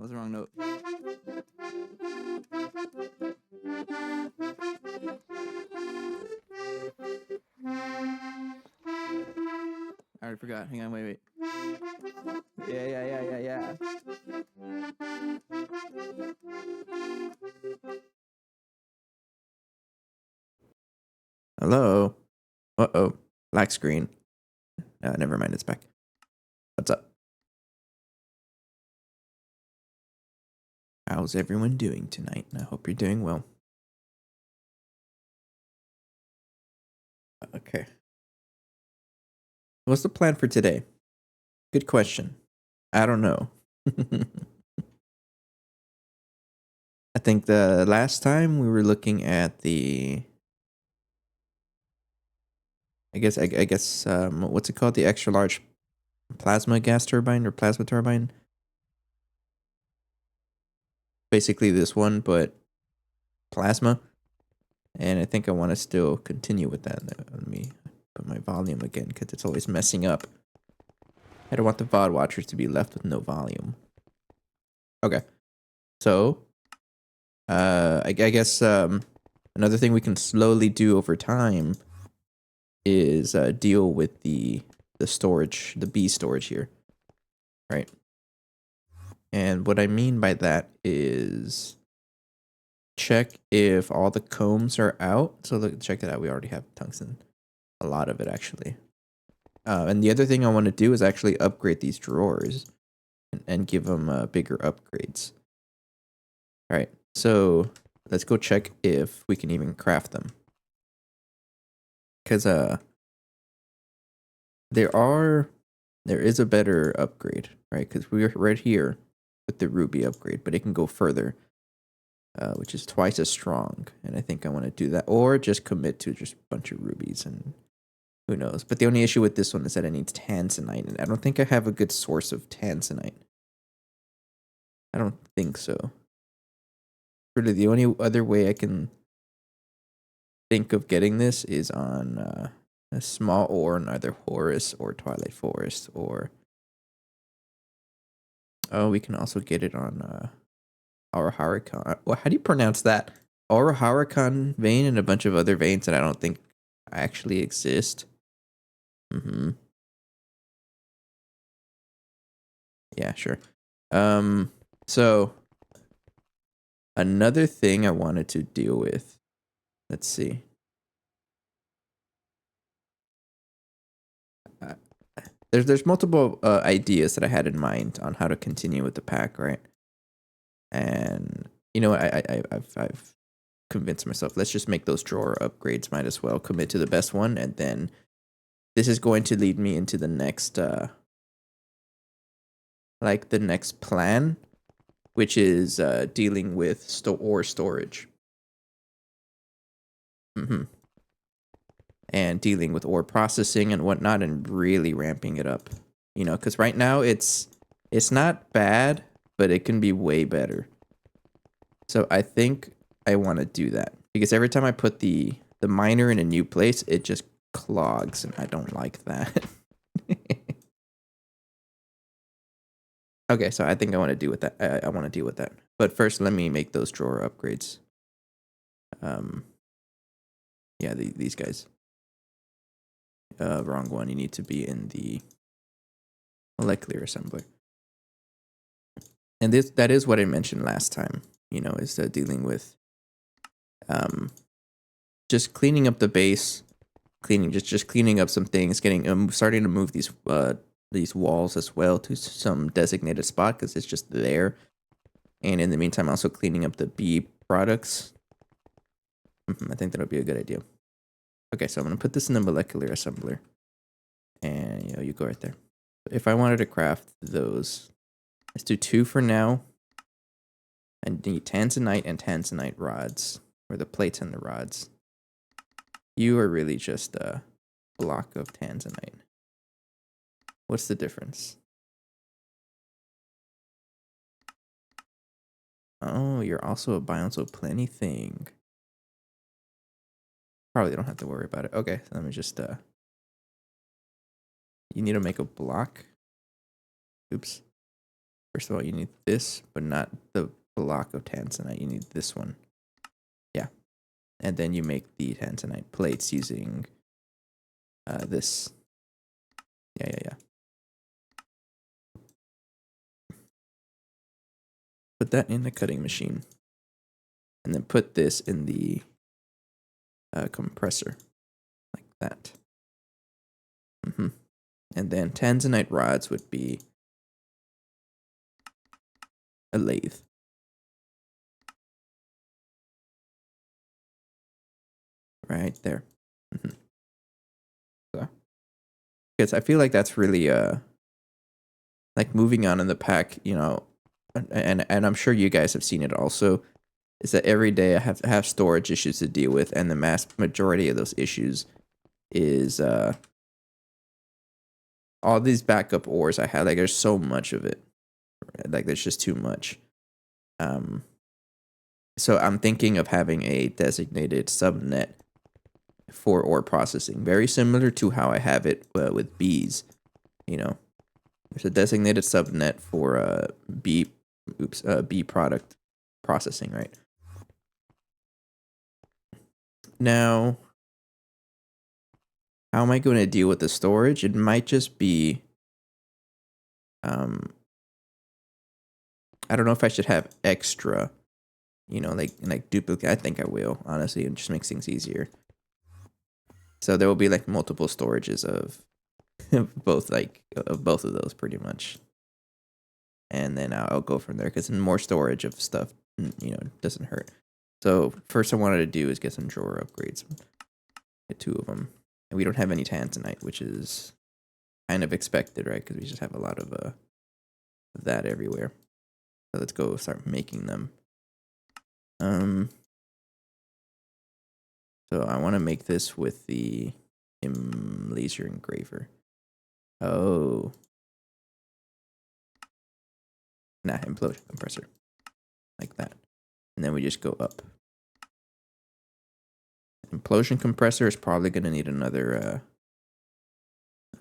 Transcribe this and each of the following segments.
What's the wrong note? I already forgot. Hang on, wait. Yeah. Hello. Uh-oh. Black screen. Never mind, it's back. What's up? How's everyone doing tonight? I hope you're doing well. Okay. What's the plan for today? Good question. I don't know. I think the last time we were looking at the I guess what's it called? The extra large plasma gas turbine or plasma turbine? Basically this one, but plasma. And I think I want to still continue with that. Let me put my volume again because it's always messing up. I don't want the VOD watchers to be left with no volume. Okay. So, I guess another thing we can slowly do over time is deal with the storage, the B storage here, right? And what I mean by that is check if all the combs are out. So check that out. We already have tungsten, a lot of it actually. And the other thing I want to do is actually upgrade these drawers and give them bigger upgrades. All right, so let's go check if we can even craft them. Because there is a better upgrade, right? Because we're right here with the ruby upgrade, but it can go further, which is twice as strong. And I think I want to do that, or just commit to just a bunch of rubies and who knows. But the only issue with this one is that it needs tanzanite, and I don't think I have a good source of tanzanite. I don't think so. Really, the only other way I can think of getting this is on a small ore in either Horus or Twilight Forest, or we can also get it on Auraharakan. Well, how do you pronounce that? Auraharakan vein and a bunch of other veins that I don't think actually exist. Yeah, sure. So another thing I wanted to deal with. Let's see. There's multiple ideas that I had in mind on how to continue with the pack, right? And you know, I've convinced myself, let's just make those drawer upgrades. Might as well commit to the best one, and then this is going to lead me into the next the next plan, which is dealing with ore storage. And dealing with ore processing and whatnot, and really ramping it up. You know, because right now it's not bad, but it can be way better. So I think I want to do that, because every time I put the miner in a new place, it just clogs, and I don't like that. Okay, so I think I want to deal with that. I want to deal with that. But first, let me make those drawer upgrades. Yeah, these guys. Wrong one. You need to be in the molecular assembler. And that is what I mentioned last time. You know, is dealing with just cleaning up the base, just cleaning up some things, getting starting to move these walls as well to some designated spot, because it's just there. And in the meantime, also cleaning up the B products. I think that'll be a good idea. Okay, so I'm gonna put this in the molecular assembler, and you go right there. If I wanted to craft those, let's do 2 for now. I need tanzanite and tanzanite rods, or the plates and the rods. You are really just a block of tanzanite. What's the difference? Oh, you're also a Bionzo Plenty thing. Probably don't have to worry about it. Okay, so let me just you need to make a block. Oops. First of all, you need this, but not the block of tanzanite. You need this one. Yeah. And then you make the tanzanite plates using this. Yeah. Put that in the cutting machine. And then put this in the compressor. Like that. And then tanzanite rods would be a lathe. Right there. So, because I feel like that's really like moving on in the pack, you know, and I'm sure you guys have seen it also, is that every day I have storage issues to deal with, and the mass majority of those issues is all these backup ores I have. Like there's so much of it, like there's just too much. So I'm thinking of having a designated subnet for ore processing, very similar to how I have it with bees. You know, there's a designated subnet for bee product processing, right? Now, how am I going to deal with the storage? It might just be, I don't know if I should have extra, you know, like duplicate. I think I will, honestly. It just makes things easier. So there will be like multiple storages of both of those pretty much. And then I'll go from there, because more storage of stuff, you know, doesn't hurt. So first I wanted to do is get some drawer upgrades. Get 2 of them. And we don't have any tanzanite, which is kind of expected, right? Because we just have a lot of that everywhere. So let's go start making them. So I want to make this with the laser engraver. Oh. Nah, implosion compressor. Like that. And then we just go up. Implosion compressor is probably going to need another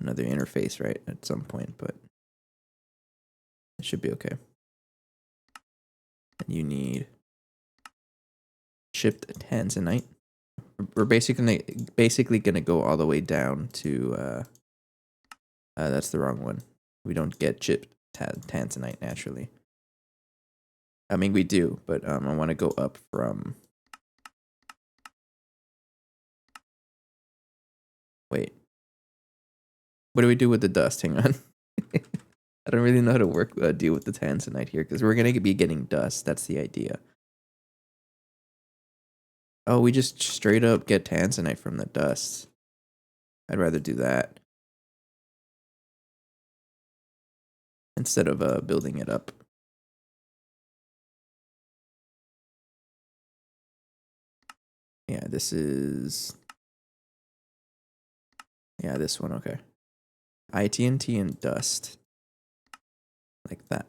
interface, right, at some point, but it should be okay. And you need chipped tanzanite. We're basically going to go all the way down to that's the wrong one. We don't get chipped tanzanite naturally. I mean, we do, but I want to go up from... Wait. What do we do with the dust? Hang on. I don't really know how to deal with the tanzanite here, because we're going to be getting dust. That's the idea. Oh, we just straight up get tanzanite from the dust. I'd rather do that instead of building it up. Yeah, this is... Yeah, this one, okay. ITNT and dust. Like that.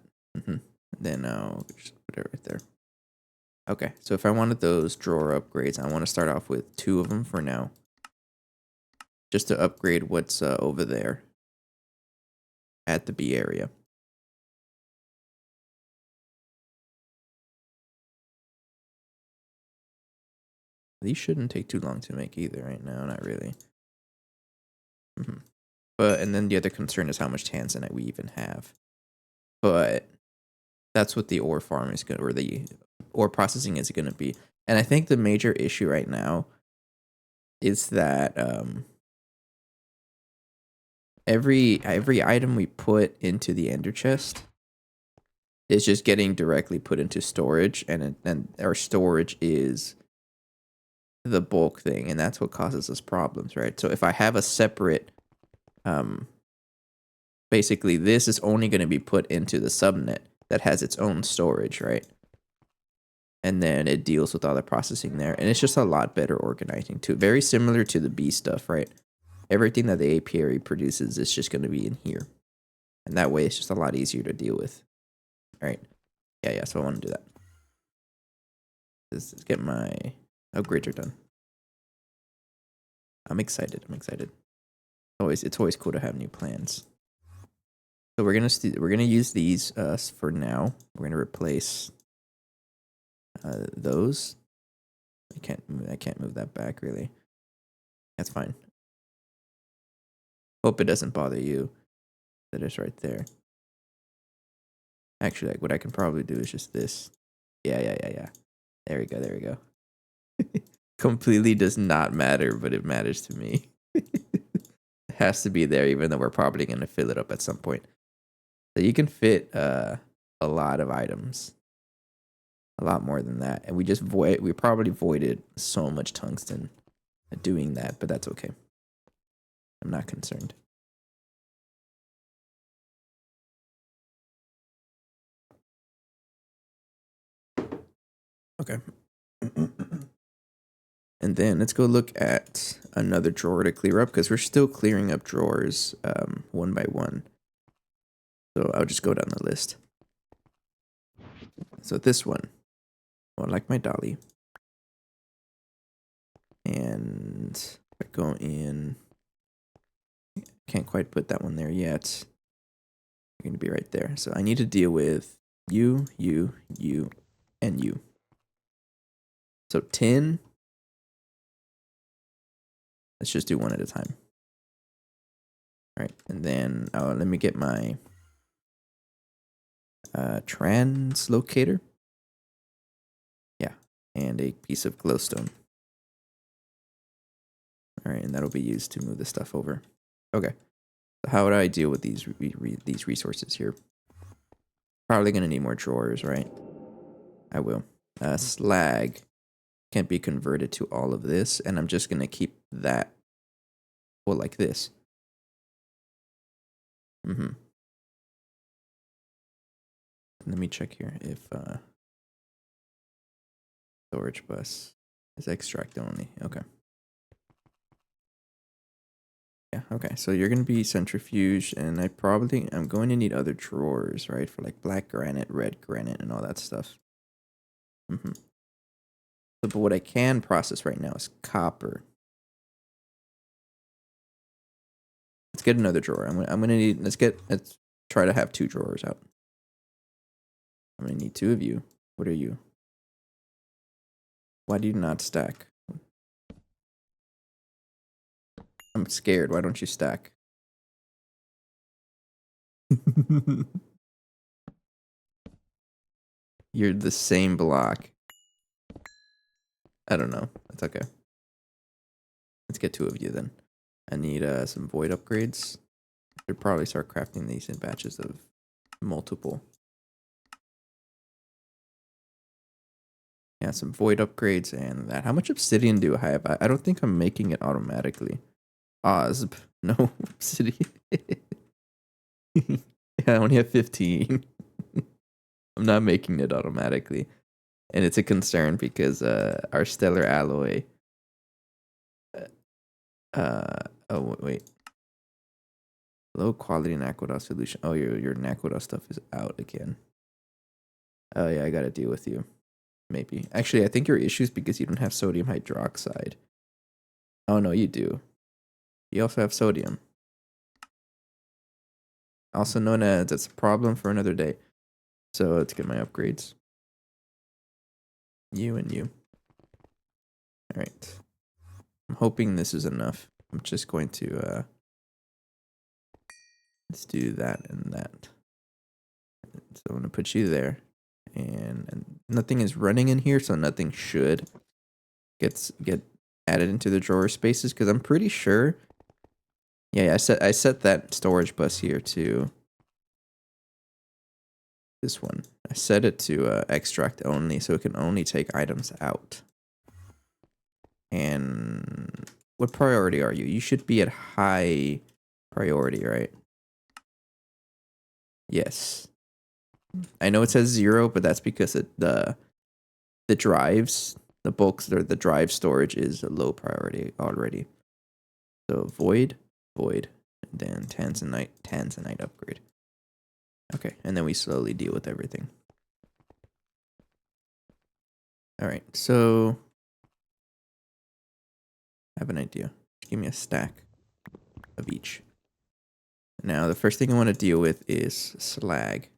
Then I'll just put it right there. Okay, so if I wanted those drawer upgrades, I want to start off with 2 of them for now. Just to upgrade what's over there at the B area. These shouldn't take too long to make either right now, not really. But, and then the other concern is how much tanzanite we even have. But that's what the ore farm is going to, or the ore processing is going to be. And I think the major issue right now is that every item we put into the ender chest is just getting directly put into storage, and our storage is the bulk thing, and that's what causes us problems, right? So if I have a separate, basically this is only going to be put into the subnet that has its own storage, right? And then it deals with all the processing there, and it's just a lot better organizing too. Very similar to the B stuff, right? Everything that the apiary produces is just going to be in here, and that way it's just a lot easier to deal with. All right, yeah. So I want to do that. Let's get my upgrades done. I'm excited. It's always cool to have new plans. So we're gonna use these for now. We're gonna replace those. I can't move that back really. That's fine. Hope it doesn't bother you that it's right there. Actually, like what I can probably do is just this. Yeah. There we go. Completely does not matter, but it matters to me. It has to be there, even though we're probably gonna fill it up at some point. So you can fit a lot of items. A lot more than that. And we probably voided so much tungsten doing that, but that's okay. I'm not concerned. Okay. And then let's go look at another drawer to clear up because we're still clearing up drawers one by one. So I'll just go down the list. So this one, I like my dolly. And I go in, can't quite put that one there yet. You're going to be right there. So I need to deal with you, and you. So 10. Let's just do one at a time. All right, and then let me get my translocator. Yeah, and a piece of glowstone. All right, and that'll be used to move the stuff over. Okay, so how would I deal with these resources here? Probably gonna need more drawers, right? I will. Slag can't be converted to all of this, and I'm just gonna keep that. Well, like this. Let me check here if storage bus is extract only. Okay. Yeah, okay. So you're going to be centrifuge, and I'm going to need other drawers, right? For like black granite, red granite, and all that stuff. So, but what I can process right now is copper. Let's get another drawer. I'm gonna need. Let's try to have 2 drawers out. I'm gonna need 2 of you. What are you? Why do you not stack? I'm scared. Why don't you stack? You're the same block. I don't know. That's okay. Let's get 2 of you then. I need some void upgrades. Should probably start crafting these in batches of multiple. Yeah, some void upgrades and that. How much obsidian do I have? I don't think I'm making it automatically. Osb. No obsidian. Yeah, I only have 15. I'm not making it automatically. And it's a concern because our stellar alloy. Oh, wait. Low quality Naquadah solution. Oh, your Naquadah stuff is out again. Oh, yeah, I gotta deal with you. Maybe. Actually, I think your issue is because you don't have sodium hydroxide. Oh, no, you do. You also have sodium. Also known as, that's a problem for another day. So let's get my upgrades. You and you. Alright. I'm hoping this is enough. I'm just going to, let's do that and that. So I'm going to put you there. And nothing is running in here, so nothing should get added into the drawer spaces, because I'm pretty sure. Yeah, I set that storage bus here to this one. I set it to extract only, so it can only take items out. And what priority are you? You should be at high priority, right? Yes. I know it says 0, but that's because the drives, the bulks, or the drive storage is a low priority already. So void, and then tanzanite upgrade. Okay, and then we slowly deal with everything. All right, so I have an idea. Give me a stack of each. Now, the first thing I want to deal with is slag.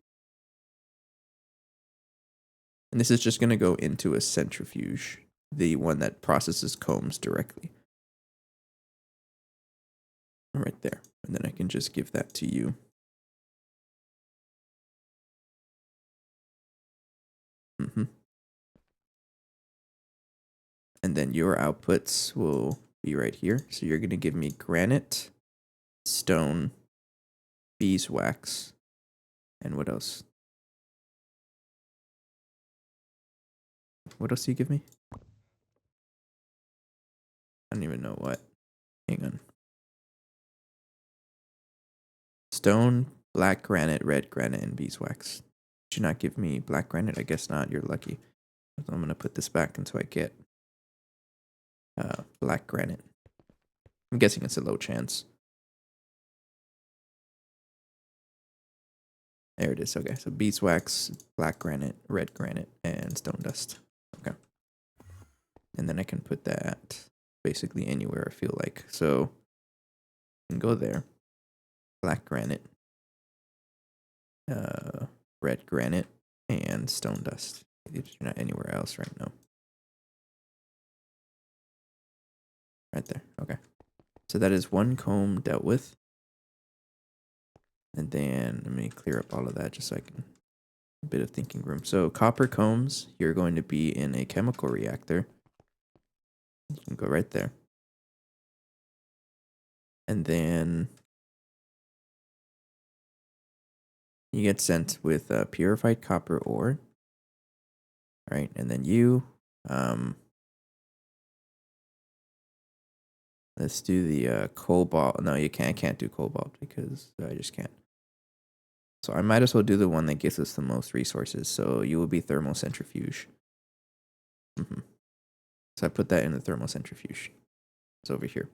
And this is just going to go into a centrifuge, the one that processes combs directly. Right there. And then I can just give that to you. And then your outputs will be right here. So you're going to give me granite, stone, beeswax, and what else? What else do you give me? I don't even know what. Hang on. Stone, black granite, red granite, and beeswax. Did you not give me black granite? I guess not. You're lucky. I'm going to put this back until I get black granite. I'm guessing it's a low chance. There it is. Okay, so beeswax, black granite, red granite, and stone dust. Okay. And then I can put that basically anywhere I feel like. So I can go there. Black granite, red granite, and stone dust. If you're not anywhere else right now. Right there. Okay. So that is one comb dealt with. And then let me clear up all of that just so I can a bit of thinking room. So copper combs, you're going to be in a chemical reactor. You can go right there. And then you get sent with purified copper ore. Right, and then you let's do the cobalt. No, you can't. I can't do cobalt because I just can't. So I might as well do the one that gives us the most resources. So you will be thermocentrifuge. So I put that in the thermocentrifuge. It's over here.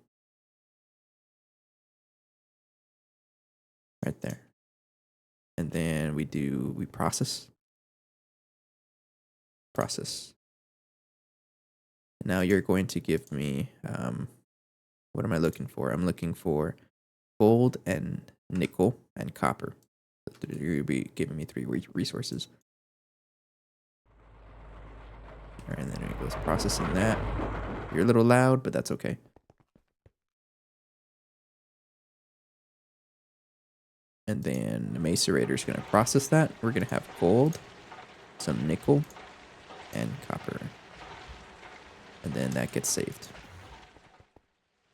Right there. And then we process. Process. Now you're going to give me, what am I looking for? I'm looking for gold and nickel and copper. You'll be giving me 3 resources. All right, and then it goes processing that. You're a little loud, but that's okay. And then the macerator is going to process that. We're going to have gold, some nickel, and copper. And then that gets saved.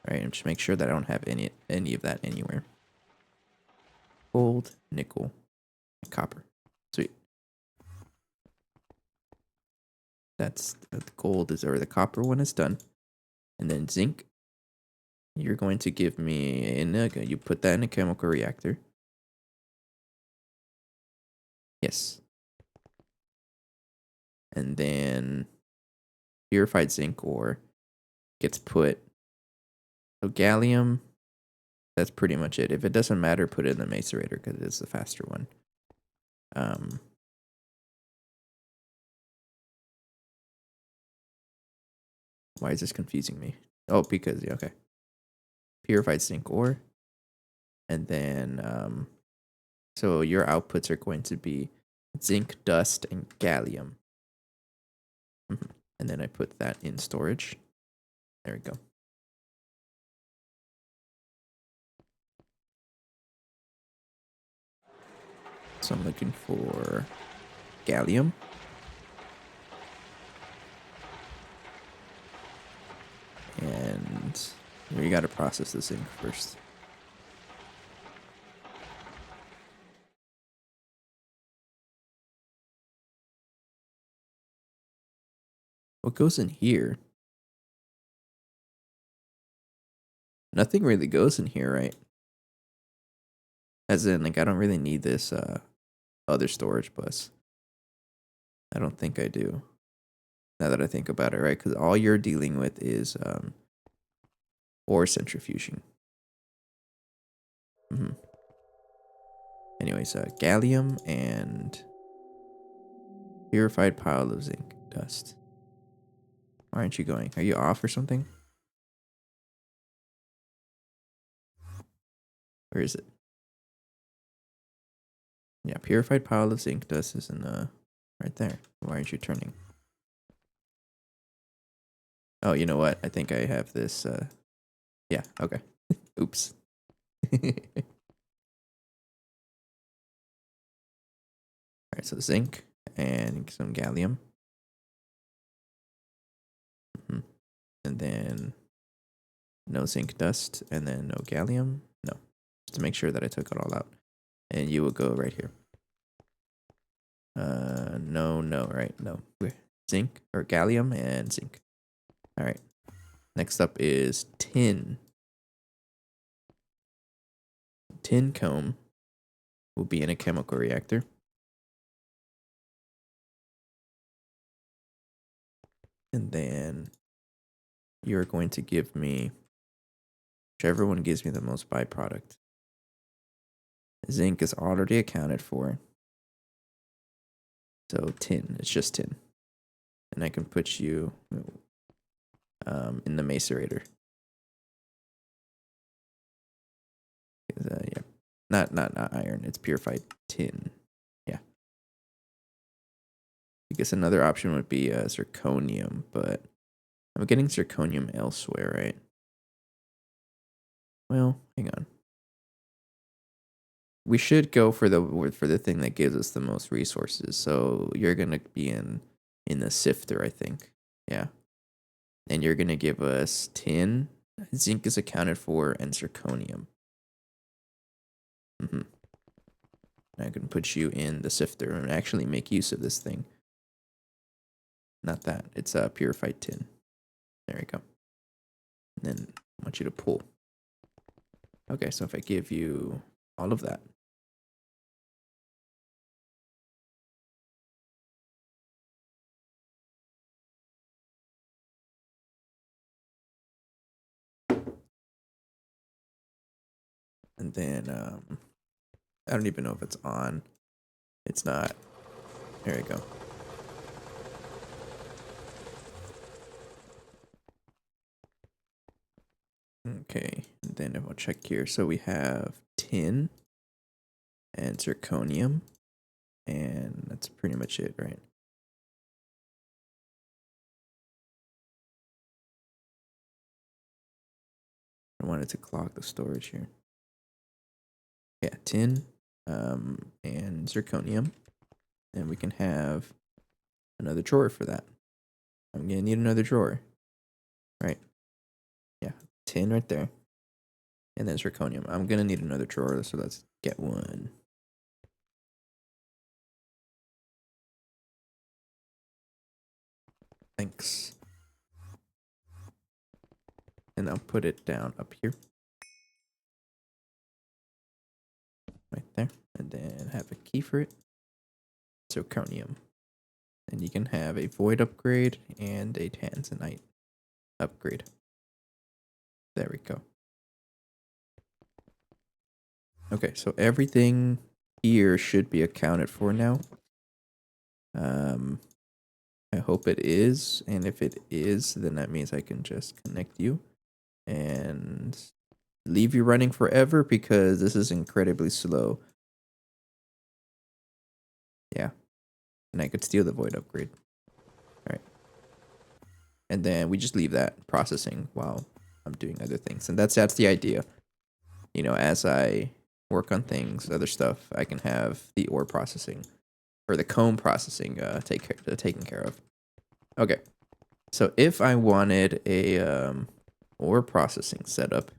All right, and just make sure that I don't have any of that anywhere. Gold, nickel, and copper. Sweet. That's the gold is, or the copper one is done. And then zinc. You're going to give me you put that in a chemical reactor. Yes. And then purified zinc ore gets put. So gallium, that's pretty much it. If it doesn't matter, put it in the macerator because it's the faster one. Why is this confusing me? Oh, because, yeah, okay. Purified zinc ore. And then, so your outputs are going to be zinc, dust, and gallium. And then I put that in storage. There we go. So I'm looking for gallium. And we got to process this zinc first. What goes in here? Nothing really goes in here, right? As in, like, I don't really need this other storage bus. I don't think I do. Now that I think about it, right? Because all you're dealing with is ore centrifuging. Anyways, gallium and purified pile of zinc dust. Why aren't you going? Are you off or something? Where is it? Yeah, purified pile of zinc dust is in right there. Why aren't you turning? Oh, you know what? I think I have this. Yeah, okay. Oops. Alright, so zinc and some gallium. And then no zinc dust, and then no gallium. No, just to make sure that I took it all out. And you will go right here. No, right? No. Zinc or gallium and zinc. All right. Next up is tin. Tin comb will be in a chemical reactor. And then you're going to give me whichever one gives me the most byproduct. Zinc is already accounted for. So tin, it's just tin. And I can put you in the macerator. Yeah, not iron. It's purified tin. Yeah. I guess another option would be zirconium, but I'm getting zirconium elsewhere, right? Well, hang on. We should go for the thing that gives us the most resources. So you're gonna be in the sifter, I think. Yeah. And you're gonna give us tin. Zinc is accounted for, and zirconium. Mm-hmm. I can put you in the sifter and actually make use of this thing. Not that. It's purified tin. There we go. And then I want you to pull. Okay, so if I give you all of that. And then I don't even know if it's on. It's not. There we go. Okay, and then I'll check here. So we have tin and zirconium, and that's pretty much it, right? I wanted to clog the storage here. Yeah, tin and zirconium, and we can have another drawer for that. I'm gonna need another drawer, right? Yeah, tin right there, and then zirconium. I'm gonna need another drawer, so let's get one. Thanks. And I'll put it down up here. Right there. And then have a key for it. Zirconium. And you can have a void upgrade and a tanzanite upgrade. There we go. Okay, so everything here should be accounted for now. I hope it is, and if it is, then that means I can just connect you and leave you running forever because this is incredibly slow. Yeah, and I could steal the void upgrade. All right, and then we just leave that processing while I'm doing other things, and that's the idea. You know, as I work on things, other stuff, I can have the ore processing or the comb processing taken care of. Okay. So if I wanted a ore processing setup,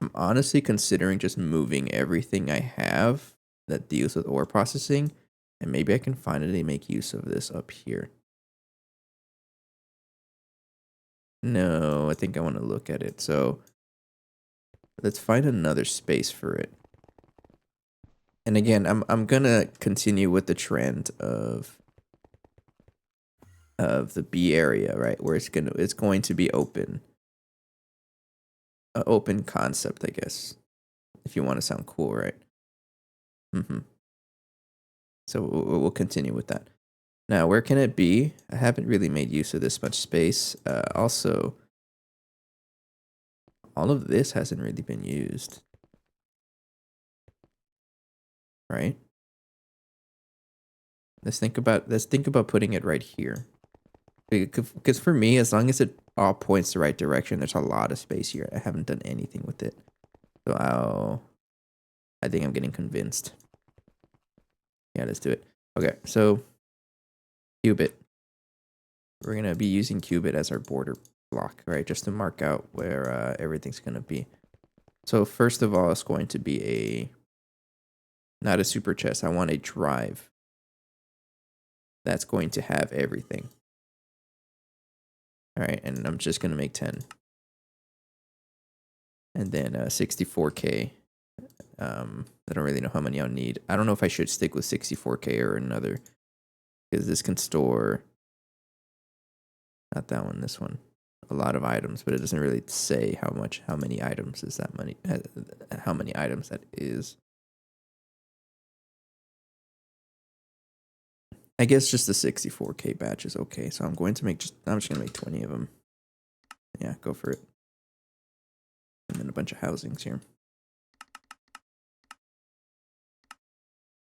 I'm honestly considering just moving everything I have that deals with ore processing, and maybe I can finally make use of this up here. No, I think I want to look at it. So let's find another space for it. And again, I'm gonna continue with the trend of the B area, right? Where it's going to be open. Open concept, I guess. If you want to sound cool, right? Mm-hmm. So we'll continue with that. Now, where can it be? I haven't really made use of this much space. Also, all of this hasn't really been used. right? Let's think about putting it right here. Because for me, as long as it all points the right direction, there's a lot of space here. I haven't done anything with it. So I think I'm getting convinced. Yeah, let's do it. Okay, so qubit. We're going to be using qubit as our border block, right? Just to mark out where everything's going to be. So first of all, it's going to be not a super chest. I want a drive that's going to have everything. All right, and I'm just going to make 10. And then 64K. I don't really know how many I'll need. I don't know if I should stick with 64K or another, because this can store, not that one, this one, a lot of items, but it doesn't really say how many items is that money, how many items that is. I guess just the 64K batch is okay. So I'm just gonna make 20 of them. Yeah, go for it. And then a bunch of housings here.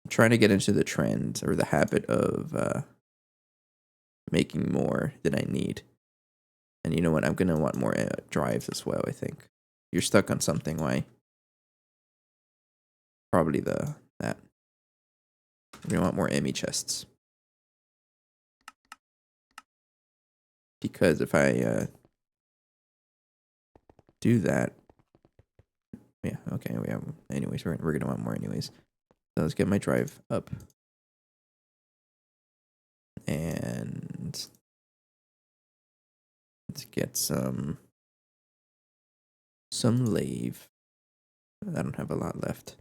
I'm trying to get into the trend or the habit of making more than I need. And you know what? I'm gonna want more drives as well. I think you're stuck on something. Why? Probably that. We're gonna want more Emmy chests. Because if I do that, yeah, okay, we have. Anyways, we're gonna want more anyways. So let's get my drive up, and let's get some lave. I don't have a lot left.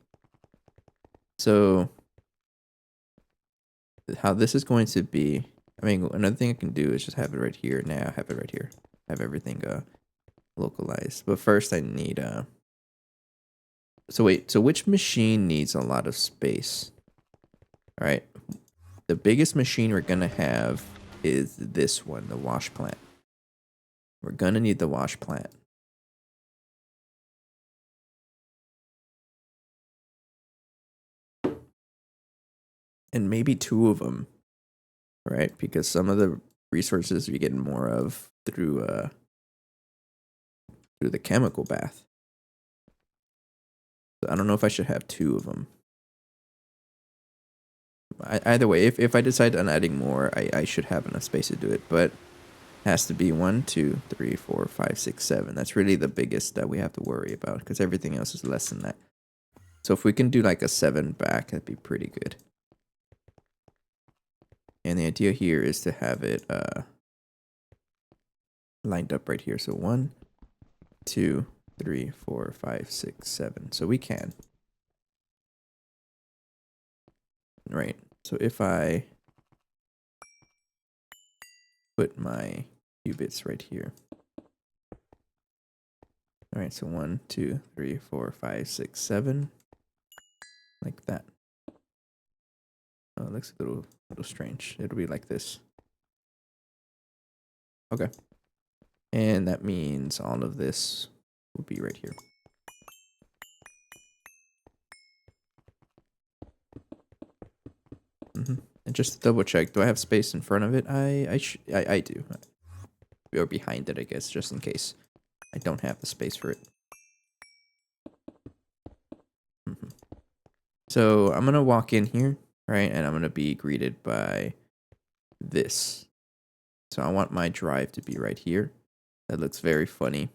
So how this is going to be? I mean, another thing I can do is just have it right here. Now I have it right here. Have everything localized. But first I need so wait, so which machine needs a lot of space? All right. The biggest machine we're gonna have is this one, the wash plant. We're gonna need the wash plant. And maybe 2 of them, right? Because some of the resources we get more of through the chemical bath. So I don't know if I should have 2 of them. Either way, if I decide on adding more, I should have enough space to do it. But it has to be 1, 2, 3, 4, 5, 6, 7. That's really the biggest that we have to worry about, because everything else is less than that. So if we can do like a 7 back, that'd be pretty good. And the idea here is to have it lined up right here. So 1, 2, 3, 4, 5, 6, 7. So we can. Right. So if I put my qubits right here. All right, so 1, 2, 3, 4, 5, 6, 7. Like that. Oh, it looks a little strange. It'll be like this. Okay. And that means all of this will be right here. And just to double check, do I have space in front of it? I do. Or behind it, I guess, just in case I don't have the space for it. So I'm gonna walk in here, right? And I'm gonna be greeted by this. So I want my drive to be right here. That looks very funny.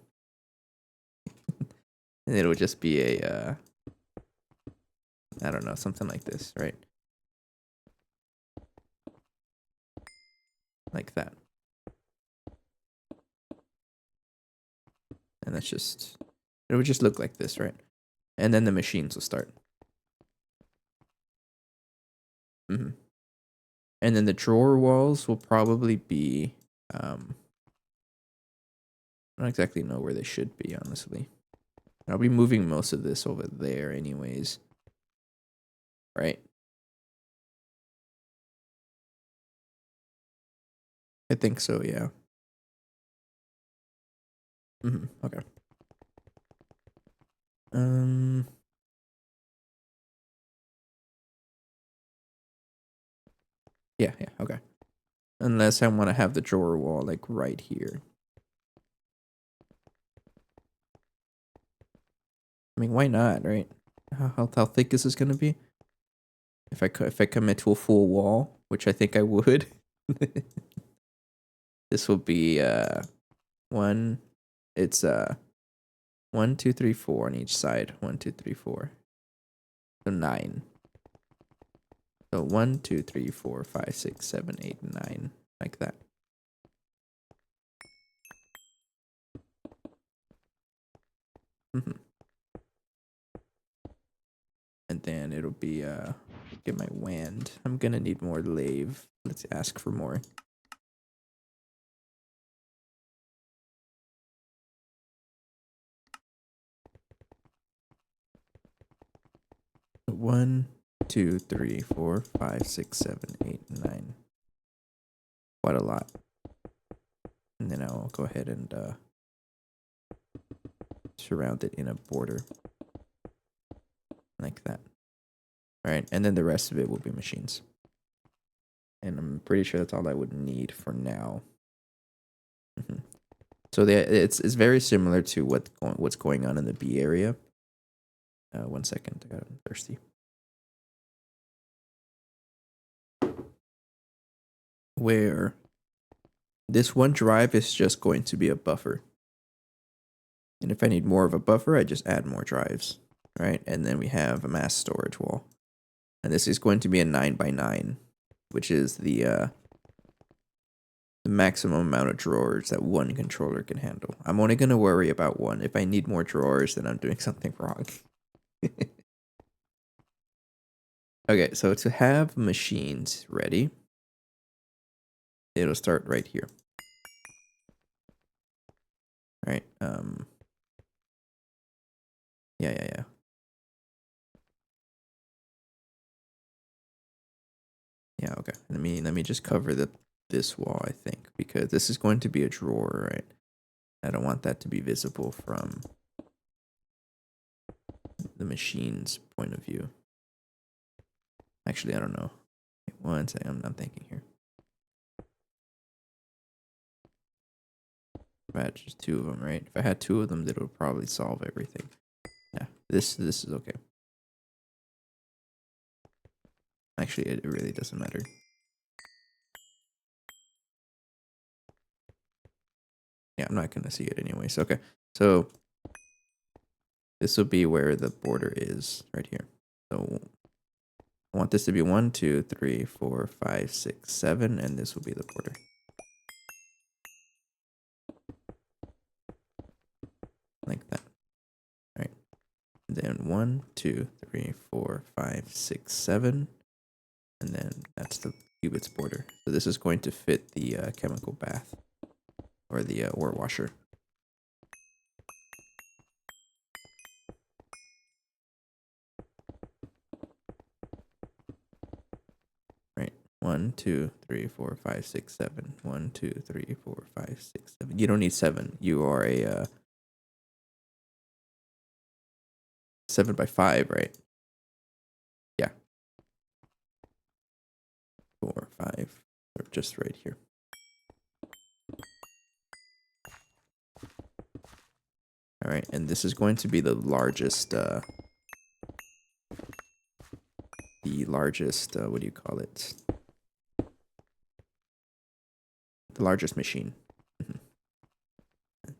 And it'll just be a I don't know, something like this, right? Like that. And that's just, it would just look like this, right? And then the machines will start. And then the drawer walls will probably be, I don't exactly know where they should be, honestly. I'll be moving most of this over there anyways. Right? I think so, yeah. Okay. Yeah, yeah, okay. Unless I want to have the drawer wall like right here. I mean, why not, right? How thick is this gonna be? If I commit to a full wall, which I think I would, this will be one. It's 1, 2, 3, 4 on each side. 1, 2, 3, 4. So 9. So 1, 2, 3, 4, 5, 6, 7, 8, 9, like that. And then it'll be get my wand. I'm gonna need more lathe. Let's ask for more. One, 2, 3, 4, 5, 6, 7, 8, 9. Quite a lot. And then I'll go ahead and surround it in a border. Like that. Alright, and then the rest of it will be machines. And I'm pretty sure that's all I would need for now. So it's very similar to what's going on in the B area. 1 second, I'm thirsty. Where this one drive is just going to be a buffer. And if I need more of a buffer, I just add more drives, right? And then we have a mass storage wall. And this is going to be a 9x9, which is the maximum amount of drawers that one controller can handle. I'm only going to worry about one. If I need more drawers, then I'm doing something wrong. Okay, so to have machines ready, it'll start right here. Right? Yeah. Yeah, okay. Let me just cover this wall, I think, because this is going to be a drawer, right? I don't want that to be visible from the machine's point of view. Actually, I don't know. Wait, one second, I'm thinking here. If I had just 2 of them, right? If I had 2 of them, that would probably solve everything. Yeah, this is okay. Actually, it really doesn't matter. Yeah, I'm not gonna see it anyways. Okay, so this will be where the border is, right here. So I want this to be 1, 2, 3, 4, 5, 6, 7, and this will be the border. Like that. All right. And then 1, 2, 3, 4, 5, 6, 7, and then that's the qubits border. So this is going to fit the chemical bath or the ore washer. Right. 1, 2, 3, 4, 5, 6, 7. 1, 2, 3, 4, 5, 6, 7. You don't need 7. You are a 7x5, right? Yeah. 4, 5, or just right here. All right, and this is going to be the largest, what do you call it? The largest machine.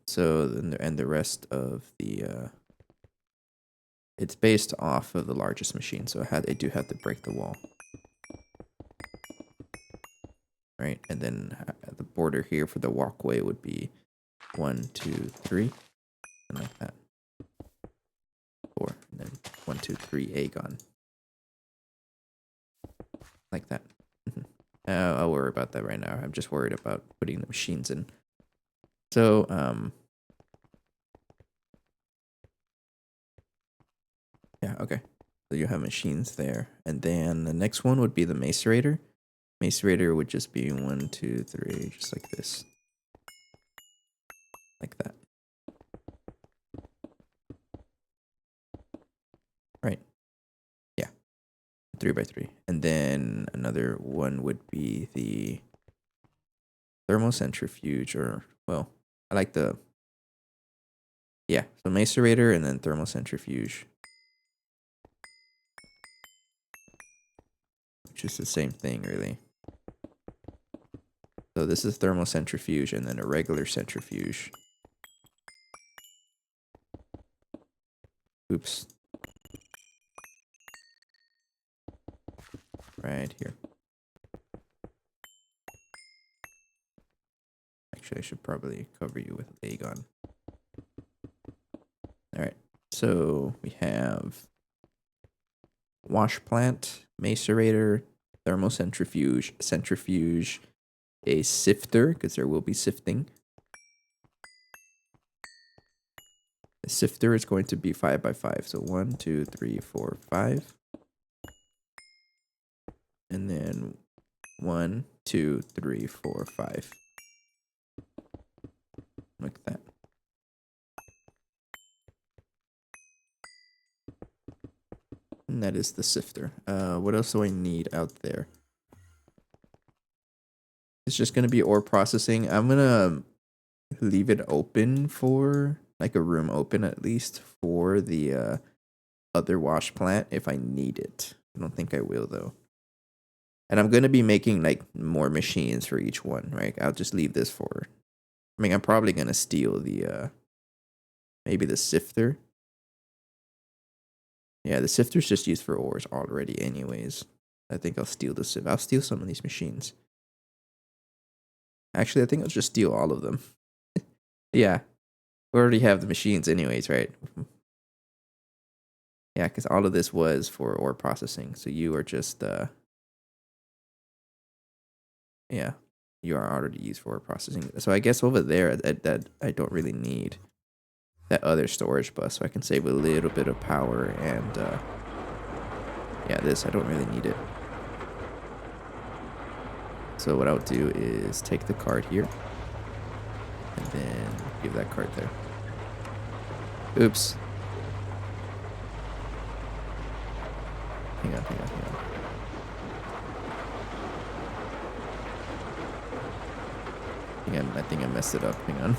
So, and the rest of the, it's based off of the largest machine, so I do have to break the wall. Right, and then the border here for the walkway would be 1, 2, 3, and like that. 4, and then 1, 2, 3, Aegon. Like that. I'll worry about that right now. I'm just worried about putting the machines in. So, yeah, okay. So you have machines there. And then the next one would be the macerator. Macerator would just be 1, 2, 3, just like this. Like that. Right. Yeah. 3x3. And then another one would be the thermocentrifuge, or, well, I like the, yeah, so macerator and then thermocentrifuge, which is the same thing, really. So this is thermocentrifuge and then a regular centrifuge. Oops. Right here. Actually, I should probably cover you with Aegon. All right. So we have wash plant, macerator, thermocentrifuge, centrifuge, a sifter, because there will be sifting. The sifter is going to be 5x5. So 1, 2, 3, 4, 5. And then 1, 2, 3, 4, 5. Like that. And that is the sifter. What else do I need out there? It's just going to be ore processing. I'm going to leave it open for, like a room open at least, for the other wash plant if I need it. I don't think I will, though. And I'm going to be making, like, more machines for each one, right? I'll just leave this for... I mean, I'm probably going to steal the, maybe the sifter. Yeah, the sifter's just used for ores already anyways. I think I'll steal the sifter. I'll steal some of these machines. Actually, I think I'll just steal all of them. Yeah. We already have the machines anyways, right? Yeah, because all of this was for ore processing. So you are just, yeah, you are already used for ore processing. So I guess over there, that I don't really need that other storage bus. So I can save a little bit of power and, yeah, this, I don't really need it. So what I'll do is take the card here and then give that card there. Oops. Hang on. I think I messed it up. Hang on.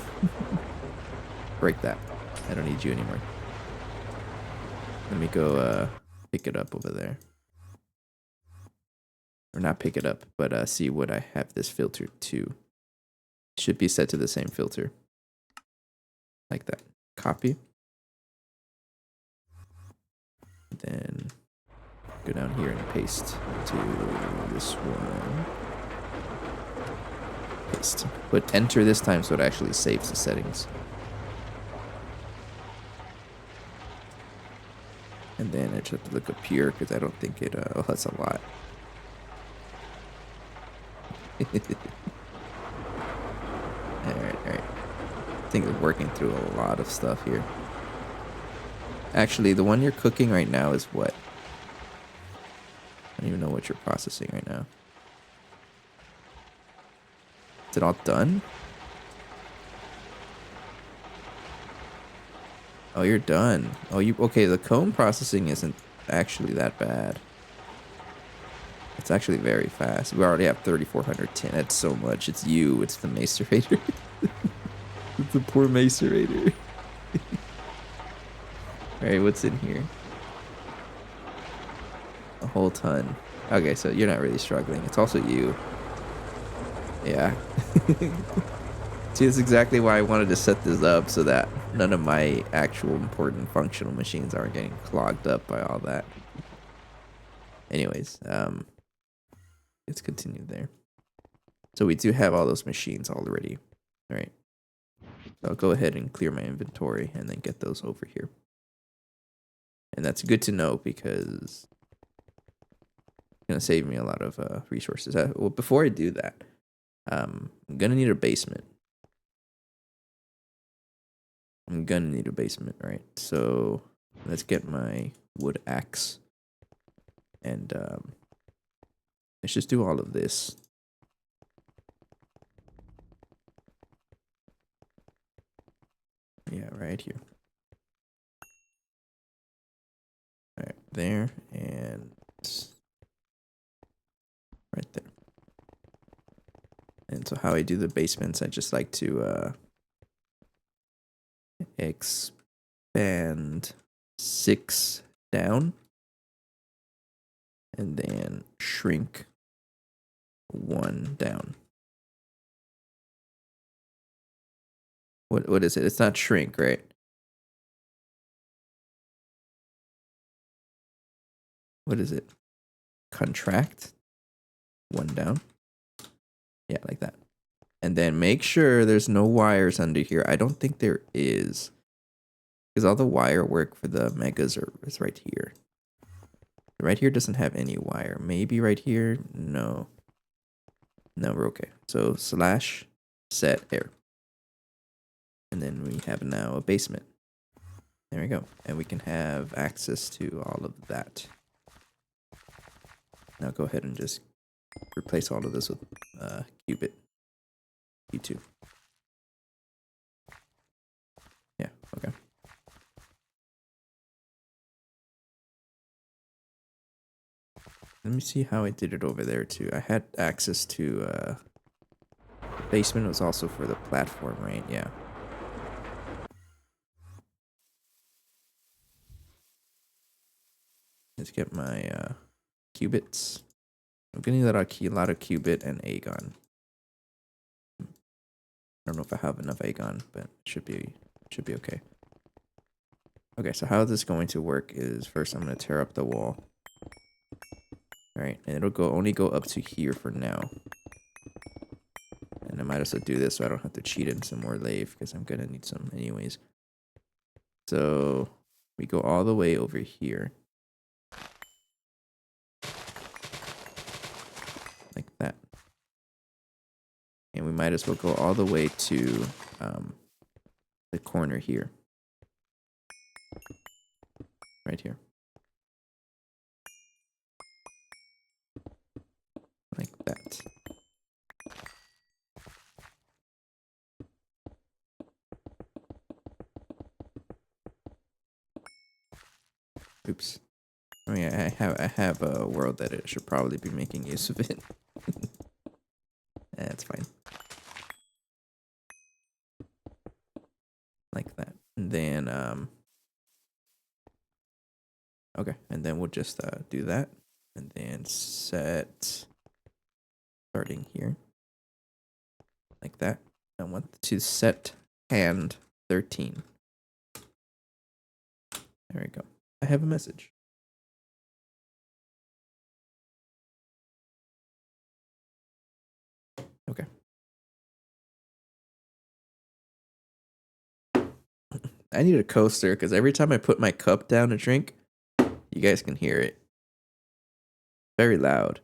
Break that. I don't need you anymore. Let me go pick it up over there. Or not pick it up, but see what I have this filter to. It should be set to the same filter. Like that. Copy. Then go down here and paste to this one. Paste. But enter this time so it actually saves the settings. And then I just have to look up here because I don't think it, oh, that's a lot. Alright. I think we're working through a lot of stuff here. Actually, the one you're cooking right now is what? I don't even know what you're processing right now. Is it all done? Oh, you're done. Oh, okay, the cone processing isn't actually that bad. It's actually very fast. We already have 3,400 tin. That's so much. It's you. It's the macerator. It's the poor macerator. Alright, what's in here? A whole ton. Okay, so you're not really struggling. It's also you. Yeah. See, that's exactly why I wanted to set this up, so that none of my actual important functional machines aren't getting clogged up by all that. Anyways, let's continue there. So we do have all those machines already. All right. So I'll go ahead and clear my inventory and then get those over here. And that's good to know because it's going to save me a lot of resources. Well, before I do that, I'm going to need a basement. Right? So let's get my wood axe. And let's just do all of this. Yeah, right here. All right, there. And And so how I do the basements, I just like to expand 6 down and then shrink 1 down. What is it? It's not shrink, right? What is it? Contract 1 down. Yeah, like that. And then make sure there's no wires under here. I don't think there is. Because all the wire work for the megas is right here. Right here doesn't have any wire. Maybe right here? No. No, we're okay. So slash set air. And then we have now a basement. There we go. And we can have access to all of that. Now go ahead and just replace all of this with qubit Q2. Yeah, okay. Let me see how I did it over there too. I had access to the basement was also for the platform, right? Yeah. Let's get my qubits. I'm getting a lot of qubit and agon. I don't know if I have enough agon, but it should be okay. Okay, so how this is going to work is first I'm going to tear up the wall. All right, and it'll only go up to here for now. And I might as well do this so I don't have to cheat in some more lathe because I'm going to need some anyways. So we go all the way over here. Like that. And we might as well go all the way to the corner here. Right here. Like that. Oops. I mean, I have a world that it should probably be making use of it. That's fine. Like that. And then okay, and then we'll just do that. And then set starting here. Like that. I want to set hand 13. There we go. I have a message. Okay. I need a coaster because every time I put my cup down to drink, you guys can hear it. Very loud.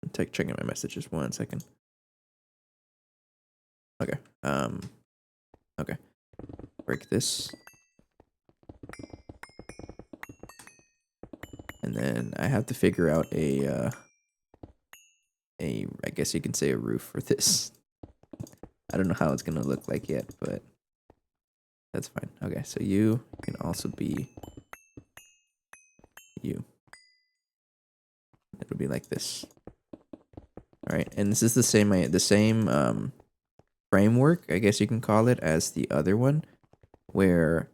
I'm checking my messages 1 second. Okay. Okay. Break this. And then I have to figure out I guess you can say a roof for this. I don't know how it's gonna look like yet, but that's fine. Okay, so you can also be you. It'll be like this. All right, and this is the same framework, I guess you can call it, as the other one, where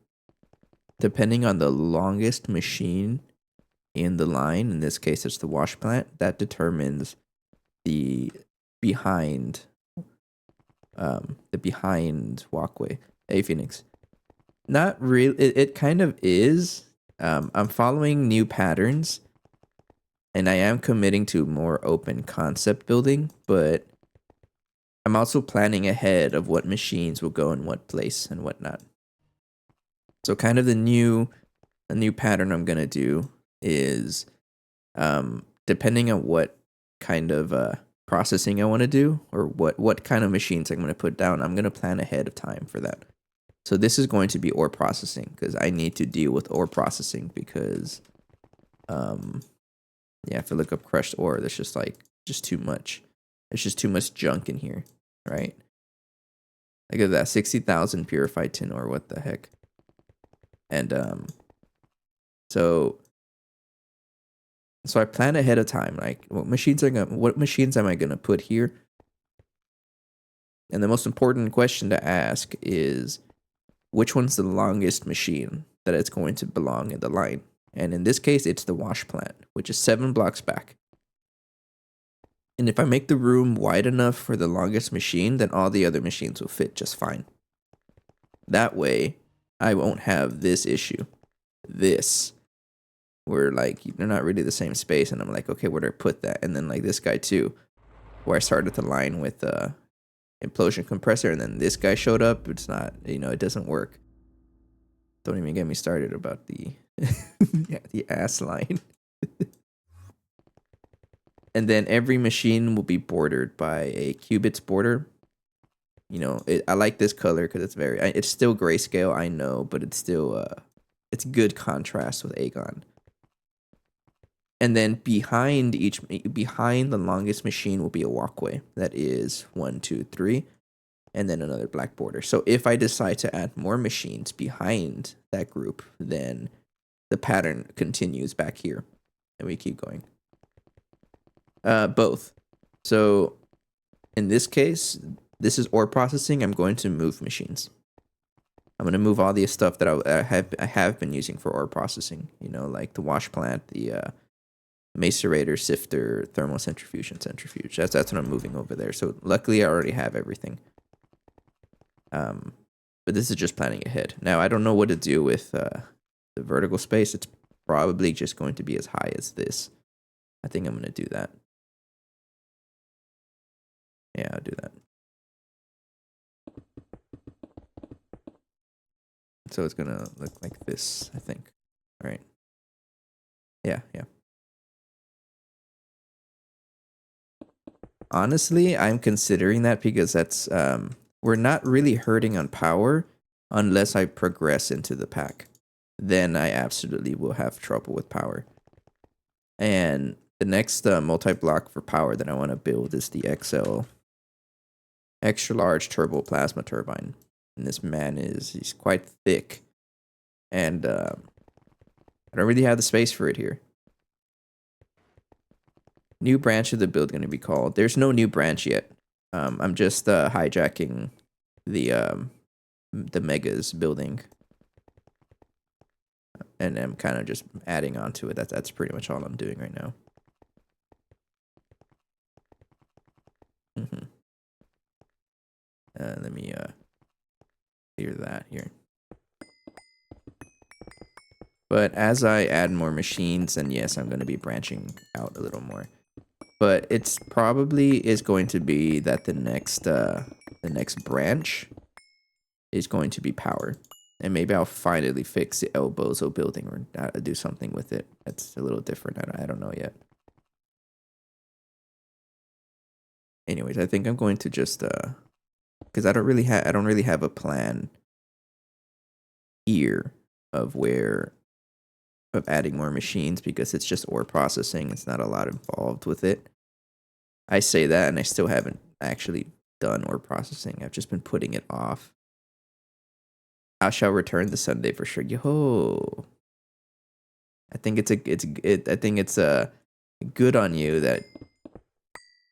depending on the longest machine in the line, in this case it's the wash plant, that determines the behind walkway. Hey Phoenix. Not really. It kind of is. I'm following new patterns and I am committing to more open concept building, but I'm also planning ahead of what machines will go in what place and whatnot. So kind of a new pattern I'm gonna do is depending on what kind of processing I want to do or what kind of machines I'm going to put down, I'm going to plan ahead of time for that. So this is going to be ore processing because I need to deal with ore processing because yeah, if I look up crushed ore, there's just too much. There's just too much junk in here, right? Look at that, 60,000 purified tin ore, what the heck? And so So I plan ahead of time, like what machines am I gonna put here? And the most important question to ask is which one's the longest machine that it's going to belong in the line. And in this case, it's the wash plant, which is 7 blocks back. And if I make the room wide enough for the longest machine, then all the other machines will fit just fine. That way, I won't have this issue. This, where like they're not really the same space, and I'm like, okay, where do I put that? And then like this guy too, where I started the line with implosion compressor, and then this guy showed up. It's not, it doesn't work. Don't even get me started about the the ass line. And then every machine will be bordered by a qubits border. I like this color because it's still grayscale, I know, but it's still it's good contrast with Aegon. And then behind the longest machine will be a walkway that is 1, 2, 3, and then another black border. So if I decide to add more machines behind that group, then the pattern continues back here, and we keep going. Both. So in this case, this is ore processing. I'm going to move machines. I'm going to move all the stuff that I have been using for ore processing. Like the wash plant, the macerator, sifter, thermocentrifuge, and centrifuge. That's what I'm moving over there. So luckily, I already have everything. But this is just planning ahead. Now I don't know what to do with the vertical space. It's probably just going to be as high as this. I think I'm going to do that. Yeah, I'll do that. So it's going to look like this, I think. All right. Yeah. Honestly, I'm considering that because that's we're not really hurting on power unless I progress into the pack. Then I absolutely will have trouble with power. And the next multi-block for power that I want to build is the XL extra large turbo plasma turbine. And this man he's quite thick. And I don't really have the space for it here. New branch of the build going to be called. There's no new branch yet. I'm just hijacking the Megas building, and I'm kind of just adding on to it. That's pretty much all I'm doing right now. Let me clear that here. But as I add more machines, then yes, I'm going to be branching out a little more. But it's probably is going to be that the next branch is going to be power. And maybe I'll finally fix the El Bozo building or do something with it. That's a little different. I don't know yet. Anyways, I think I'm going to just because I don't really have a plan here of adding more machines because it's just ore processing. It's not a lot involved with it. I say that and I still haven't actually done ore processing. I've just been putting it off. I shall return this Sunday for sure. Yo, I think it's good on you that.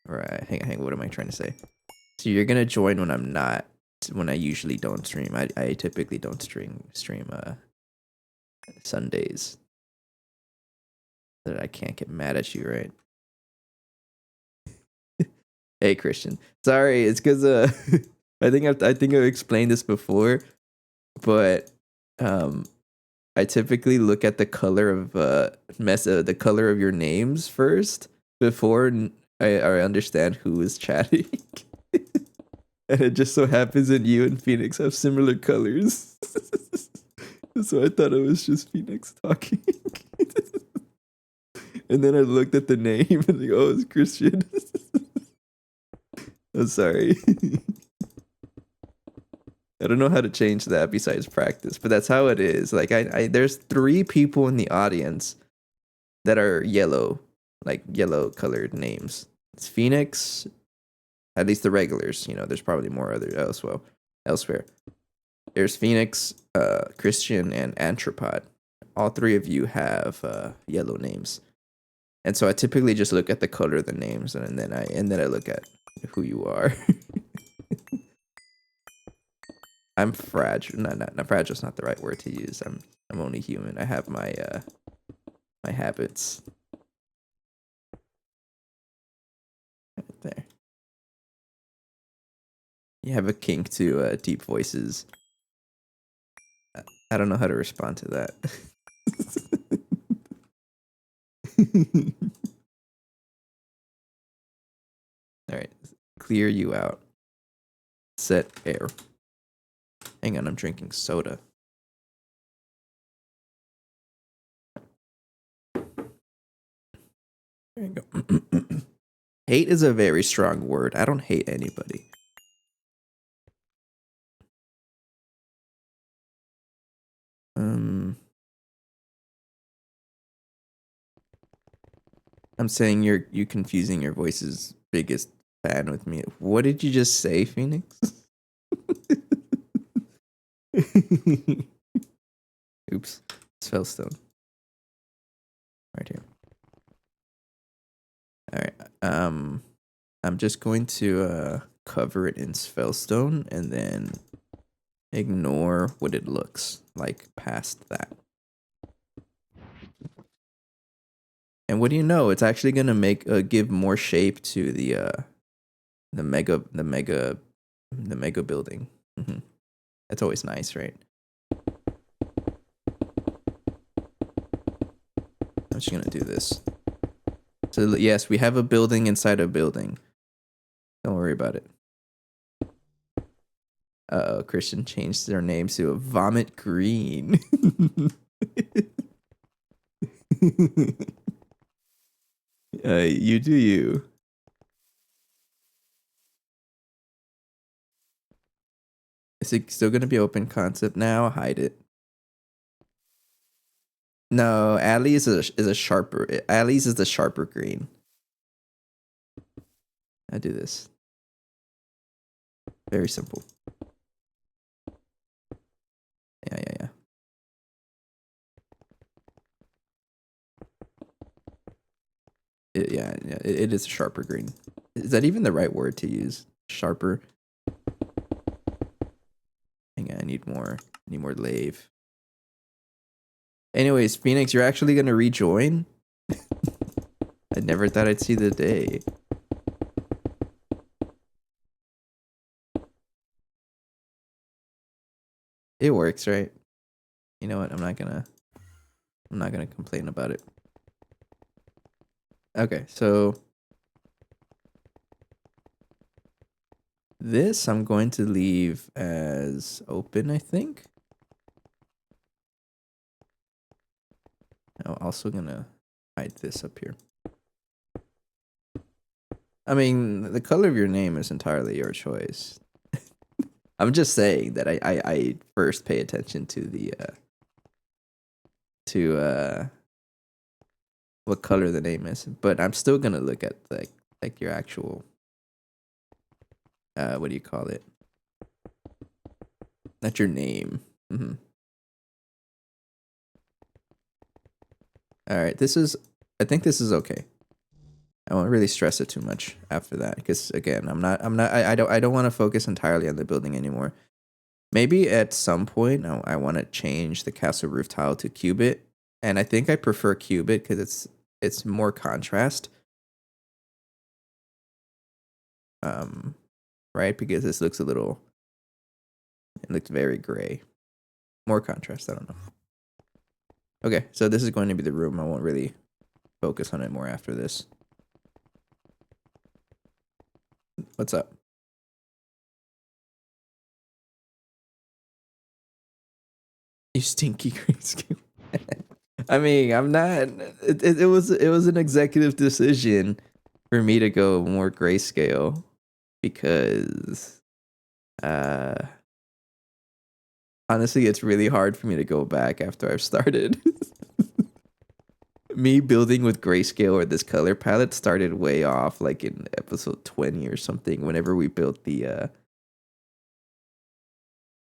Right, hang on. What am I trying to say? So you're gonna join when I'm not, when I usually don't stream. I typically don't stream Sundays. So that I can't get mad at you, right? Hey Christian, sorry, it's because I think I've explained this before, but I typically look at the color of the color of your names first before I understand who is chatting. And it just so happens that you and Phoenix have similar colors. So I thought it was just Phoenix talking. And then I looked at the name and like, oh, it's Christian. I'm sorry. I don't know how to change that besides practice, but that's how it is. Like there's 3 people in the audience that are yellow, like yellow colored names. It's Phoenix, at least the regulars. There's probably more others elsewhere. There's Phoenix, Christian, and Anthropod. All 3 of you have yellow names. And so I typically just look at the color of the names, and then I look at who you are. I'm fragile. Not fragile is not the right word to use. I'm only human. I have my my habits. Right there. You have a kink to deep voices. I don't know how to respond to that. All right, clear you out. Set air. Hang on, I'm drinking soda. There you go. Hate is a very strong word. I don't hate anybody. I'm saying you confusing your voice's biggest fan with me. What did you just say, Phoenix? Oops. Spellstone. Right here. Alright. I'm just going to cover it in Spellstone and then ignore what it looks like past that. And what do you know? It's actually gonna make give more shape to the mega building. Mm-hmm. That's always nice, right? I'm just gonna do this. So yes, we have a building inside a building. Don't worry about it. Christian changed their names to a Vomit Green. You do you. Is it still gonna be open concept now? Hide it. No, Allie's is a sharper. Allie's is the sharper green. I do this. Very simple. Yeah. It is a sharper green. Is that even the right word to use? Sharper. Hang on, I need more lave. Anyways, Phoenix, you're actually gonna rejoin? I never thought I'd see the day. It works, right? You know what? I'm not gonna complain about it. Okay, so this I'm going to leave as open, I think. I'm also gonna hide this up here. I mean, the color of your name is entirely your choice. I'm just saying that I first pay attention to the what color the name is, but I'm still gonna look at like your actual what do you call it? Not your name. Mm-hmm. All right, I think this is okay. I won't really stress it too much after that because again, I don't want to focus entirely on the building anymore. Maybe at some point I want to change the castle roof tile to cubit, and I think I prefer cubit because it's more contrast. Right, because this looks it looks very gray. More contrast. I don't know. Okay, so this is going to be the room. I won't really focus on it more after this. What's up? You stinky grayscale. I mean, I'm not. It was an executive decision for me to go more grayscale because, honestly, it's really hard for me to go back after I've started. Me building with grayscale or this color palette started way off, like in episode 20 or something. Whenever we built the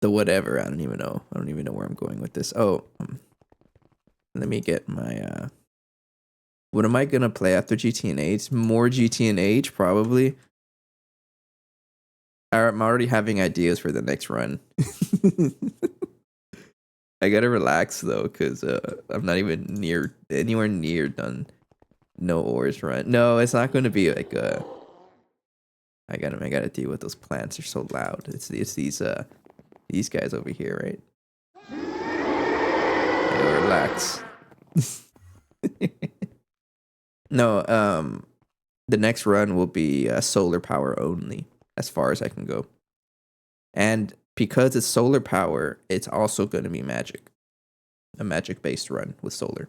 whatever, I don't even know where I'm going with this. Oh, let me get my What am I gonna play after GTNH? More GTNH, probably. I'm already having ideas for the next run. I gotta relax though, cause I'm not even anywhere near done. No ores run. No, it's not gonna be like I gotta deal with those plants. They're so loud. It's these guys over here, right? Hey, relax. No, the next run will be solar power only, as far as I can go. And because it's solar power, it's also going to be magic. A magic-based run with solar.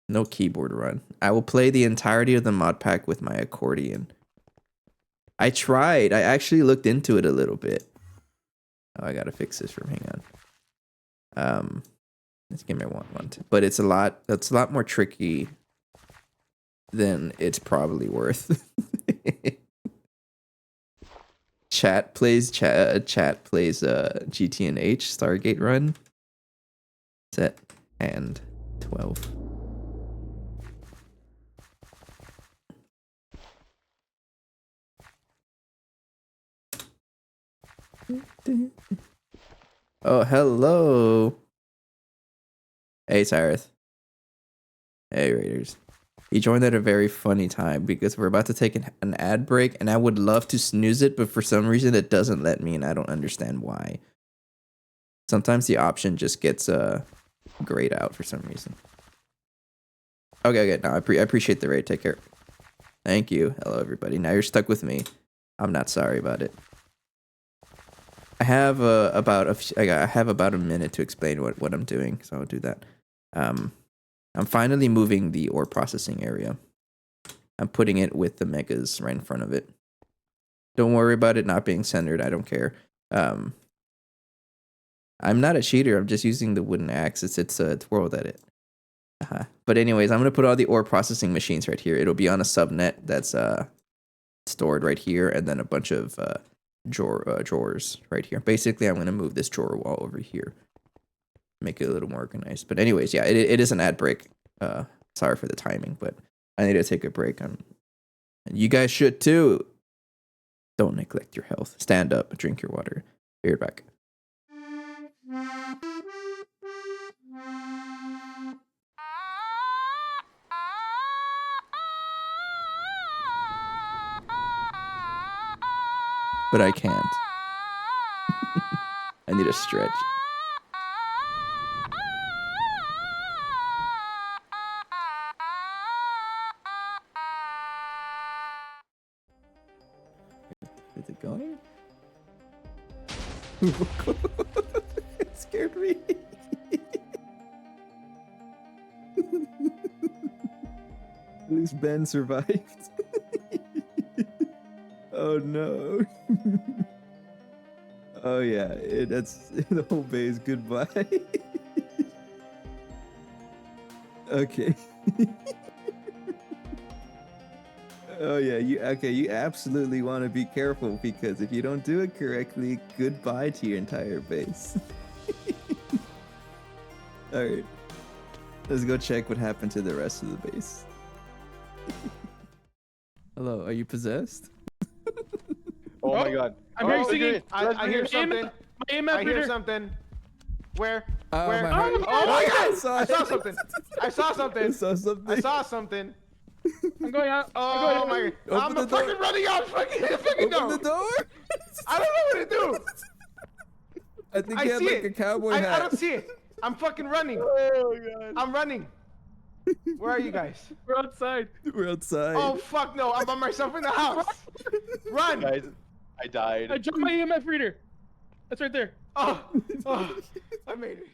No keyboard run. I will play the entirety of the mod pack with my accordion. I tried. I actually looked into it a little bit. Oh, I gotta fix this from hang on. Let's give me one. But it's a lot more tricky than it's probably worth. Chat plays GTNH Stargate run. Set and 12. Oh, hello. Hey, Cyrus. Hey, Raiders. You joined at a very funny time because we're about to take an ad break, and I would love to snooze it, but for some reason it doesn't let me, and I don't understand why. Sometimes the option just gets grayed out for some reason. Okay. No, I appreciate the raid. Take care. Thank you. Hello, everybody. Now you're stuck with me. I'm not sorry about it. I have about a minute to explain what I'm doing, so I'll do that. I'm finally moving the ore processing area. I'm putting it with the megas right in front of it. Don't worry about it not being centered. I don't care. I'm not a cheater. I'm just using the wooden axe. It's World Edit. But anyways, I'm gonna put all the ore processing machines right here. It'll be on a subnet that's stored right here, and then a bunch of drawers right here. Basically, I'm gonna move this drawer wall over here, make it a little more organized. But anyways, yeah, it is an ad break. Sorry for the timing, but I need to take a break. And you guys should too. Don't neglect your health. Stand up, drink your water. Be right back. But I can't. I need a stretch. Is it going? It scared me. At least Ben survived. Oh no. Oh yeah, that's the whole base. Goodbye. Okay. Oh yeah, you absolutely want to be careful, because if you don't do it correctly, goodbye to your entire base. Alright. Let's go check what happened to the rest of the base. Hello, are you possessed? Oh my god. I'm hearing singing. I hear something. I hear something. Where? Where? My heart. Oh my god! I saw something. I saw something. I saw something. I'm going out. Oh my god. I'm fucking running out. Fucking Open the door. I don't know what to do. I think you have like a cowboy hat. I don't see it. I'm fucking running. Oh god. I'm running. Where are you guys? We're outside. We're outside. Oh fuck no! I'm by myself in the house. Run! Guys, I died. I dropped my EMF reader. That's right there. Oh, I made it.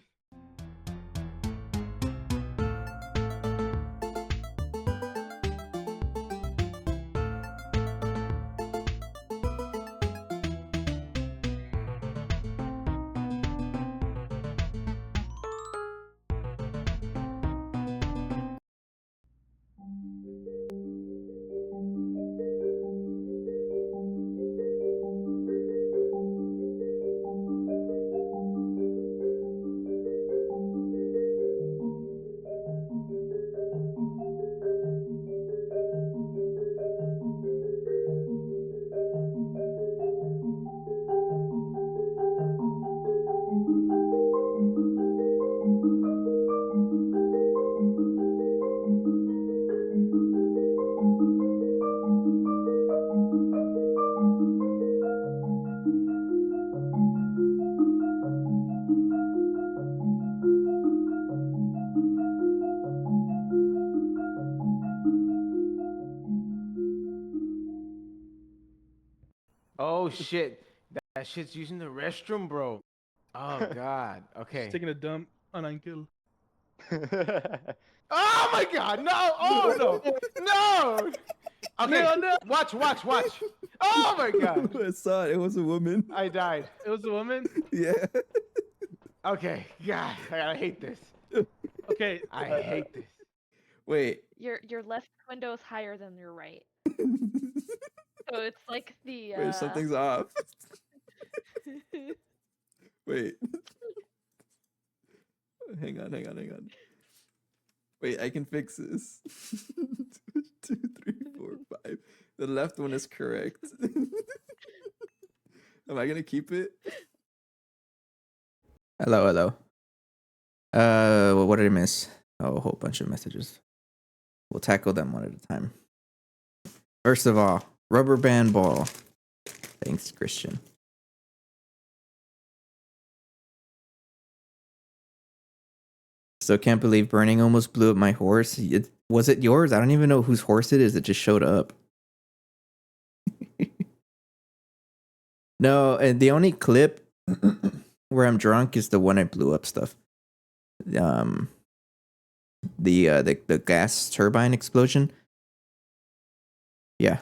Oh shit. That shit's using the restroom, bro. Oh god. She's Okay. taking a dump on Uncle. Oh my god, no! Oh no! No! Okay, No, no. watch. Oh my god. I saw it. It was a woman. I died. It was a woman. Yeah. Okay, God, I hate this. Okay. I hate this. Wait. Your left window is higher than your right. So it's like the Wait, something's off. Wait. Hang on. Wait, I can fix this. 2, 3, 4, 5. The left one is correct. Am I gonna keep it? Hello. What did I miss? Oh, a whole bunch of messages. We'll tackle them one at a time. First of all, rubber band ball. Thanks, Christian. Still can't believe burning almost blew up my horse. Was it yours? I don't even know whose horse it is. It just showed up. No, and the only clip where I'm drunk is the one I blew up stuff. The gas turbine explosion. Yeah,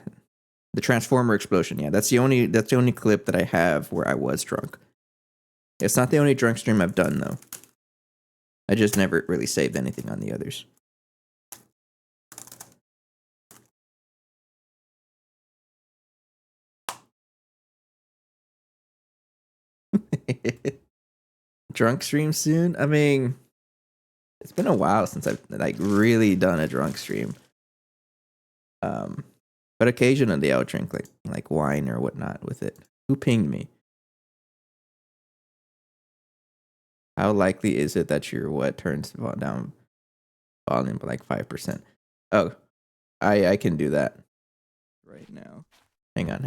the transformer explosion. Yeah, that's the only clip that I have where I was drunk. It's not the only drunk stream I've done though. I just never really saved anything on the others. Drunk stream soon? I mean, it's been a while since I've like really done a drunk stream. But occasionally I'll drink like wine or whatnot with it. Who pinged me? How likely is it that your what turns down volume by like 5%? Oh, I can do that right now. Hang on.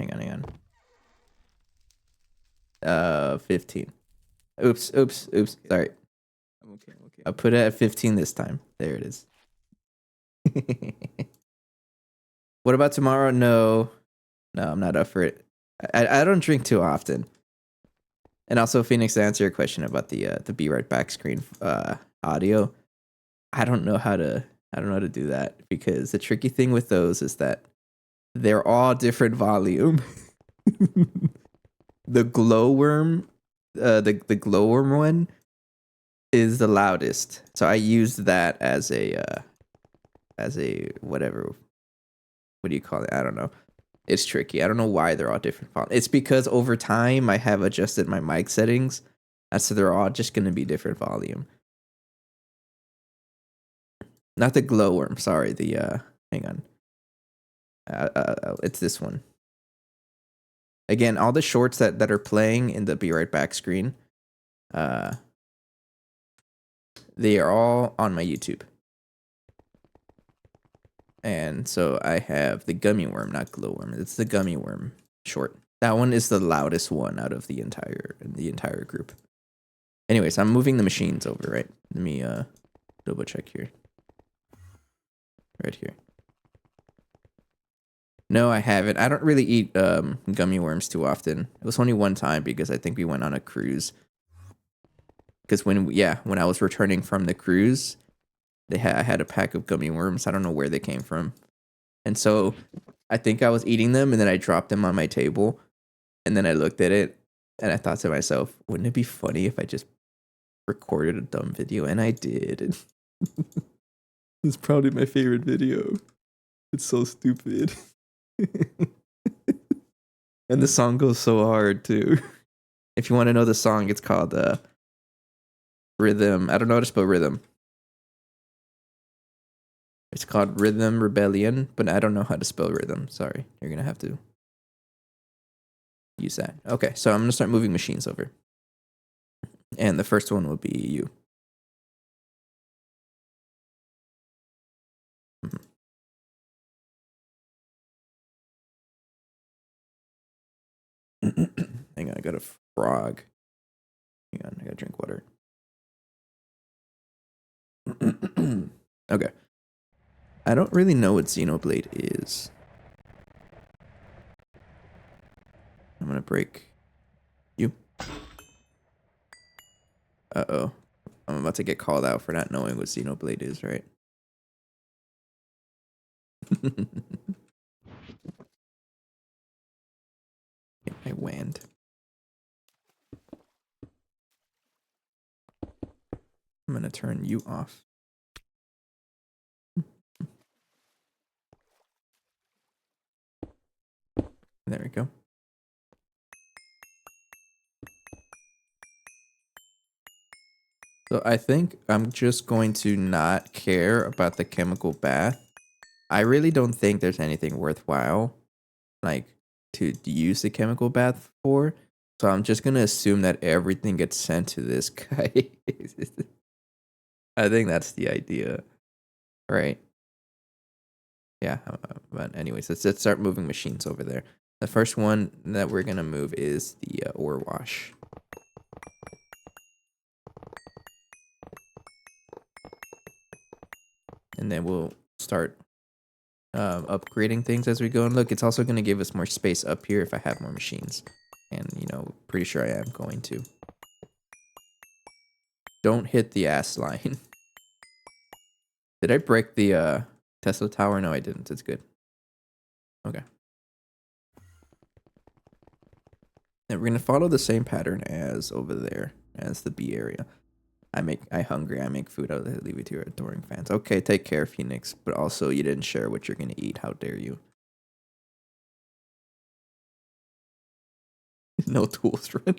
15. Oops. Sorry. I'm okay. I'll put it at 15 this time. There it is. What about tomorrow? No, I'm not up for it. I don't drink too often. And also, Phoenix, to answer your question about the Be Right Back screen audio, I don't know how to do that, because the tricky thing with those is that they're all different volume. The glowworm, the glowworm one is the loudest, so I used that as a whatever. What do you call it? I don't know. It's tricky. I don't know why they're all different volume. It's because over time I have adjusted my mic settings, so they're all just going to be different volume. Not the glowworm. Sorry. The hang on. It's this one. Again, all the shorts that are playing in the Be Right Back screen, they are all on my YouTube. And so I have the gummy worm, not glowworm. It's the gummy worm short. That one is the loudest one out of the entire group. Anyways, I'm moving the machines over, right? Let me double check here. Right here. No, I haven't. I don't really eat gummy worms too often. It was only one time because I think we went on a cruise. Because when I was returning from the cruise, I had a pack of gummy worms. I don't know where they came from. And so I think I was eating them and then I dropped them on my table. And then I looked at it and I thought to myself, wouldn't it be funny if I just recorded a dumb video? And I did. It's probably my favorite video. It's so stupid. And the song goes so hard too. If you want to know the song, it's called Rhythm. I don't know how to spell rhythm. It's called Rhythm Rebellion, but I don't know how to spell rhythm. Sorry. You're going to have to use that. Okay, so I'm going to start moving machines over. And the first one will be you. Hang on, I got a frog. Hang on, I gotta drink water. Okay. I don't really know what Xenoblade is. I'm gonna break you. Uh-oh. I'm about to get called out for not knowing what Xenoblade is, right? Get my wand. I'm gonna turn you off. There we go. So I think I'm just going to not care about the chemical bath. I really don't think there's anything worthwhile, like, to use the chemical bath for. So I'm just gonna assume that everything gets sent to this guy. I think that's the idea, right? Yeah. But anyways, let's start moving machines over there. The first one that we're gonna move is the ore wash. And then we'll start upgrading things as we go. And look, it's also going to give us more space up here if I have more machines. And, you know, pretty sure I am going to. Don't hit the ass line. Did I break the Tesla tower? No, I didn't. It's good. Okay. And we're going to follow the same pattern as over there, as the B area. I hungry, I make food, I'll leave it to your adoring fans. Okay, take care, Phoenix. But also, you didn't share what you're gonna eat. How dare you? No tools, run.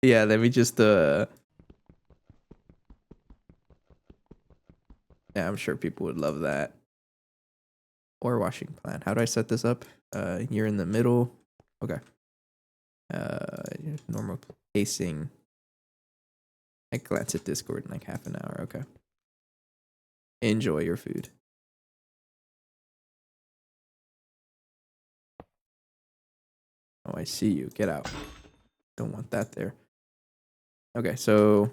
Yeah, let me just yeah, I'm sure people would love that. Ore washing plan. How do I set this up? You're in the middle. Okay. Normal pacing. I glance at Discord in like half an hour. Okay. Enjoy your food. Oh, I see you. Get out. Don't want that there. Okay, so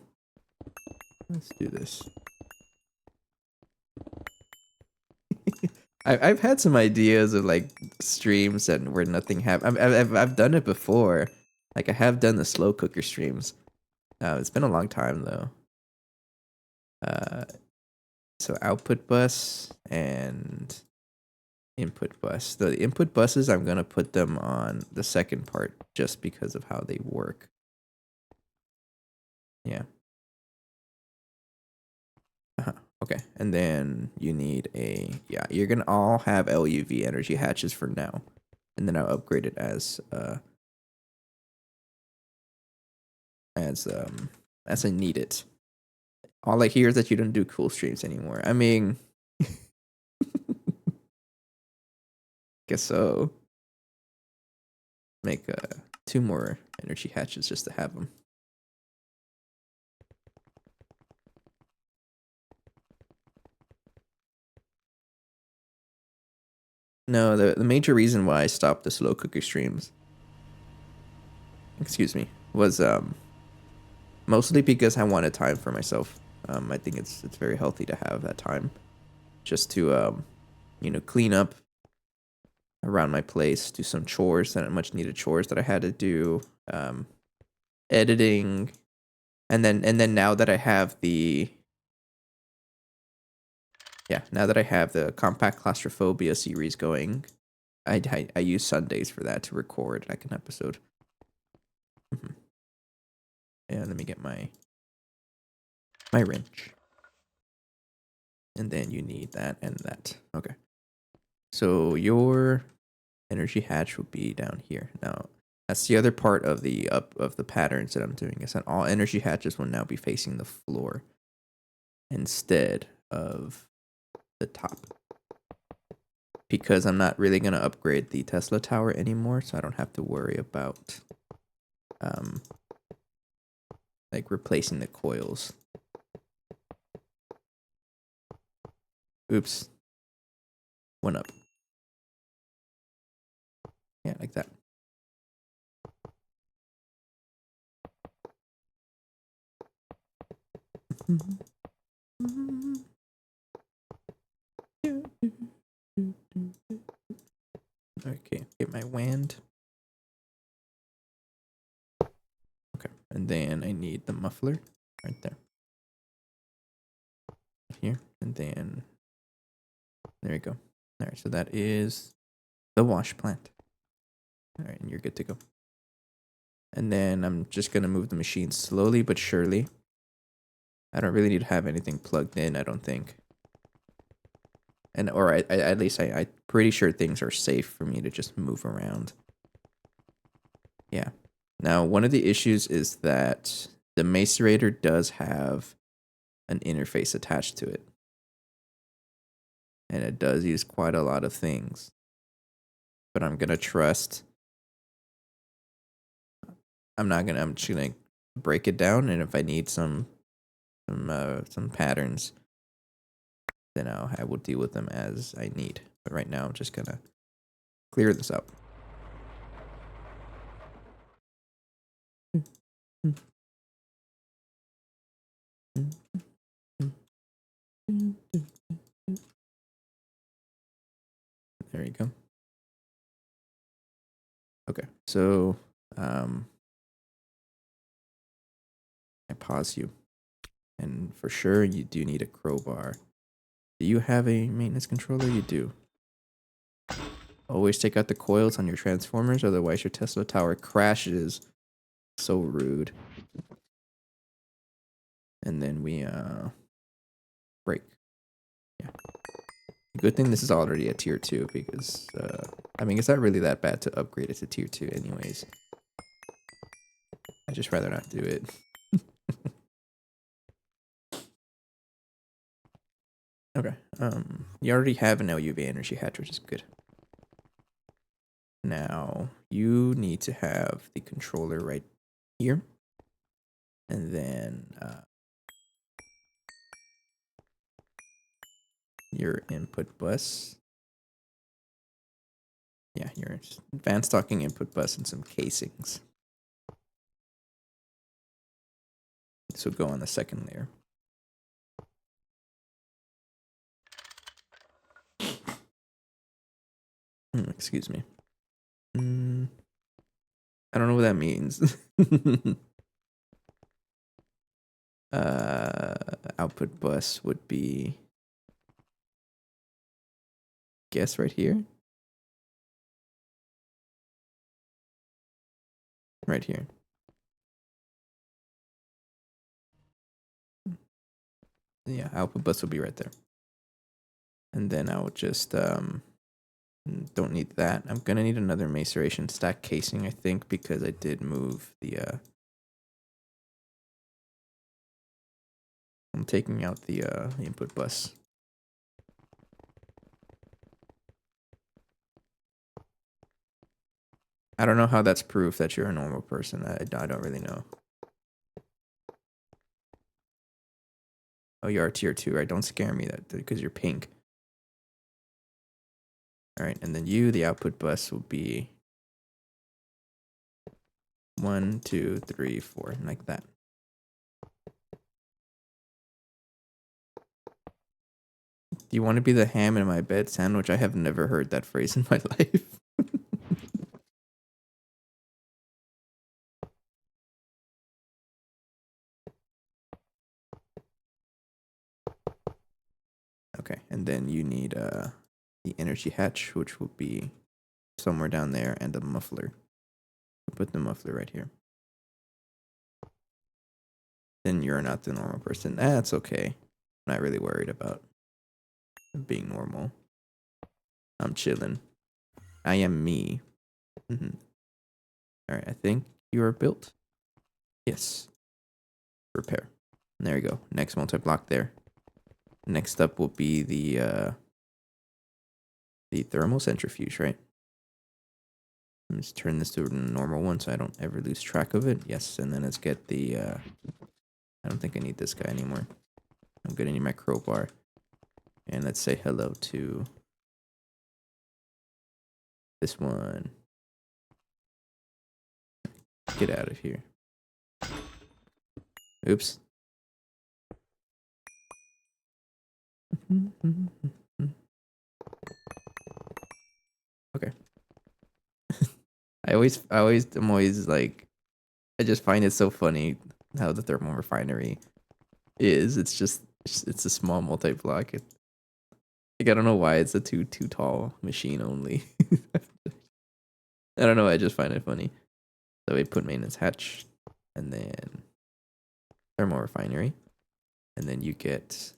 let's do this. I've had some ideas of like streams and where nothing happened. I've done it before. Like I have done the slow cooker streams. It's been a long time though. So output bus and input bus. The input buses, I'm gonna put them on the second part just because of how they work. Yeah. Okay, and then you need yeah, you're gonna all have LUV energy hatches for now. And then I'll upgrade it as I need it. All I hear is that you don't do cool streams anymore. I mean, guess so. Make 2 more energy hatches just to have them. No, the major reason why I stopped the slow cooker streams, excuse me, was mostly because I wanted time for myself. I think it's very healthy to have that time, just to you know, clean up around my place, do some chores, that much needed chores that I had to do, editing, and then now that I have the now that I have the compact claustrophobia series going, I use Sundays for that to record like an episode. And let me get my wrench. And then you need that and that. Okay. So your energy hatch will be down here. Now, that's the other part of the patterns that I'm doing, is that all energy hatches will now be facing the floor instead of the top. Because I'm not really going to upgrade the Tesla tower anymore, so I don't have to worry about like replacing the coils. Oops. One up. Yeah, like that. Okay, get my wand. And then I need the muffler right there. Here. And then there you go. All right, so that is the wash plant. All right, and you're good to go. And then I'm just going to move the machine slowly but surely. I don't really need to have anything plugged in, I don't think. And or I at least I'm pretty sure things are safe for me to just move around. Yeah. Now, one of the issues is that the macerator does have an interface attached to it. And it does use quite a lot of things. But I'm going to trust. I'm just going to break it down, and if I need some patterns, then I will deal with them as I need. But right now, I'm just going to clear this out. There you go. Okay, so I pause you. And for sure, you do need a crowbar. Do you have a maintenance controller? You do. Always take out the coils on your transformers, otherwise your Tesla tower crashes. So rude. And then we break. Yeah. Good thing this is already a tier 2 because I mean it's not really that bad to upgrade it to tier 2 anyways. I'd just rather not do it. Okay. You already have an LUV energy hatch, which is good. Now you need to have the controller right here. And then your input bus. Yeah, your advanced docking input bus and some casings. This will go on the second layer. Excuse me. I don't know what that means. Output bus would be, guess right here. Right here. Yeah, output bus will be right there. And then I will just don't need that. I'm gonna need another maceration stack casing, I think, because I did move the I'm taking out the input bus. I don't know how that's proof that you're a normal person. I don't really know. Oh, you are tier 2, right? Don't scare me that because you're pink. All right, and then the output bus will be 1, 2, 3, 4, like that. Do you want to be the ham in my bed sandwich? I have never heard that phrase in my life. Okay, and then you need the energy hatch, which will be somewhere down there, and the muffler. Put the muffler right here. Then you're not the normal person. That's okay. I'm not really worried about being normal. I'm chilling. I am me. Alright, I think you are built. Yes. Repair. And there you go. Next multi-block there. Next up will be the thermal centrifuge, right? Let's turn this to a normal one so I don't ever lose track of it. Yes, and then let's get the I don't think I need this guy anymore. I'm gonna need my crowbar. And let's say hello to this one. Get out of here. Oops. Okay. I'm always like, I just find it so funny how the thermal refinery is. It's a small multi-block. Like I don't know why it's a too tall machine only. I don't know. I just find it funny. So we put maintenance hatch, and then thermal refinery, and then you get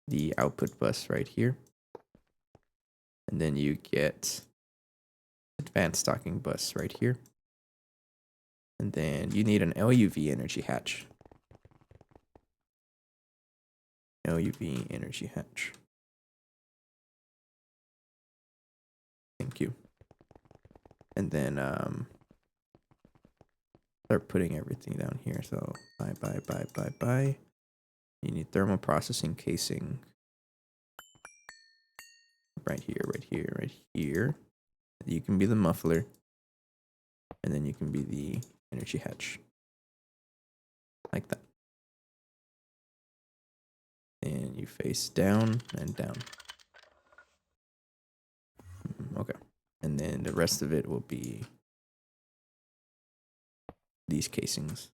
the output bus right here, and then you get advanced stocking bus right here, and then you need an LUV energy hatch. LUV energy hatch. Thank you. And then start putting everything down here. So bye. You need thermal processing casing. Right here. You can be the muffler. And then you can be the energy hatch. Like that. And you face down and down. Okay. And then the rest of it will be these casings.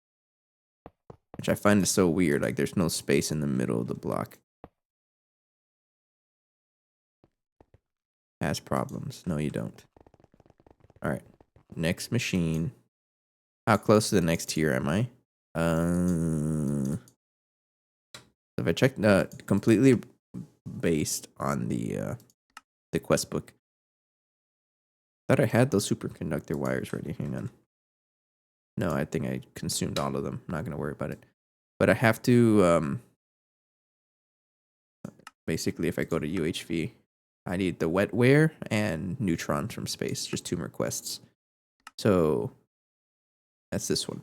Which I find is so weird. Like there's no space in the middle of the block. Has problems. No, you don't. Alright. Next machine. How close to the next tier am I? If I check completely based on the quest book. Thought I had those superconductor wires ready. Hang on. No, I think I consumed all of them. I'm not gonna worry about it. But I have to basically if I go to UHV, I need the wetware and neutrons from space. Just 2 more quests. So that's this one.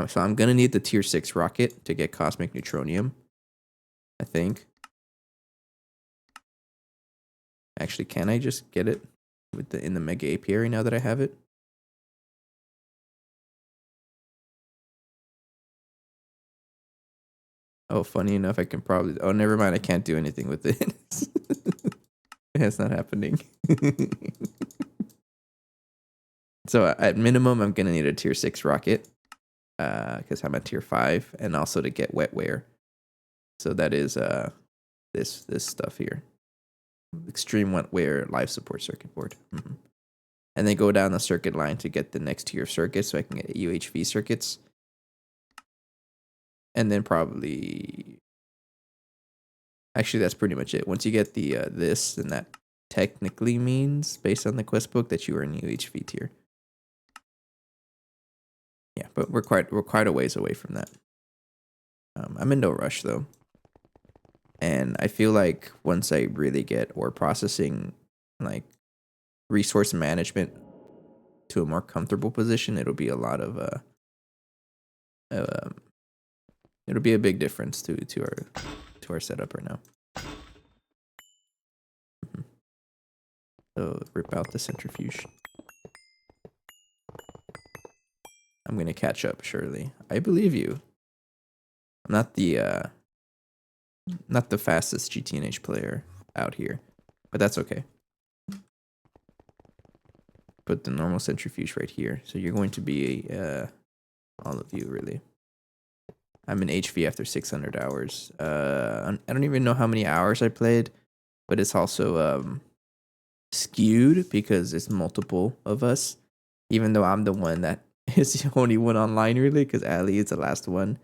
So I'm gonna need the tier 6 rocket to get cosmic neutronium. I think. Actually, can I just get it with in the mega apiary now that I have it? Oh, funny enough, I can probably. Oh, never mind. I can't do anything with it. It's not happening. So at minimum, I'm gonna need a tier 6 rocket, because I'm at tier 5, and also to get wetware. So that is this stuff here, extreme wetware life support circuit board, and then go down the circuit line to get the next tier of circuits, so I can get UHV circuits, and then probably. Actually, that's pretty much it. Once you get the this, then that technically means, based on the quest book, that you are in UHV tier. Yeah, but we're quite a ways away from that. I'm in no rush though, and I feel like once I really get ore processing, like resource management, to a more comfortable position, it'll be a lot of it'll be a big difference to our setup right now. So rip out the centrifuge. I'm gonna catch up, surely. I believe you. I'm not the fastest GTNH player out here, but that's okay. Put the normal centrifuge right here. So you're going to be all of you really. I'm in HV after 600 hours. I don't even know how many hours I played, but it's also skewed because it's multiple of us. Even though I'm the one that is the only one online really, because Ali is the last one.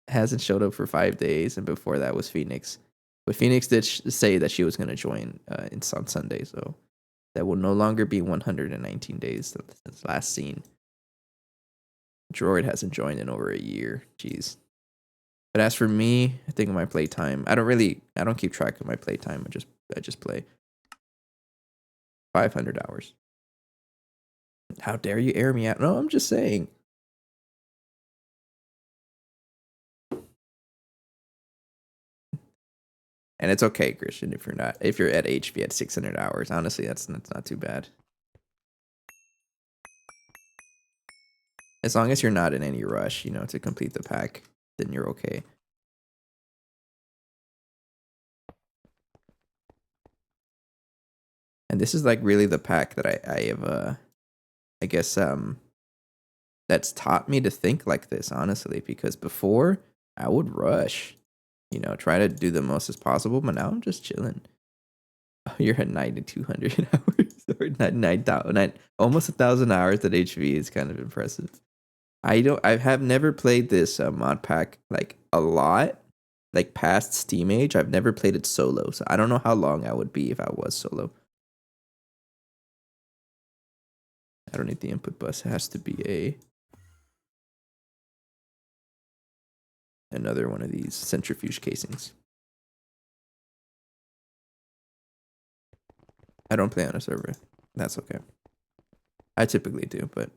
Hasn't showed up for 5 days, and before that was Phoenix. But Phoenix did say that she was going to join on Sunday, so that will no longer be 119 days since last seen. Droid hasn't joined in over a year. Jeez. But as for me, I think of my playtime. I don't keep track of my playtime. I just play 500 hours. How dare you air me out? No, I'm just saying. And it's okay, Christian, if you're at HV at 600 hours. Honestly, that's not too bad. As long as you're not in any rush, to complete the pack, then you're okay. And this is like really the pack that I have I guess that's taught me to think like this, honestly, because before I would rush, try to do the most as possible, but now I'm just chilling. Oh, you're at 9,200 hours or 9,000, almost 1,000 hours at HV is kind of impressive. I have never played this mod pack like a lot, like past Steam Age. I've never played it solo, so I don't know how long I would be if I was solo. I don't need the input bus. It has to be another one of these centrifuge casings. I don't play on a server. That's okay. I typically do, but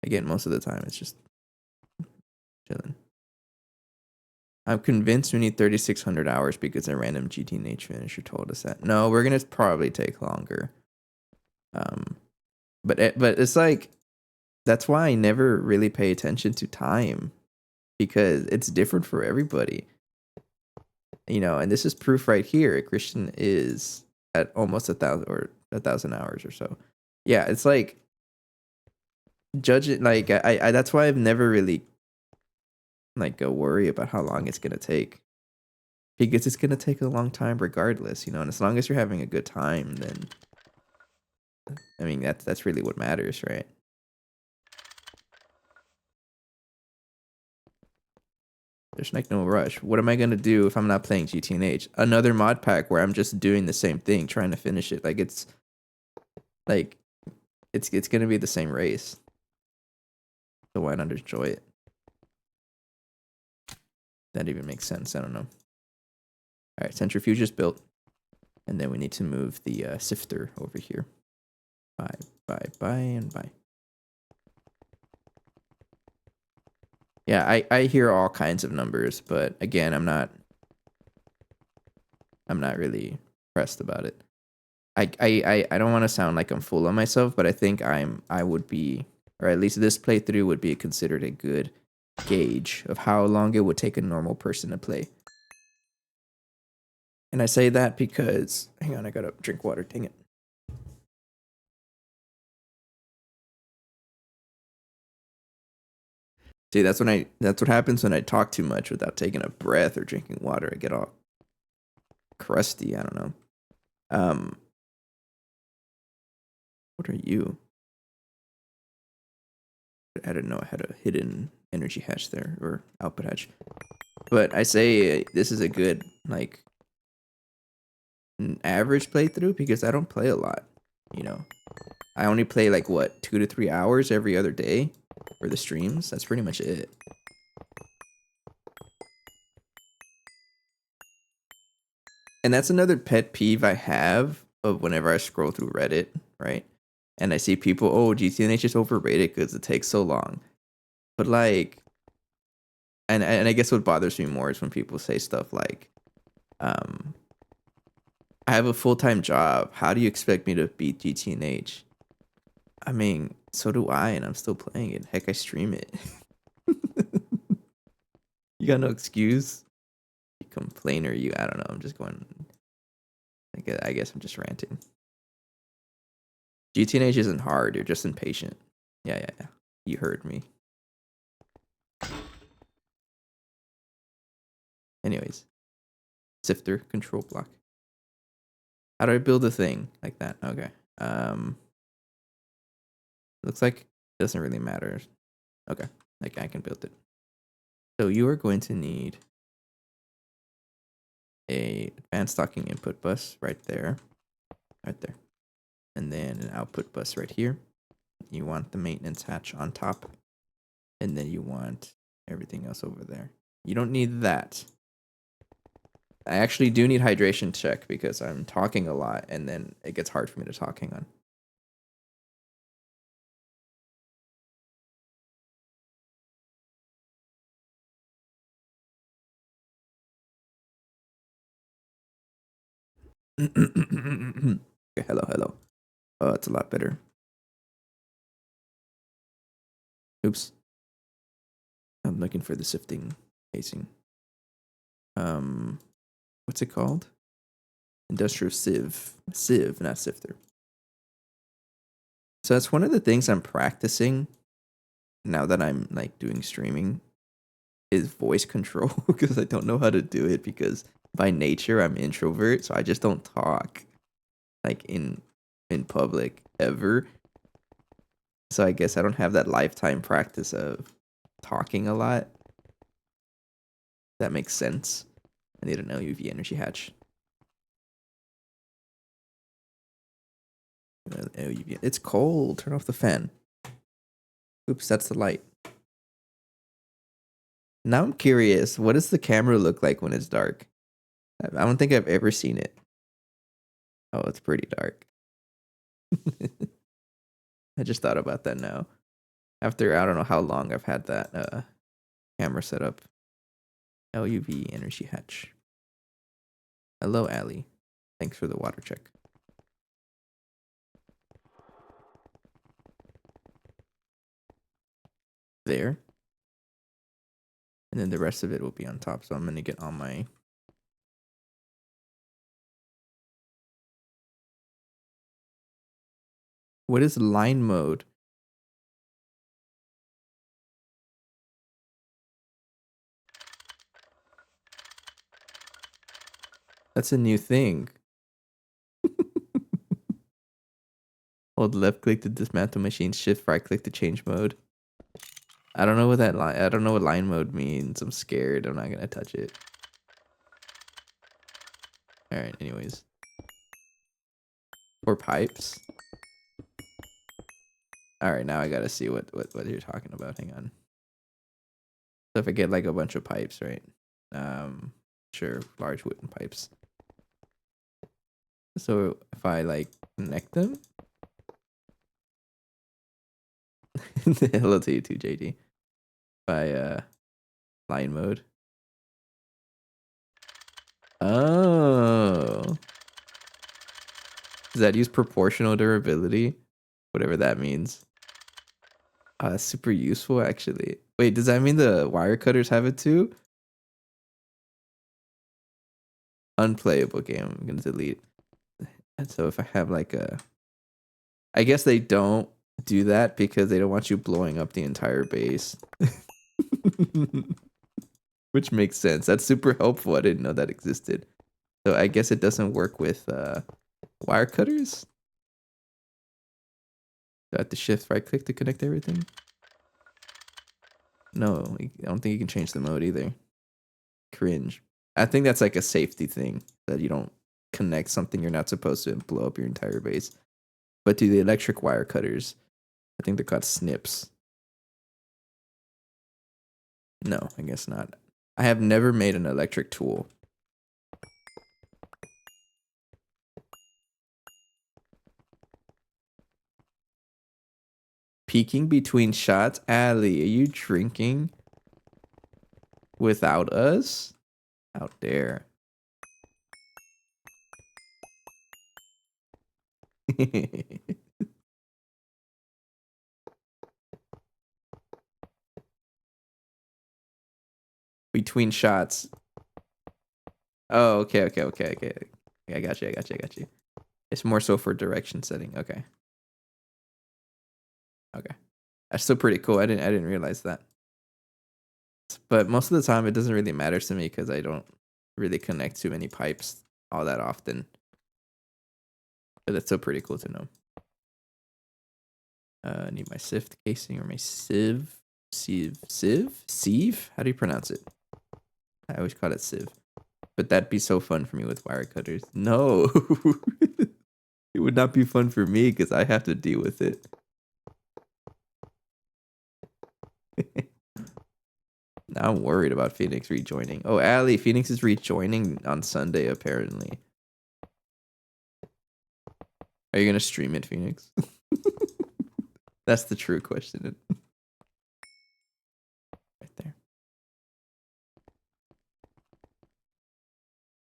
again, most of the time it's just chilling. I'm convinced we need 3,600 hours because a random GTH finisher told us that. No, we're gonna probably take longer. But it's like, that's why I never really pay attention to time, because it's different for everybody. And this is proof right here. Christian is at almost 1,000 hours or so. Yeah, it's like, judge it, like I that's why I've never really like go worry about how long it's gonna take, because it's gonna take a long time regardless, and as long as you're having a good time, then I mean that's really what matters, right? There's like no rush. What am I gonna do if I'm not playing GTNH? Another mod pack where I'm just doing the same thing, trying to finish it. Like it's gonna be the same race. So why not enjoy it? That even makes sense. I don't know. All right, centrifuge is built, and then we need to move the sifter over here. Bye, and bye. Yeah, I hear all kinds of numbers, but again, I'm not really pressed about it. I don't want to sound like I'm full of myself, but I think I would be, or at least this playthrough would be considered a good gauge of how long it would take a normal person to play. And I say that because, hang on, I gotta drink water, dang it. See, that's what happens when I talk too much without taking a breath or drinking water. I get all crusty. I don't know. What are you? I didn't know I had a hidden energy hatch there, or output hatch. But I say this is a good, like, an average playthrough because I don't play a lot. I only play like what, 2 to 3 hours every other day for the streams. That's pretty much it. And that's another pet peeve I have of whenever I scroll through Reddit, right? And I see people, oh, GTNH is overrated because it takes so long. But like, and I guess what bothers me more is when people say stuff like, I have a full-time job. How do you expect me to beat GTNH? I mean, so do I, and I'm still playing it. Heck, I stream it. You got no excuse? You complainer, you. I don't know. I'm just going. I guess I'm just ranting. GTNH isn't hard. You're just impatient. Yeah. You heard me. Anyways. Sifter, control block. How do I build a thing like that? Okay. Looks like it doesn't really matter. Okay. Like I can build it. So you are going to need a advanced docking input bus right there. And then an output bus right here. You want the maintenance hatch on top. And then you want everything else over there. You don't need that. I actually do need hydration check because I'm talking a lot and then it gets hard for me to talk. Hang on. Okay, hello. Oh, it's a lot better. Oops. I'm looking for the sifting casing. What's it called? Industrial sieve. Sieve, not sifter. So that's one of the things I'm practicing now that I'm like doing streaming is voice control because I don't know how to do it because by nature I'm introvert, so I just don't talk like in public ever. So I guess I don't have that lifetime practice of talking a lot. That makes sense. I need an LUV energy hatch. LUV. It's cold. Turn off the fan. Oops, that's the light. Now I'm curious. What does the camera look like when it's dark? I don't think I've ever seen it. Oh, it's pretty dark. I just thought about that now. After I don't know how long I've had that camera set up. LUV energy hatch. Hello, Allie. Thanks for the water check. There. And then the rest of it will be on top. So I'm going to get on my... What is line mode? That's a new thing. Hold left click to dismantle machine, shift right click to change mode. I don't know what that line. I don't know what line mode means. I'm scared. I'm not gonna touch it. All right. Anyways, or pipes. All right. Now I gotta see what you're talking about. Hang on. So if I get like a bunch of pipes, right? Sure, large wooden pipes. So if I like connect them. Hello to you too, JD. By line mode. Oh. Does that use proportional durability? Whatever that means. That's super useful actually. Wait, does that mean the wire cutters have it too? Unplayable game. I'm gonna delete. And so if I have like a... I guess they don't do that because they don't want you blowing up the entire base. Which makes sense. That's super helpful. I didn't know that existed. So I guess it doesn't work with wire cutters. Do I have to shift right click to connect everything? No, I don't think you can change the mode either. Cringe. I think that's like a safety thing that you don't connect something you're not supposed to and blow up your entire base. But to the electric wire cutters, I think they're called snips. No, I guess not. I have never made an electric tool. Peeking between shots? Allie, are you drinking without us? Out there. Between shots. Oh, okay. I got you. It's more so for direction setting. Okay. That's still pretty cool. I didn't realize that. But most of the time it doesn't really matter to me because I don't really connect too many pipes all that often. But that's still pretty cool to know. I need my sift casing or my sieve. Sieve? How do you pronounce it? I always call it sieve. But that'd be so fun for me with wire cutters. No. It would not be fun for me because I have to deal with it. Now I'm worried about Phoenix rejoining. Oh, Allie, Phoenix is rejoining on Sunday, apparently. Are you going to stream it, Phoenix? That's the true question. Right there.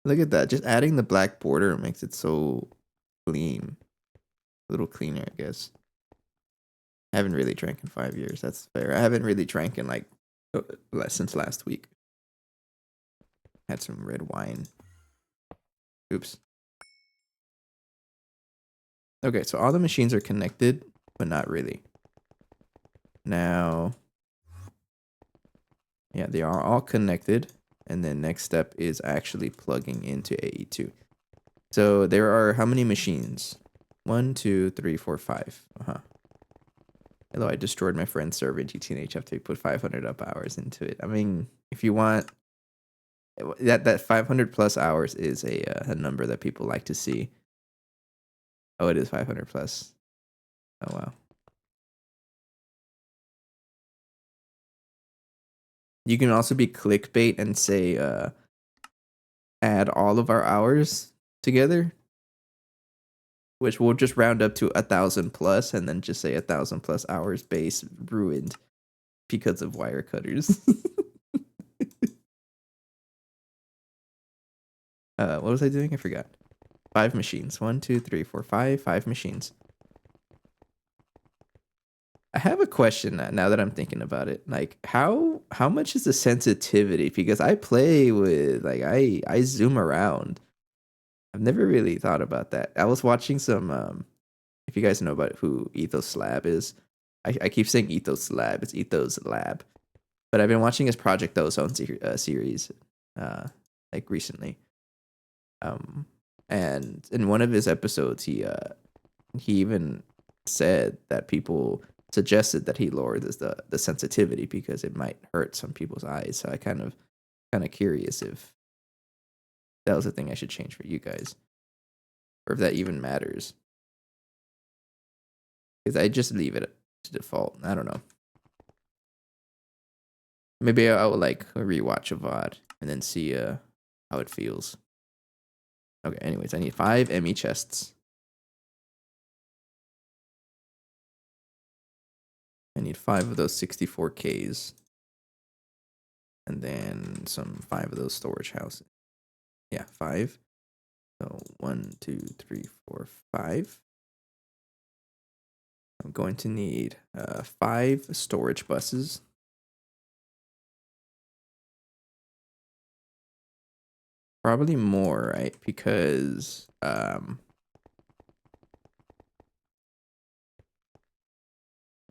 Look at that. Just adding the black border makes it so clean. A little cleaner, I guess. I haven't really drank in 5 years. That's fair. I haven't really drank in like since last week. Had some red wine. Oops. Okay, so all the machines are connected, but not really. Now, yeah, they are all connected. And then next step is actually plugging into AE2. So there are how many machines? 1, 2, 3, 4, 5. Hello, I destroyed my friend's server in GTNH after he put 500 up hours into it. I mean, if you want that 500 plus hours is a number that people like to see. Oh, it is 500 plus. Oh wow. You can also be clickbait and say add all of our hours together, which will just round up to 1,000 plus, and then just say 1,000 plus hours base ruined because of wire cutters. What was I doing? I forgot. 5 machines. 1, 2, 3, 4, 5. 5 machines. I have a question now that I'm thinking about it. Like, how much is the sensitivity? Because I play with, like, I zoom around. I've never really thought about that. I was watching some if you guys know about who Ethos Lab is. I keep saying Ethos Lab. It's Ethos Lab. But I've been watching his Project Ozone series like recently. And in one of his episodes he even said that people suggested that he lower the sensitivity because it might hurt some people's eyes. So I kind of curious if that was a thing I should change for you guys, or if that even matters. Because I just leave it to default. I don't know. Maybe I will like rewatch a VOD and then see how it feels. Okay, anyways, I need 5 ME chests. I need 5 of those 64Ks. And then some 5 of those storage houses. Yeah, 5. So 1, 2, 3, 4, 5. I'm going to need 5 storage buses. Probably more, right? Because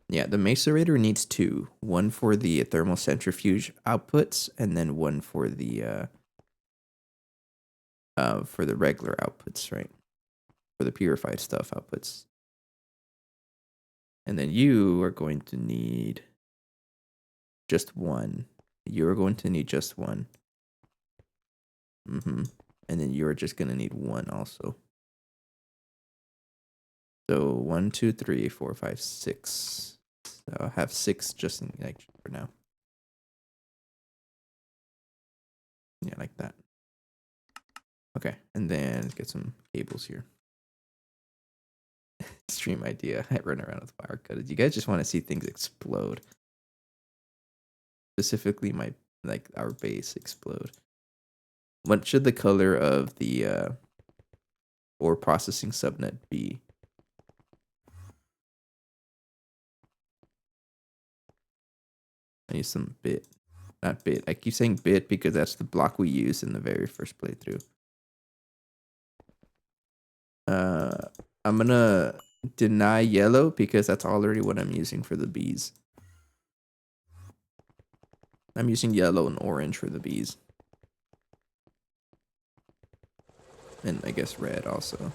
yeah, the macerator needs 2. 1 for the thermal centrifuge outputs, and then 1 for the regular outputs, right? For the purified stuff outputs. And then you are going to need just 1. You're going to need just 1. And then you're just going to need 1 also. So 1, 2, 3, 4, 5, 6. So I'll have 6 just in like for now. Yeah, like that. Okay, and then let's get some cables here. Stream idea. I run around with wire cutters. You guys just want to see things explode. Specifically our base explode. What should the color of the ore processing subnet be? I need some bit. Not bit. I keep saying bit because that's the block we used in the very first playthrough. I'm gonna deny yellow because that's already what I'm using for the bees. I'm using yellow and orange for the bees. And I guess red also.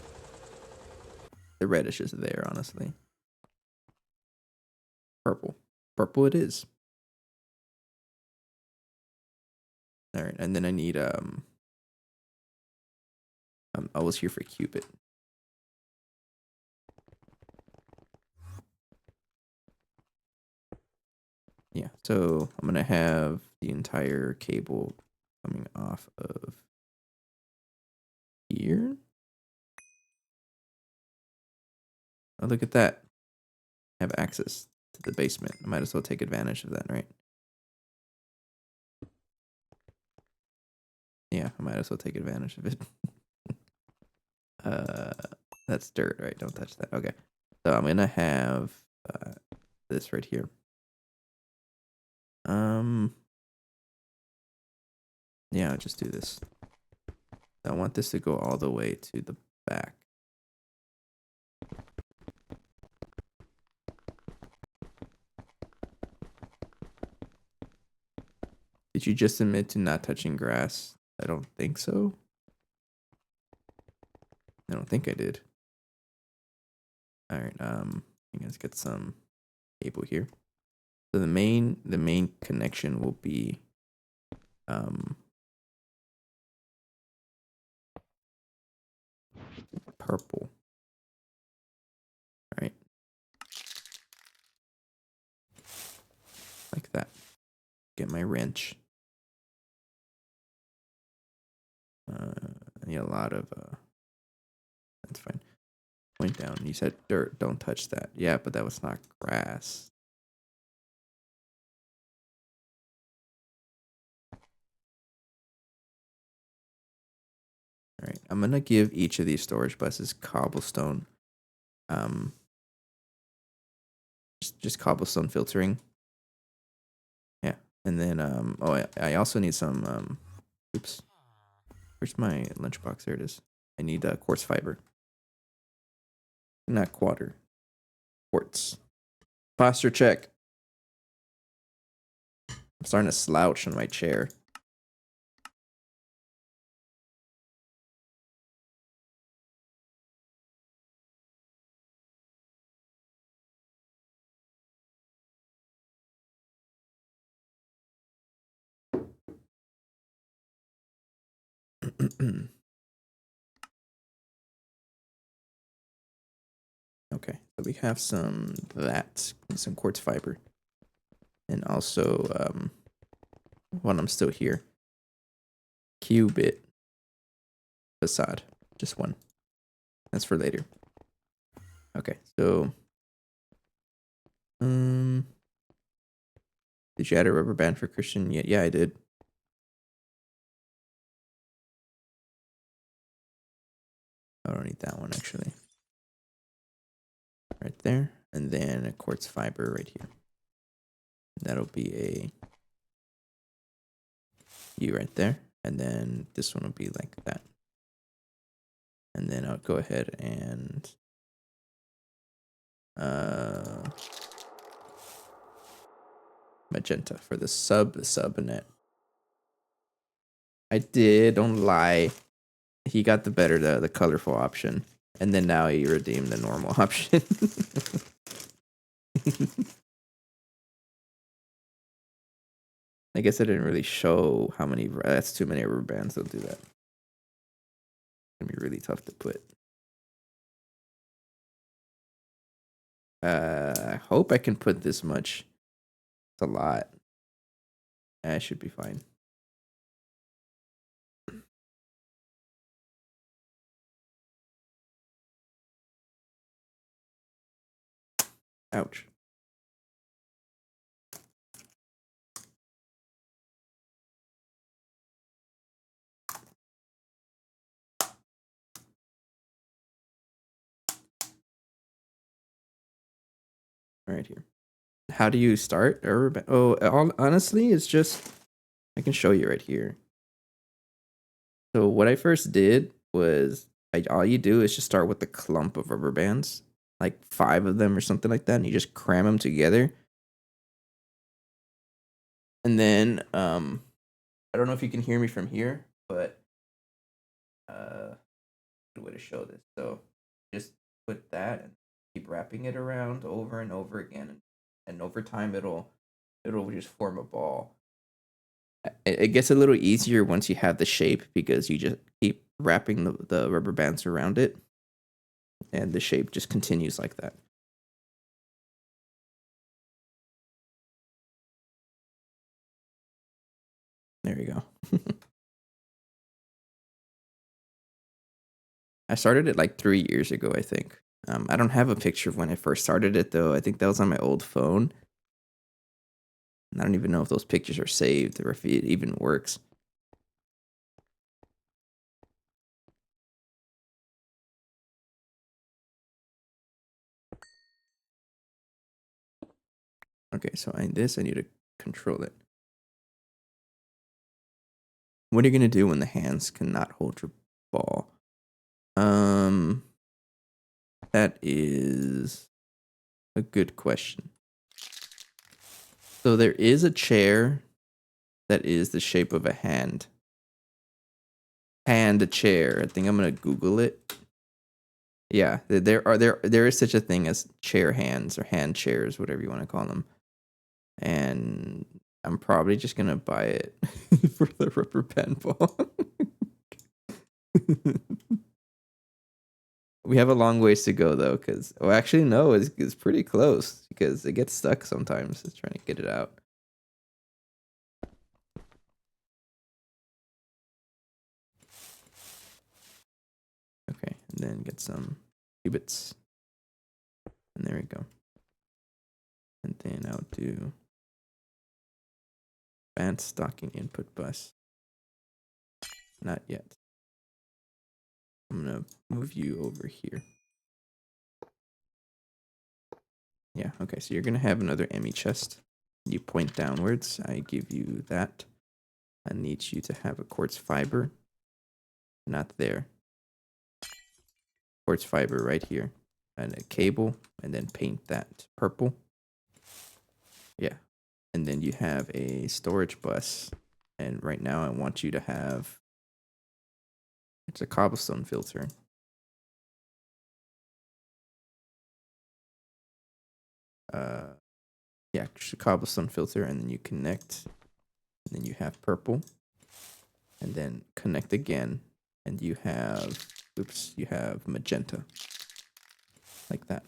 The red is just there, honestly. Purple. Purple it is. Alright, and then I need I was here for Cupid. Yeah, so I'm gonna have the entire cable coming off of here. Oh, look at that. I have access to the basement. I might as well take advantage of that, right? Yeah, I might as well take advantage of it. That's dirt, right? Don't touch that. Okay. So I'm gonna have this right here. Yeah, I'll just do this. I want this to go all the way to the back. Did you just admit to not touching grass? I don't think so. I don't think I did. All right. Let's get some cable here. So the main connection will be purple. All right. Like that. Get my wrench. I need a lot of that's fine. Point down. You said dirt, don't touch that. Yeah, but that was not grass. All right, I'm gonna give each of these storage buses cobblestone. Just cobblestone filtering. Yeah, and then oh, I also need some oops. Where's my lunchbox? There it is. I need quartz fiber. Not quarter. Quartz. Posture check. I'm starting to slouch on my chair. Okay, so we have some quartz fiber, and also while I'm still here, qubit facade, just one. That's for later. Okay, so did you add a rubber band for Christian? Yeah, I did. I don't need that one actually. Right there, and then a quartz fiber right here. That'll be a U right there, and then this one will be like that. And then I'll go ahead and magenta for the subnet. I did, don't lie. He got the colorful option, and then now he redeemed the normal option. I guess I didn't really show how many. That's too many rubber bands. Don't do that. It's gonna be really tough to put. I hope I can put this much. It's a lot. I should be fine. Ouch. Right here. How do you start a rubber band? Oh, honestly, it's just I can show you right here. So what I first did was all you do is just start with a clump of rubber bands, like 5 of them or something like that, and you just cram them together. And then I don't know if you can hear me from here, but good way to show this. So just put that and keep wrapping it around over and over again, and over time it'll just form a ball. It gets a little easier once you have the shape because you just keep wrapping the rubber bands around it, and the shape just continues like that. There you go. I started it like 3 years ago, I think. I don't have a picture of when I first started it, though. I think that was on my old phone. I don't even know if those pictures are saved or if it even works. Okay, so I need to control it. What are you going to do when the hands cannot hold your ball? That is a good question. So there is a chair that is the shape of a hand. Hand chair. I think I'm gonna Google it. Yeah, there is such a thing as chair hands or hand chairs, whatever you want to call them. And I'm probably just gonna buy it for the rubber band ball. We have a long ways to go though, because actually no, it's pretty close because it gets stuck sometimes. It's trying to get it out. Okay, and then get some qubits. And there we go. And then I'll do advanced stocking input bus. Not yet. I'm gonna move you over here. Yeah, okay, so you're gonna have another ME chest. You point downwards, I give you that. I need you to have a quartz fiber. Not there. Quartz fiber right here. And a cable, and then paint that purple. Yeah. And then you have a storage bus. And right now I want you to have, it's a cobblestone filter. Yeah, just a cobblestone filter, and then you connect, and then you have purple, and then connect again, and you have, oops, you have magenta, like that.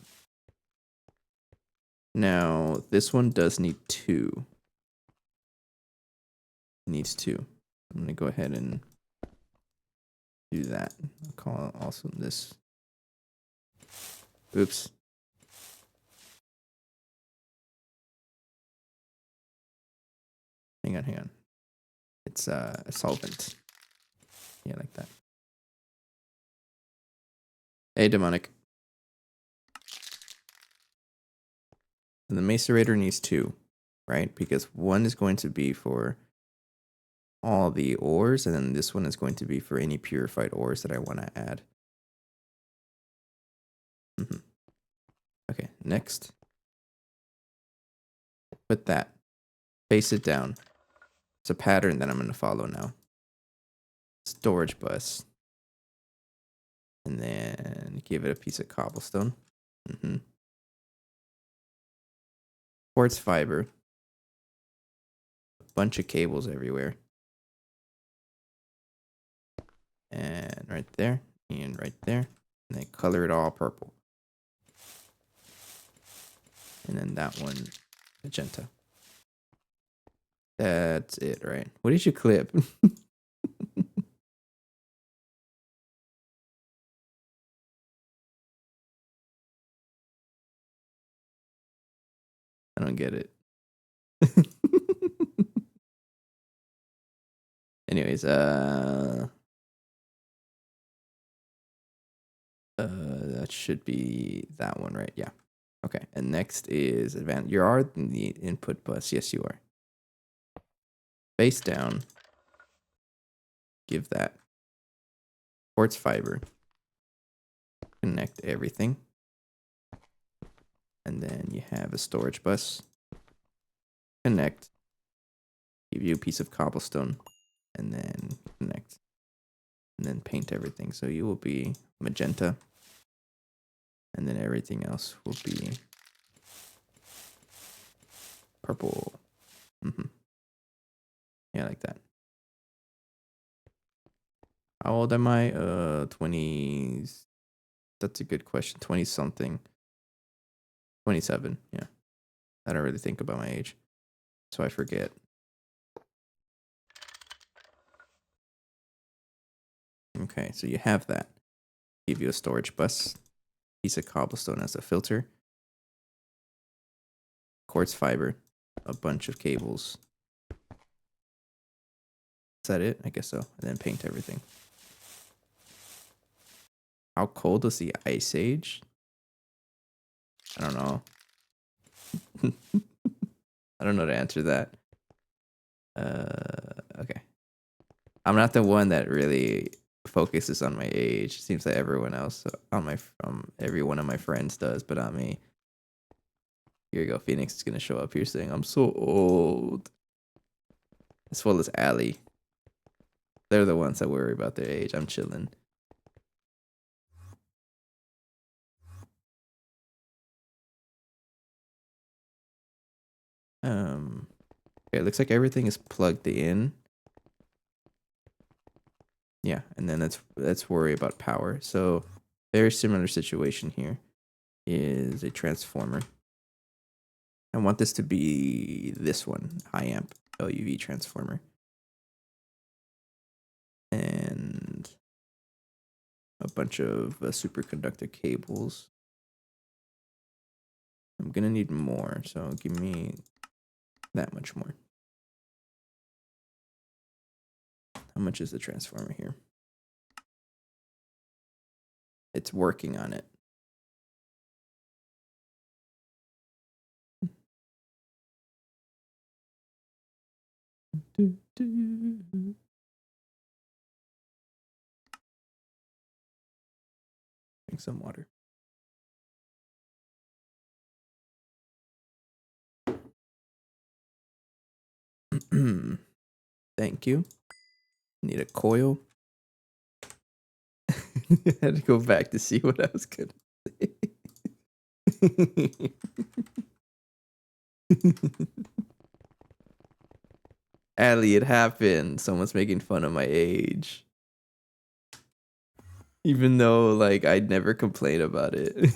Now, this one does need 2. It needs 2. I'm going to go ahead and do that. I'll call it also this. Oops. Hang on. It's a solvent. Yeah, like that. Hey, demonic. And the macerator needs 2, right? Because one is going to be for all the ores, and then this one is going to be for any purified ores that I want to add. Okay, next. Put that. Face it down. It's a pattern that I'm going to follow now. Storage bus. And then give it a piece of cobblestone. Quartz fiber. A bunch of cables everywhere. And right there. And right there. And then color it all purple. And then that one, magenta. That's it, right? What did you clip? I don't get it. Anyways, that should be that one, right? Yeah. Okay. And next is advanced. You are in the input bus. Yes, you are. Face down. Give that quartz fiber. Connect everything. And then you have a storage bus. Connect. Give you a piece of cobblestone. And then connect. And then paint everything. So you will be magenta. And then everything else will be purple. Yeah, like that. How old am I? 20s. That's a good question. 20 something. 27. Yeah. I don't really think about my age, so I forget. Okay, so you have that. Give you a storage bus. Piece of cobblestone as a filter. Quartz fiber. A bunch of cables. Is that it? I guess so. And then paint everything. How cold is the Ice Age? I don't know. I don't know to answer that. Okay. I'm not the one that really focuses on my age. It seems like everyone else on every one of my friends does, but not me. Here you go. Phoenix is gonna show up here saying I'm so old. as well as Allie. They're the ones that worry about their age. I'm chilling. Okay, it looks like everything is plugged in. Yeah, and then let's worry about power. So very similar situation here is a transformer. I want this to be this one, high amp LUV transformer. And a bunch of superconductor cables. I'm gonna need more, so give me that much more. How much is the transformer here? It's working on it. Drink some water. Thank you. Need a coil. I had to go back to see what I was gonna say. Allie, it happened. Someone's making fun of my age. Even though, like, I'd never complain about it.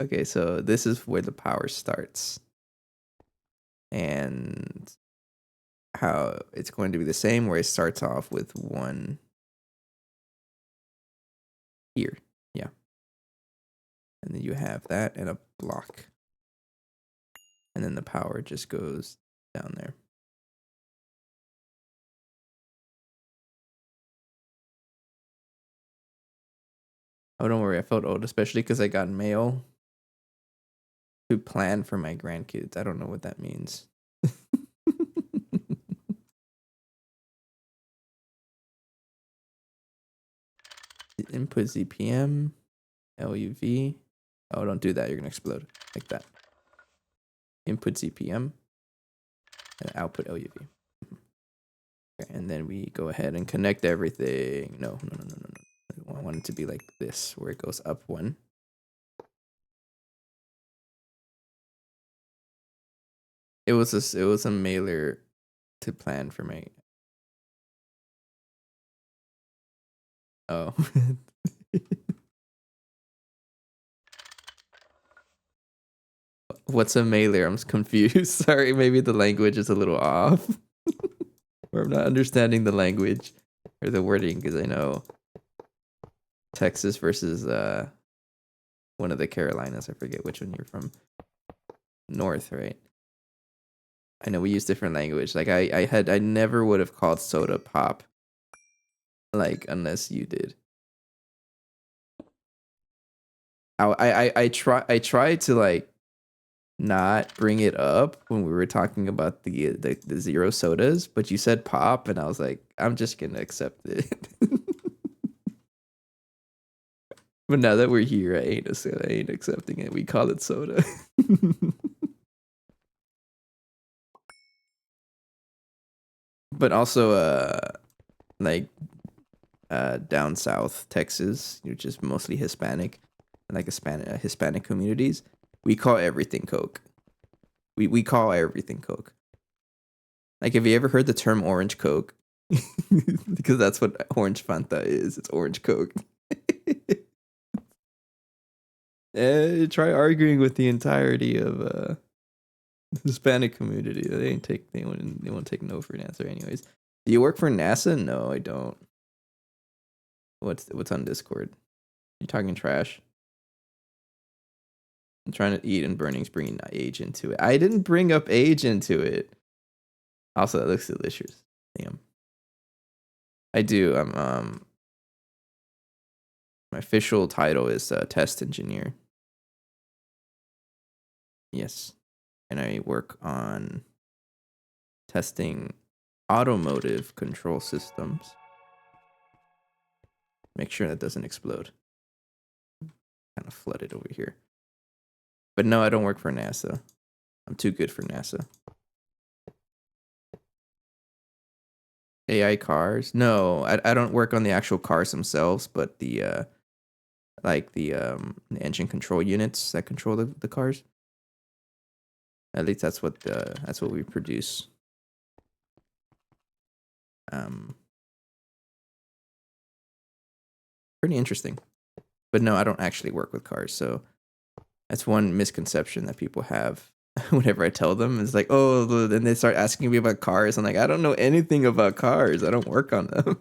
Okay, so this is where the power starts. And how it's going to be the same, where it starts off with one here. Yeah. And then you have that and a block. And then the power just goes down there. Oh, don't worry. I felt old, especially because I got mail to plan for my grandkids. I don't know what that means. Input ZPM, LUV. Oh, don't do that. You're going to explode like that. Input ZPM and output LUV. Okay, and then we go ahead and connect everything. No. I want it to be like this, where it goes up one. It was a mailer to plan for my. Oh. What's a mailer? I'm confused. Sorry, maybe the language is a little off. Or I'm not understanding the language or the wording, because I know Texas versus one of the Carolinas. I forget which one you're from. North, right? I know we use different language. Like I never would have called soda pop. Like, unless you did. I tried to, like, not bring it up when we were talking about the zero sodas, but you said pop, and I was like, I'm just gonna accept it. But now that we're here, I ain't accepting it. We call it soda. But also, like, down south Texas, which is mostly Hispanic, and like Hispanic communities, we call everything Coke. We call everything Coke. Like, have you ever heard the term orange Coke? Because that's what orange Fanta is. It's orange Coke. Try arguing with the entirety of the Hispanic community. They won't take no for an answer anyways. Do you work for NASA? No, I don't. What's on Discord? You talking trash? I'm trying to eat, and Burning's bringing age into it. I didn't bring up age into it. Also, it looks delicious. Damn. I do. My official title is test engineer. Yes, and I work on testing automotive control systems. Make sure that doesn't explode. Kind of flooded over here. But no, I don't work for NASA. I'm too good for NASA. AI cars? No, I don't work on the actual cars themselves, but the like the engine control units that control the cars. At least that's what we produce. Pretty interesting. But no, I don't actually work with cars, so that's one misconception that people have whenever I tell them. It's like, oh, then they start asking me about cars. I'm like, I don't know anything about cars. I don't work on them.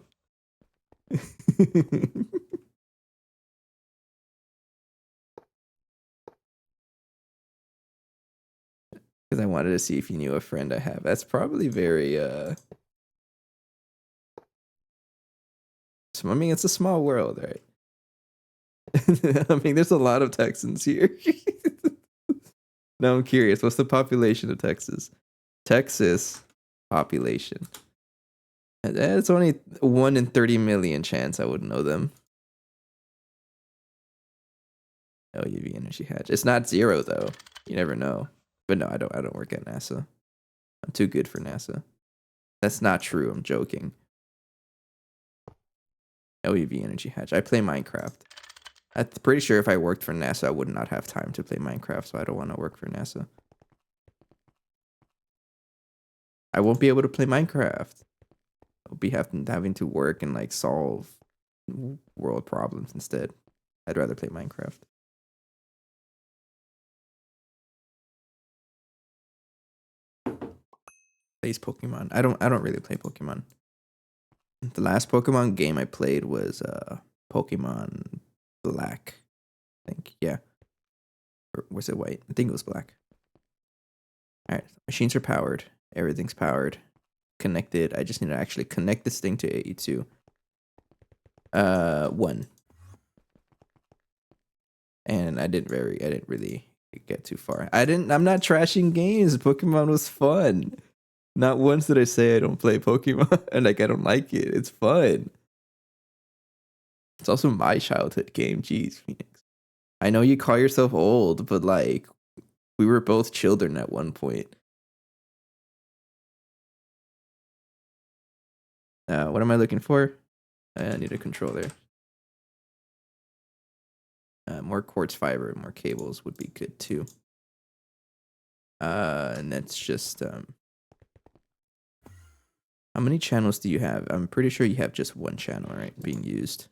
Because I wanted to see if you knew a friend I have. That's probably very so, I mean, it's a small world, right? I mean, there's a lot of Texans here. Now I'm curious, what's the population of Texas? Texas population. It's only 1 in 30 million chance I would know them. Oh, UV energy hatch. It's not 0 though. You never know. But no, I don't work at NASA. I'm too good for NASA. That's not true. I'm joking. LUV energy hatch. I play Minecraft. I'm pretty sure if I worked for NASA, I would not have time to play Minecraft, so I don't want to work for NASA. I won't be able to play Minecraft. I'll be having to work and like solve world problems instead. I'd rather play Minecraft. Plays Pokemon. I don't really play Pokemon. The last Pokemon game I played was Pokemon Black. I think, yeah. Or was it white? I think it was black. Alright, machines are powered. Everything's powered. Connected. I just need to actually connect this thing to AE2. 1. And I didn't really get too far. I'm not trashing games. Pokemon was fun. Not once did I say I don't play Pokemon and like I don't like it. It's fun. It's also my childhood game. Jeez, Phoenix. I know you call yourself old, but like we were both children at one point. What am I looking for? I need a controller. More quartz fiber, more cables would be good too. And that's just how many channels do you have? I'm pretty sure you have just one channel, right, being used.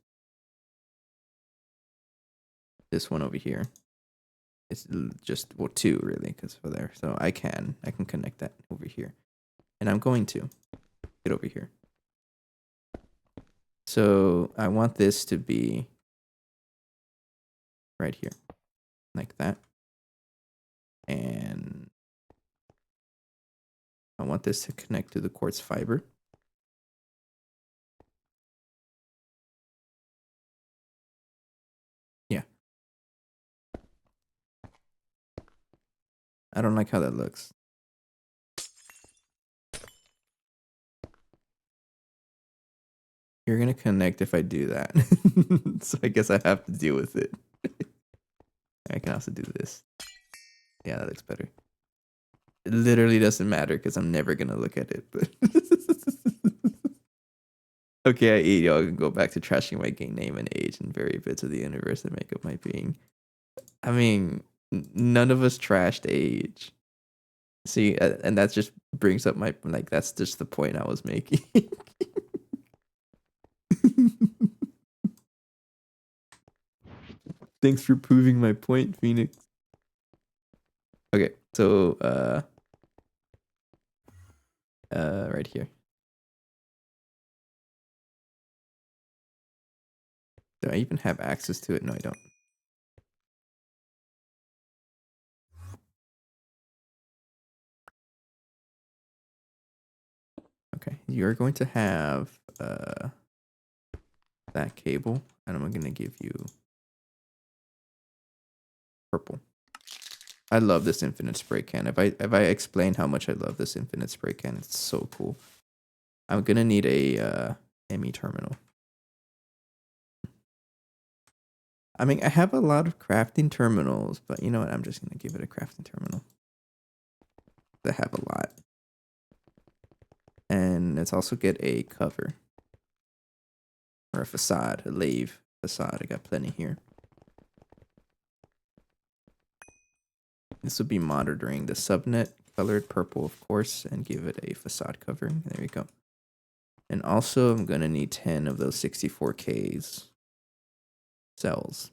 This one over here. It's just, well, 2 really, because for there. So I can connect that over here. And I'm going to get over here. So I want this to be right here, like that. And I want this to connect to the quartz fiber. Yeah. I don't like how that looks. You're gonna connect if I do that. So I guess I have to deal with it. I can also do this. Yeah, that looks better. It literally doesn't matter because I'm never gonna look at it, but okay, I eat. Y'all can go back to trashing my game name and age and very bits of the universe that make up my being. I mean, none of us trashed age. See, and that just brings up my, like, that's just the point I was making. Thanks for proving my point, Phoenix. Okay, so right here. Do I even have access to it? No, I don't. Okay, you're going to have that cable, and I'm gonna give you purple. I love this infinite spray can. If I explain how much I love this infinite spray can, it's so cool. I'm gonna need a ME terminal. I mean, I have a lot of crafting terminals, but you know what? I'm just gonna give it a crafting terminal. to have a lot. And let's also get a cover. Or a facade, a lave facade. I got plenty here. This will be monitoring the subnet, colored purple, of course, and give it a facade covering. There you go. And also, I'm going to need 10 of those 64Ks cells.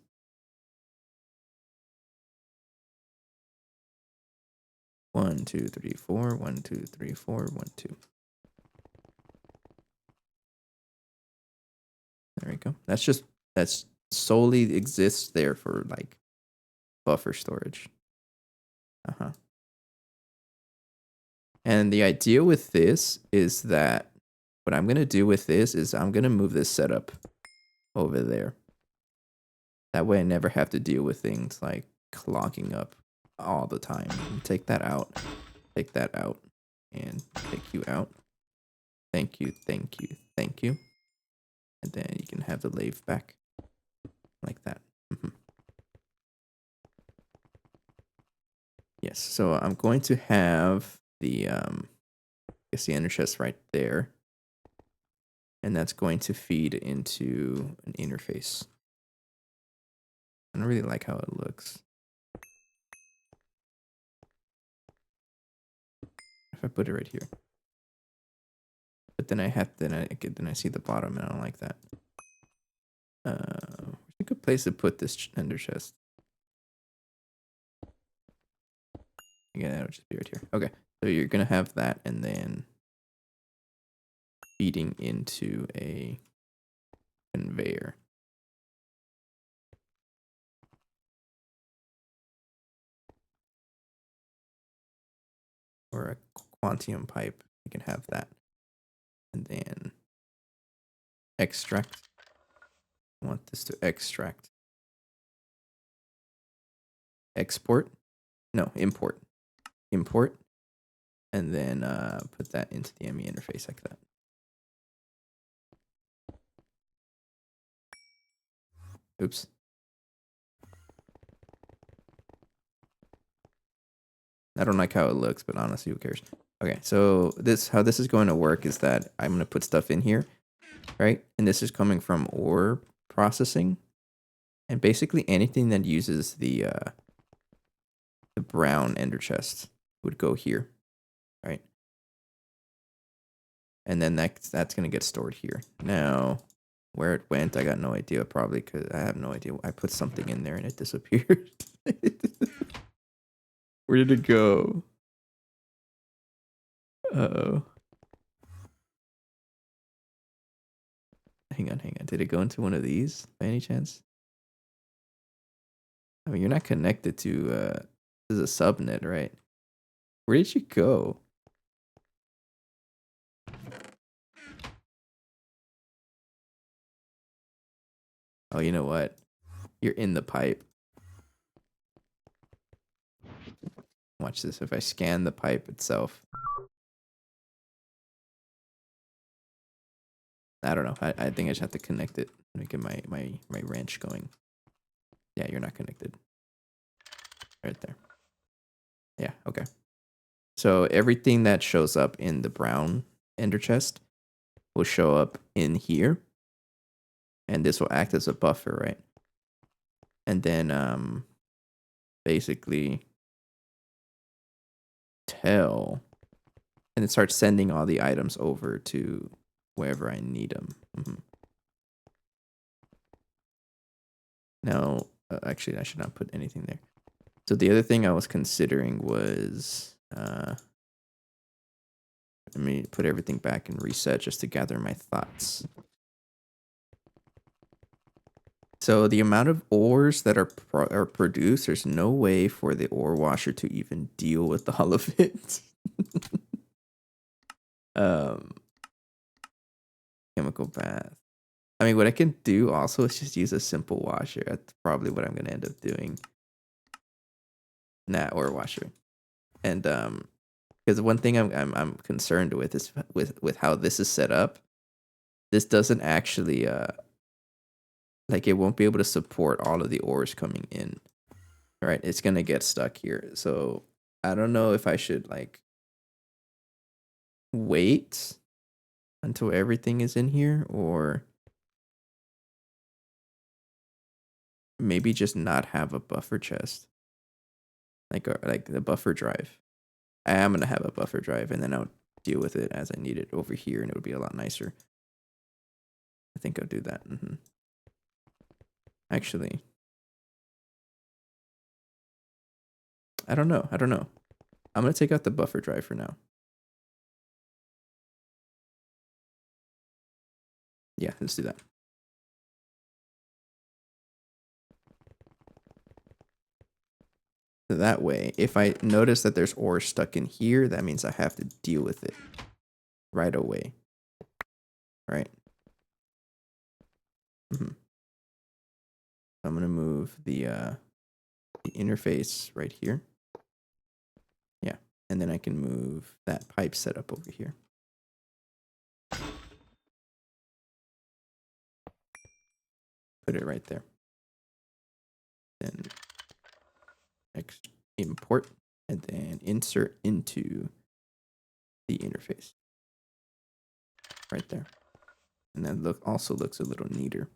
One, two, three, four. 1, 2, 3, 4. 1, 2. There we go. That's solely exists there for like buffer storage. And the idea with this is that what I'm going to do with this is I'm going to move this setup over there. That way I never have to deal with things like clogging up all the time. Take that out, and take you out. Thank you, thank you, thank you. And then you can have the lathe back like that. Yes, so I'm going to have the I guess the ender chest right there. And that's going to feed into an interface. I don't really like how it looks. If I put it right here. But then I see the bottom and I don't like that. A good place to put this ender chest. Yeah, that'll just be right here. Okay, so you're gonna have that and then feeding into a conveyor. Or a quantium pipe. You can have that. And then extract. I want this to extract. Export. No, import. Import. And then put that into the ME interface like that. Oops. I don't like how it looks, but honestly, who cares? Okay, so how this is going to work is that I'm going to put stuff in here, right? And this is coming from ore processing. And basically anything that uses the brown ender chest would go here, right? And then that's going to get stored here. Now, where it went, I got no idea, probably because I have no idea. I put something in there and it disappeared. Where did it go? Uh-oh. Hang on. Did it go into one of these by any chance? I mean, you're not connected to this is a subnet, right? Where did you go? Oh, you know what? You're in the pipe. Watch this. If I scan the pipe itself. I don't know. I think I just have to connect it. Let me get my wrench going. Yeah, you're not connected. Right there. Yeah, okay. So everything that shows up in the brown ender chest will show up in here. And this will act as a buffer, right? And then basically tell, and it starts sending all the items over to wherever I need them. Now, actually, I should not put anything there. So the other thing I was considering was, let me put everything back and reset just to gather my thoughts. So the amount of ores that are produced, there's no way for the ore washer to even deal with all of it. Chemical bath. I mean, what I can do also is just use a simple washer. That's probably what I'm gonna end up doing. Ore washer. And because one thing I'm concerned with is with how this is set up. This doesn't actually like it won't be able to support all of the ores coming in. All right, it's gonna get stuck here. So I don't know if I should like wait until everything is in here, or maybe just not have a buffer chest, like the buffer drive. I am gonna have a buffer drive, and then I'll deal with it as I need it over here, and it'll be a lot nicer. I think I'll do that. Actually, I don't know. I'm gonna take out the buffer drive for now. Yeah, let's do that. So that way, if I notice that there's ore stuck in here, that means I have to deal with it right away. Right? I'm gonna move the interface right here. Yeah, and then I can move that pipe setup over here. Put it right there. Then import and then insert into the interface. Right there. And that also looks a little neater.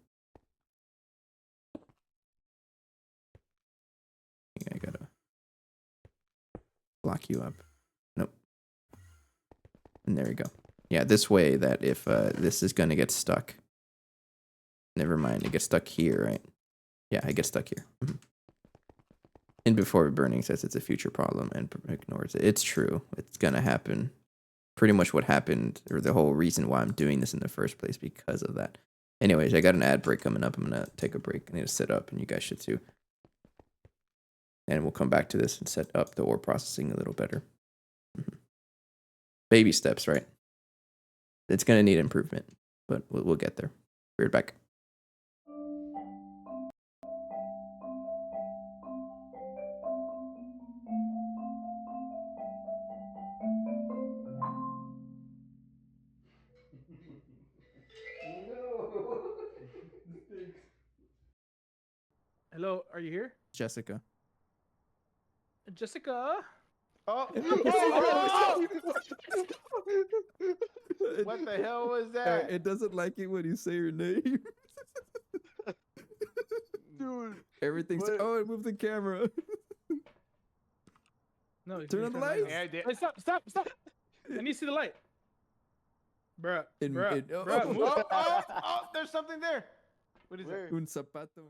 I gotta block you up. Nope. And there we go. Yeah, this way that if this is gonna get stuck. Never mind, it gets stuck here, right? Yeah, it gets stuck here. And before burning says it's a future problem and ignores it. It's true. It's gonna happen. Pretty much what happened, or the whole reason why I'm doing this in the first place, because of that. Anyways, I got an ad break coming up. I'm gonna take a break. I need to set up, and you guys should too. And we'll come back to this and set up the ore processing a little better. Baby steps, right? It's gonna need improvement, but we'll get there. Be right back. No. Hello, are you here? Jessica. Jessica? Oh, what the hell was that? It doesn't like it when you say your name. Dude. Everything's. What? Oh, it moved the camera. No, you Turn on the lights. Yeah, I did. Hey, stop! I need to see the light. Bruh. In- bruh. in- oh, bruh, oh, move. Oh, there's something there. What is it? Un zapato.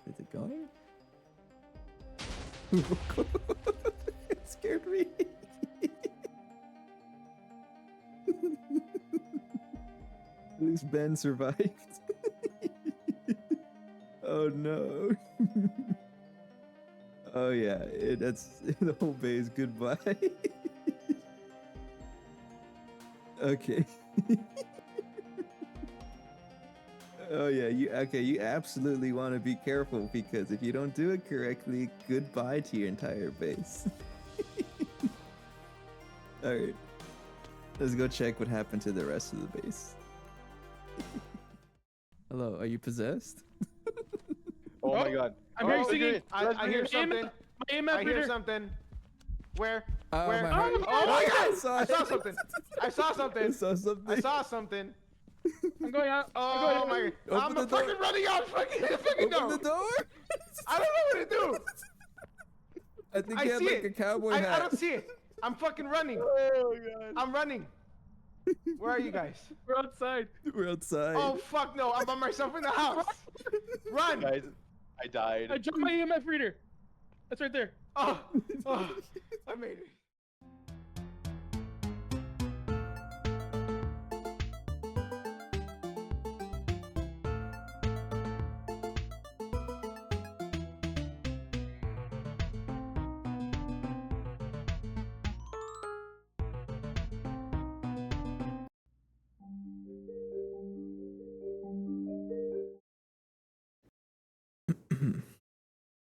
Is it going? It scared me. At least Ben survived. Oh no. Oh yeah, that's the whole base. Goodbye. Okay. Oh yeah, you absolutely want to be careful, because if you don't do it correctly, goodbye to your entire base. Alright. Let's go check what happened to the rest of the base. Hello, are you possessed? Oh my god. I'm hearing singing. I hear something. My AMF I hear reader. something. Where? Oh, Where? my heart. Oh my god! I saw it. something. I saw something. I saw something. I saw something. I'm going out. Oh my god. Open I'm the door. fucking running out. Fucking Open the door. door! I don't know what to do. I think I he had see like it. a cowboy hat. I don't see it. I'm fucking running. Oh god. I'm running. Where are you guys? We're outside. We're outside. Oh fuck no! I'm by myself in the house. Run! Guys, I died. I dropped my EMF reader. That's right there. Oh, oh, I made it.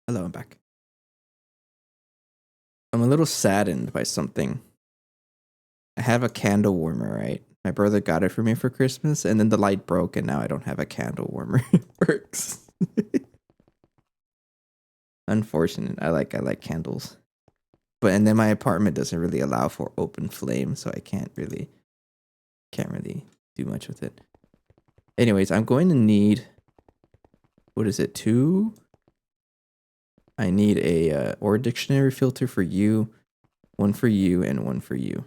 Hello, I'm back. I'm a little saddened by something. I have a candle warmer, right? My brother got it for me for Christmas, and then the light broke, and now I don't have a candle warmer. It works. Unfortunate. I like candles, but and then my apartment doesn't really allow for open flame, so I can't really do much with it. Anyways, I'm going to need, what is it? 2. I need a or dictionary filter for you, 1 for you, and 1 for you.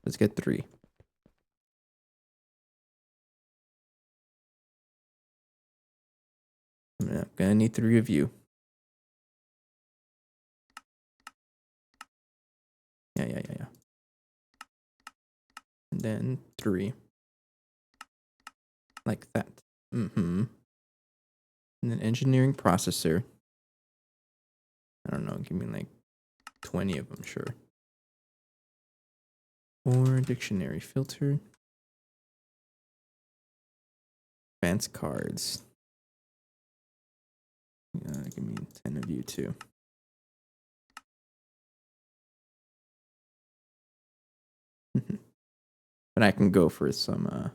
Let's get 3. I'm gonna need 3 of you. Yeah. And then 3. Like that. And then engineering processor. I don't know, give me like 20 of them, sure. Or dictionary filter. Advanced cards. Give me 10 of you too. But I can go for some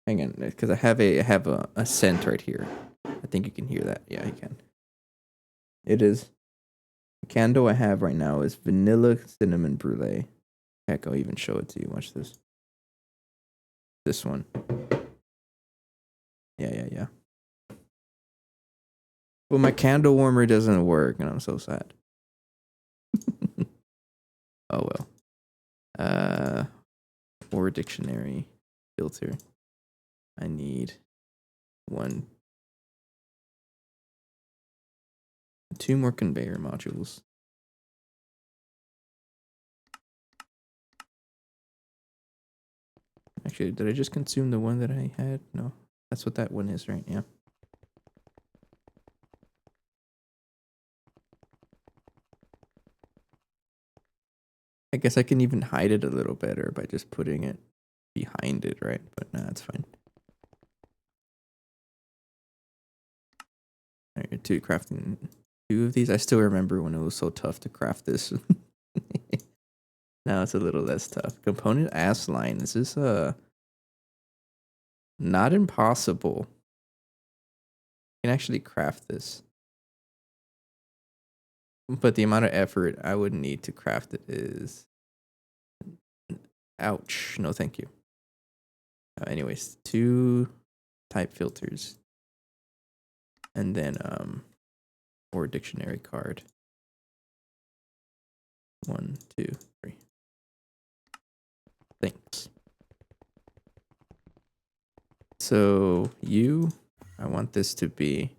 hang on, because I have a scent right here. I think you can hear that. Yeah, you can. It is the candle I have right now is vanilla cinnamon brulee. Heck, I'll even show it to you. Watch this. This one. Yeah. Well, my candle warmer doesn't work, and I'm so sad. Oh well. Or dictionary filter. I need 2 more conveyor modules. Actually, did I just consume the one that I had? No, that's what that one is, right? Yeah. I guess I can even hide it a little better by just putting it behind it, right? But nah, it's fine. Alright, crafting 2 of these. I still remember when it was so tough to craft this. Now it's a little less tough. Component ass line. This is not impossible. You can actually craft this. But the amount of effort I would need to craft it is... Ouch. No, thank you. Anyways, 2 type filters. And then, or dictionary card. 1, 2, 3. Thanks. So, I want this to be,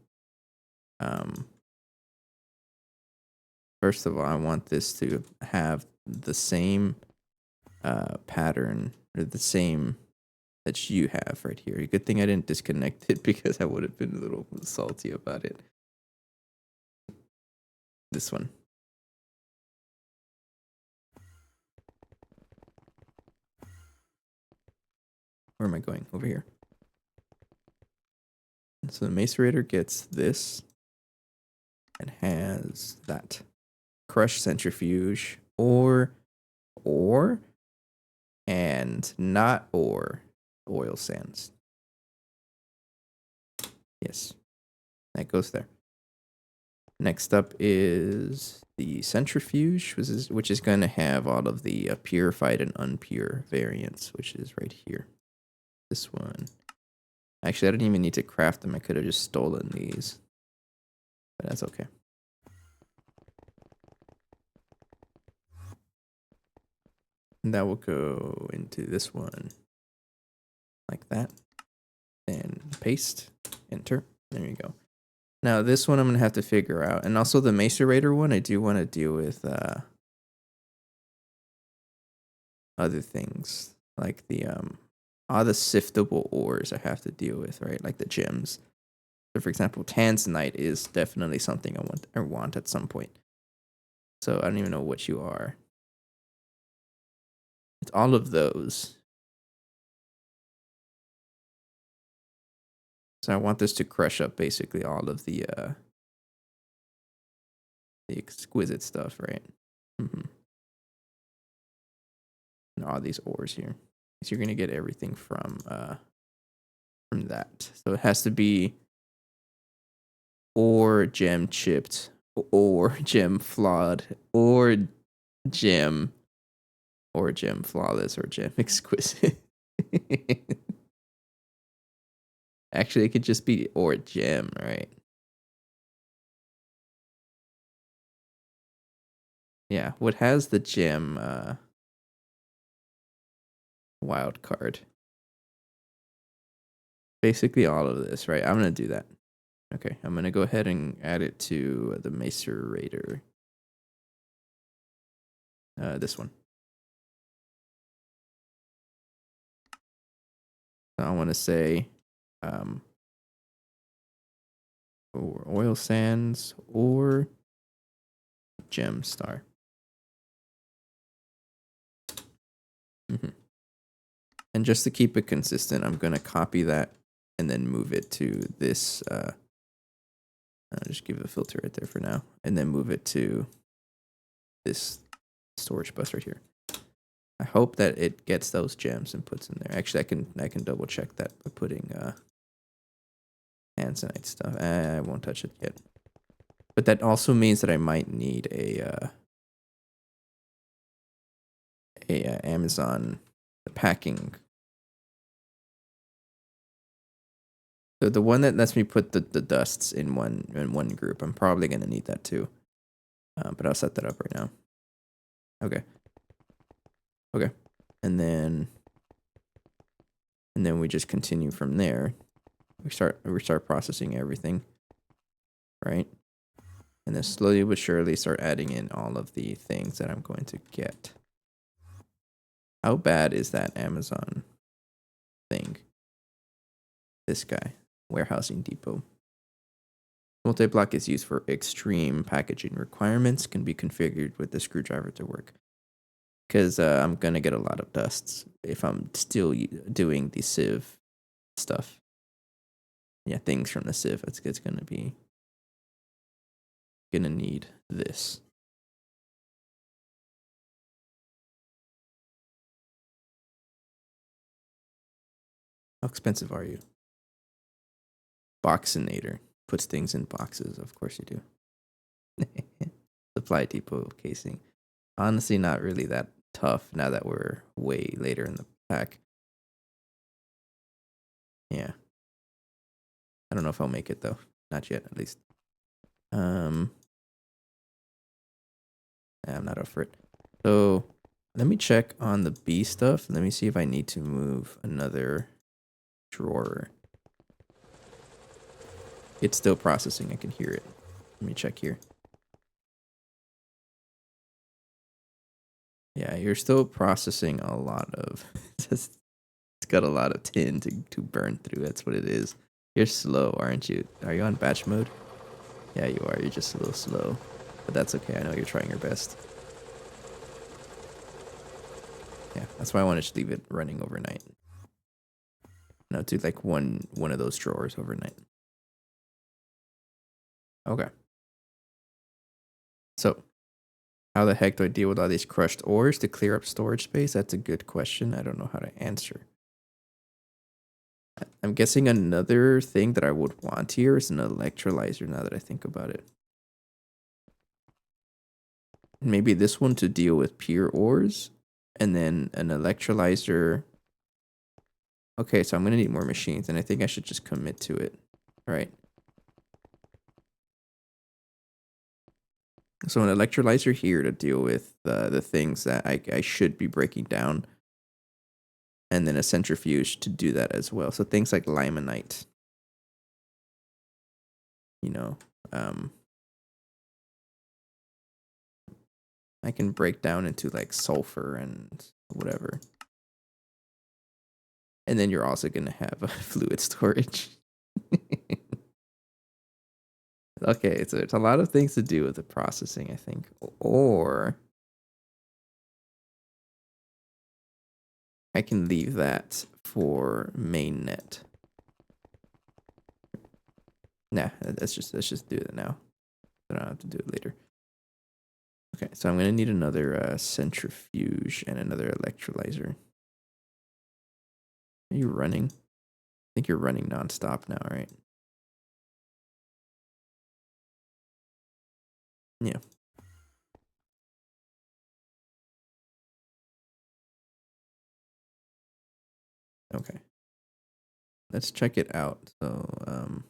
first of all, I want this to have the same pattern, or the same that you have right here. Good thing I didn't disconnect it, because I would have been a little salty about it. This one. Where am I going? Over here. So the macerator gets this and has that crush centrifuge and not oil sands. Yes, that goes there. Next up is the centrifuge, which is going to have all of the purified and unpure variants, which is right here. This one. Actually, I didn't even need to craft them. I could have just stolen these. But that's okay. And that will go into this one like that. And paste, enter. There you go. Now this one I'm gonna have to figure out, and also the macerator one. I do want to deal with other things like the all the siftable ores I have to deal with, right? Like the gems. So for example, tanzanite is definitely something I want at some point. So I don't even know what you are. It's all of those. So I want this to crush up basically all of the exquisite stuff, right? Mm-hmm. And all these ores here. So you're gonna get everything from that. So it has to be ore gem chipped, or gem flawed, or gem flawless, or gem exquisite. Actually, it could just be or gem, right? Yeah, what has the gem wild card? Basically all of this, right? I'm gonna do that. Okay, I'm gonna go ahead and add it to the macerator. This one. So I want to say, or oil sands or gem star. And just to keep it consistent, I'm gonna copy that and then move it to this. I'll just give it a filter right there for now, and then move it to this storage bus right here. I hope that it gets those gems and puts in there. Actually, I can double check that by putting tanzanite stuff. I won't touch it yet. But that also means that I might need a Amazon packing. The one that lets me put the dusts in one group. I'm probably gonna need that too. But I'll set that up right now. Okay. Okay. And then we just continue from there. We start processing everything. Right? And then slowly but surely start adding in all of the things that I'm going to get. How bad is that Amazon thing? This guy. Warehousing depot. Multi-block is used for extreme packaging requirements. Can be configured with the screwdriver to work. Because I'm going to get a lot of dusts if I'm still doing the sieve stuff. Yeah, things from the sieve. It's going to be... Going to need this. How expensive are you? Boxinator. Puts things in boxes. Of course you do. Supply depot casing. Honestly, not really that tough now that we're way later in the pack. Yeah. I don't know if I'll make it though. Not yet, at least. I'm not up for it. So let me check on the B stuff. Let me see if I need to move another drawer. It's still processing. I can hear it. Let me check here. Yeah, you're still processing a lot of... it's got a lot of tin to burn through. That's what it is. You're slow, aren't you? Are you on batch mode? Yeah, you are. You're just a little slow. But that's okay. I know you're trying your best. Yeah, that's why I wanted to leave it running overnight. No, do like one of those drawers overnight. Okay. So, how the heck do I deal with all these crushed ores to clear up storage space? That's a good question. I don't know how to answer. I'm guessing another thing that I would want here is an electrolyzer now that I think about it. Maybe this one to deal with pure ores, and then an electrolyzer. Okay, so I'm going to need more machines, and I think I should just commit to it. All right. So an electrolyzer here to deal with the things that I should be breaking down. And then a centrifuge to do that as well. So things like limonite. You know, I can break down into like sulfur and whatever. And then you're also going to have a fluid storage. Okay, so there's a lot of things to do with the processing, I think. Or I can leave that for mainnet. Nah, let's just do it now. I don't have to do it later. Okay, so I'm gonna need another centrifuge and another electrolyzer. Are you running? I think you're running nonstop now, right? Yeah. Okay. Let's check it out. So,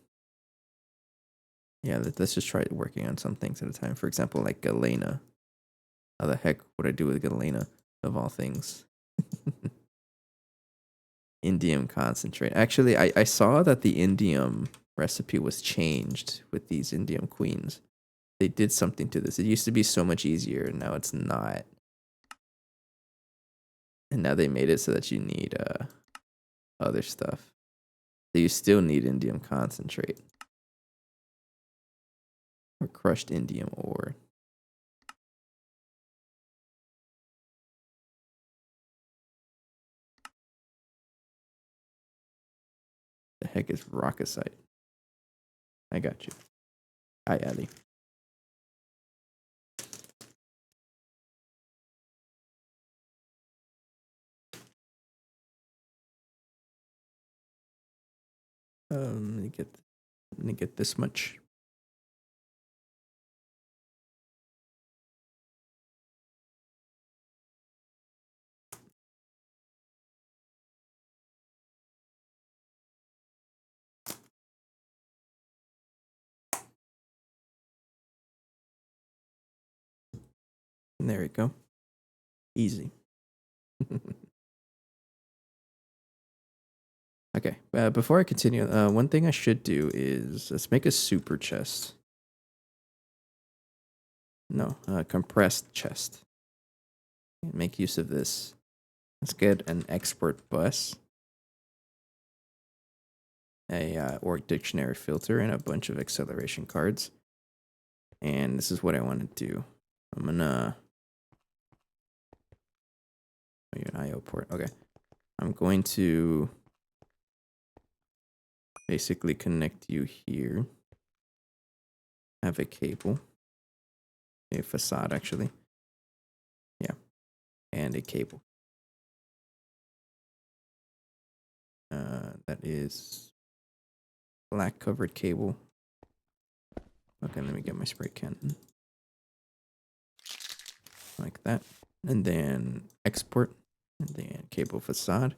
yeah, let's just try working on some things at a time. For example, like galena. How the heck would I do with galena, of all things? Indium concentrate. Actually, I saw that the indium recipe was changed with these indium queens. They did something to this. It used to be so much easier, and now it's not. And now they made it so that you need other stuff. So you still need indium concentrate. Or crushed indium ore. The heck is rockasite? I got you. Hi, Ellie. Let me get this much. And there we go. Easy. Okay, before I continue, one thing I should do is let's make a super chest. No, compressed chest. Make use of this. Let's get an export bus, a org dictionary filter, and a bunch of acceleration cards. And this is what I want to do. I'm gonna an IO port. Okay, I'm going to basically connect you here. Have a cable, a facade actually. Yeah, and a cable. That is black covered cable. Okay, let me get my spray can. Like that. And then export. And then cable facade.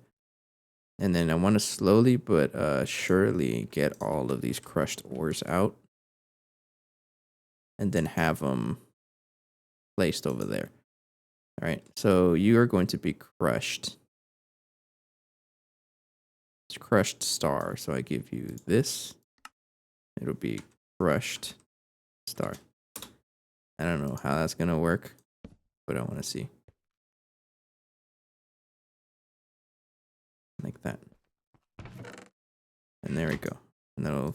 And then I want to slowly but surely get all of these crushed ores out. And then have them placed over there. All right, so you are going to be crushed. It's crushed star. So I give you this. It'll be crushed star. I don't know how that's going to work, but I want to see. Like that. And there we go. And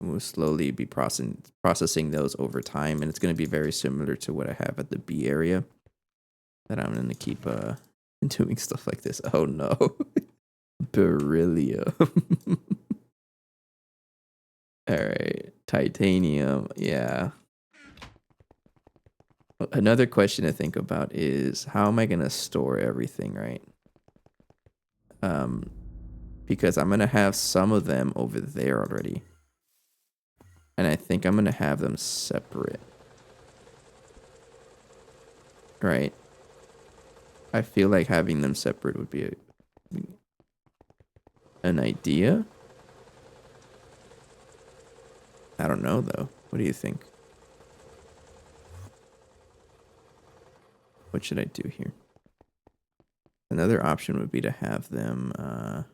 we'll slowly be processing those over time. And it's going to be very similar to what I have at the B area. That I'm going to keep doing stuff like this. Oh no. Beryllium. Alright. Titanium. Yeah. Another question to think about is how am I going to store everything, right? Because I'm going to have some of them over there already. And I think I'm going to have them separate. Right? I feel like having them separate would be an idea. I don't know, though. What do you think? what should I do here? Another option would be to have them, I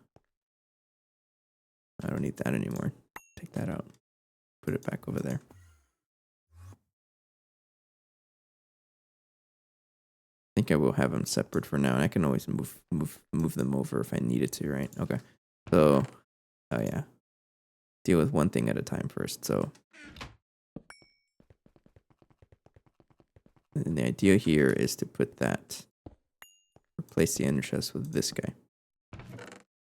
don't need that anymore. Take that out. Put it back over there. I think I will have them separate for now, and I can always move them over if I needed to, right? Okay. So, oh yeah. Deal with one thing at a time first, so. And the idea here is to put that, replace the ender chest with this guy.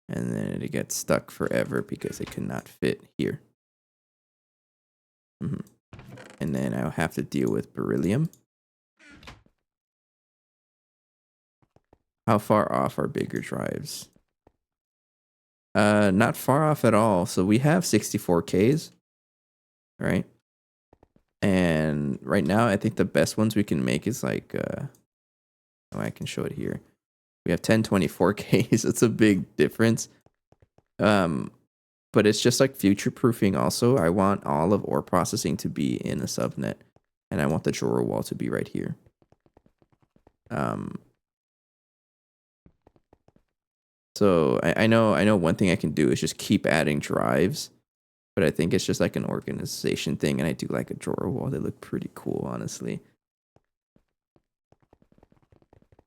And then it gets stuck forever because it cannot fit here. And then I'll have to deal with beryllium. How far off are bigger drives? Not far off at all. So we have 64Ks, right? And right now, I think the best ones we can make is like, oh, I can show it here. We have 1024Ks. It's a big difference. But it's just like future proofing also. I want all of ore processing to be in a subnet, and I want the drawer wall to be right here. So I know one thing I can do is just keep adding drives, but I think it's just like an organization thing, and I do like a drawer wall. They look pretty cool, honestly.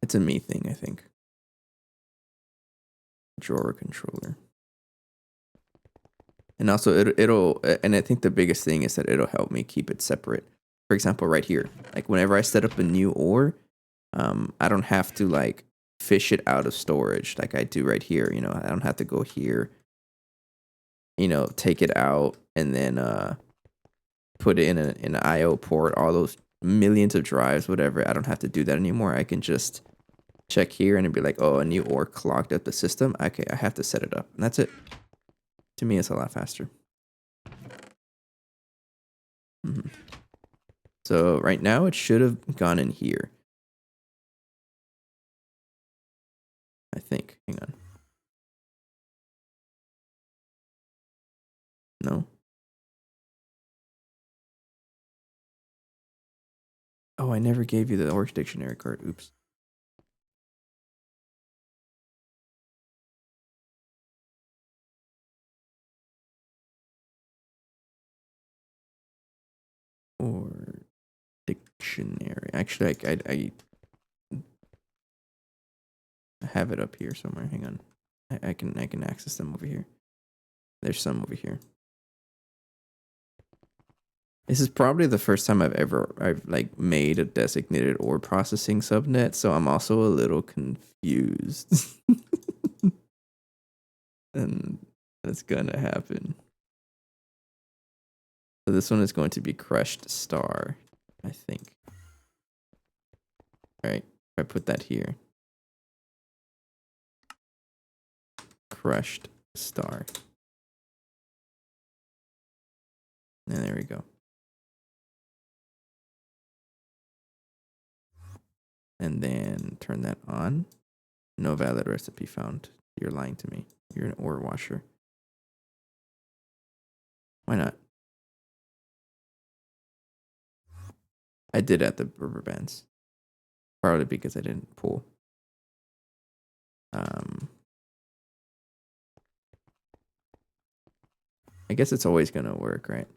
It's a me thing, I think. Drawer controller. And also it'll and I think the biggest thing is that it'll help me keep it separate. For example, right here, like whenever I set up a new ore, I don't have to like fish it out of storage like I do right here. You know, I don't have to go here, you know, take it out and then put it in an IO port, all those millions of drives, whatever. I don't have to do that anymore. I can just check here and it'd be like, oh, a new ore clogged up the system. Okay, I have to set it up, and that's it. To me, it's a lot faster. So right now, it should have gone in here. I think. Hang on. No. Oh, I never gave you the Orc Dictionary card. Oops. Or dictionary. Actually, I have it up here somewhere. Hang on. I can access them over here. There's some over here. This is probably the first time I've like made a designated ore processing subnet, so I'm also a little confused. And that's gonna happen. So this one is going to be crushed star, I think. All right, if I put that here. Crushed star. And there we go. And then turn that on. No valid recipe found. You're lying to me. You're an ore washer. Why not? I did at the rubber bands. Probably because I didn't pull. I guess it's always gonna work, right?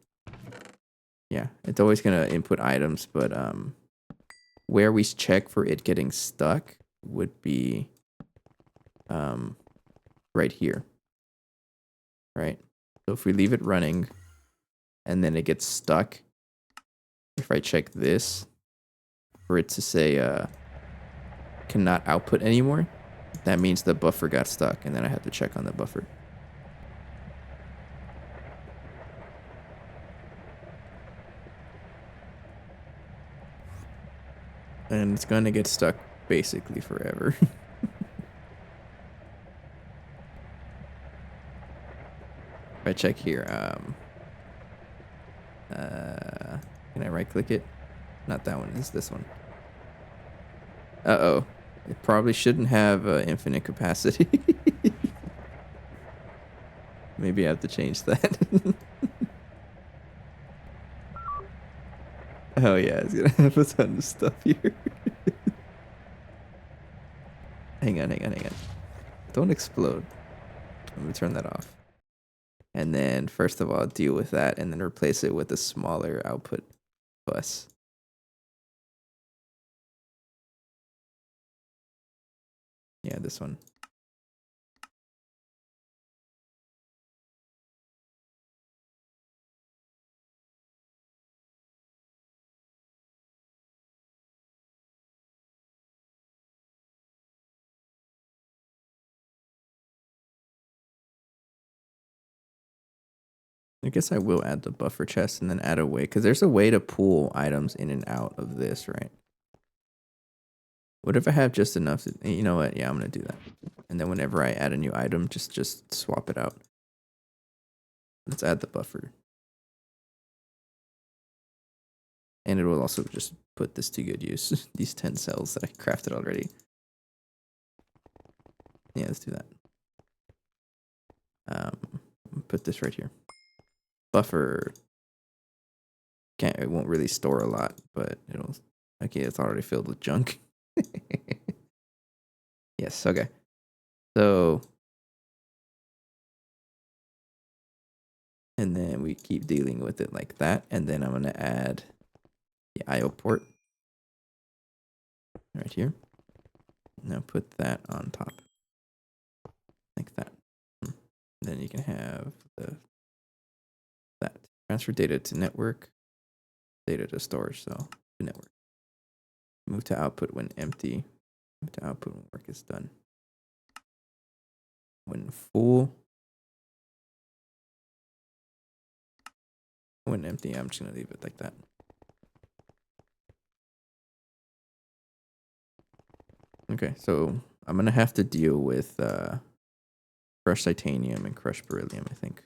Yeah, it's always gonna input items, but where we check for it getting stuck would be right here. Right? So if we leave it running and then it gets stuck, if I check this for it to say cannot output anymore, that means the buffer got stuck, and then I have to check on the buffer. And it's gonna get stuck basically forever. If I check here, can I right click it? Not that one, it's this one. Uh-oh. It probably shouldn't have infinite capacity. Maybe I have to change that. Oh yeah, it's gonna have a ton of stuff here. hang on. Don't explode. Let me turn that off. And then first of all, deal with that and then replace it with a smaller output bus. Yeah, this one. I guess I will add the buffer chest and then add a way, because there's a way to pull items in and out of this, right? What if I have just enough to, you know what? Yeah, I'm going to do that. And then whenever I add a new item, just swap it out. Let's add the buffer. And it will also just put this to good use. These 10 cells that I crafted already. Yeah, let's do that. Put this right here. Buffer. It won't really store a lot, but it'll. Okay, it's already filled with junk. Yes, okay. So. And then we keep dealing with it like that. And then I'm going to add the IO port right here. Now put that on top. Like that. Then you can have that. Transfer data to network. Data to storage cell to network. Move to output when empty. Move to output when work is done. When full. When empty, I'm just going to leave it like that. Okay, so I'm going to have to deal with crushed titanium and crushed beryllium, I think.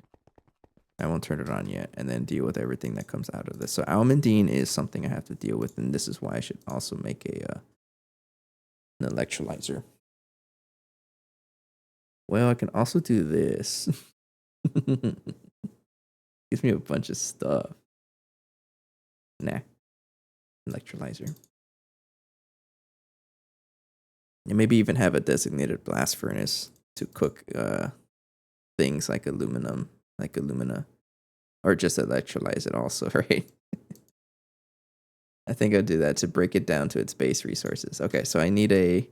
I won't turn it on yet, and then deal with everything that comes out of this. So almandine is something I have to deal with, and this is why I should also make an electrolyzer. Well, I can also do this. Gives me a bunch of stuff. Nah. Electrolyzer. And maybe even have a designated blast furnace to cook things like aluminum, like alumina. Or just electrolyze it also, right? I think I'll do that to break it down to its base resources. Okay, so I need an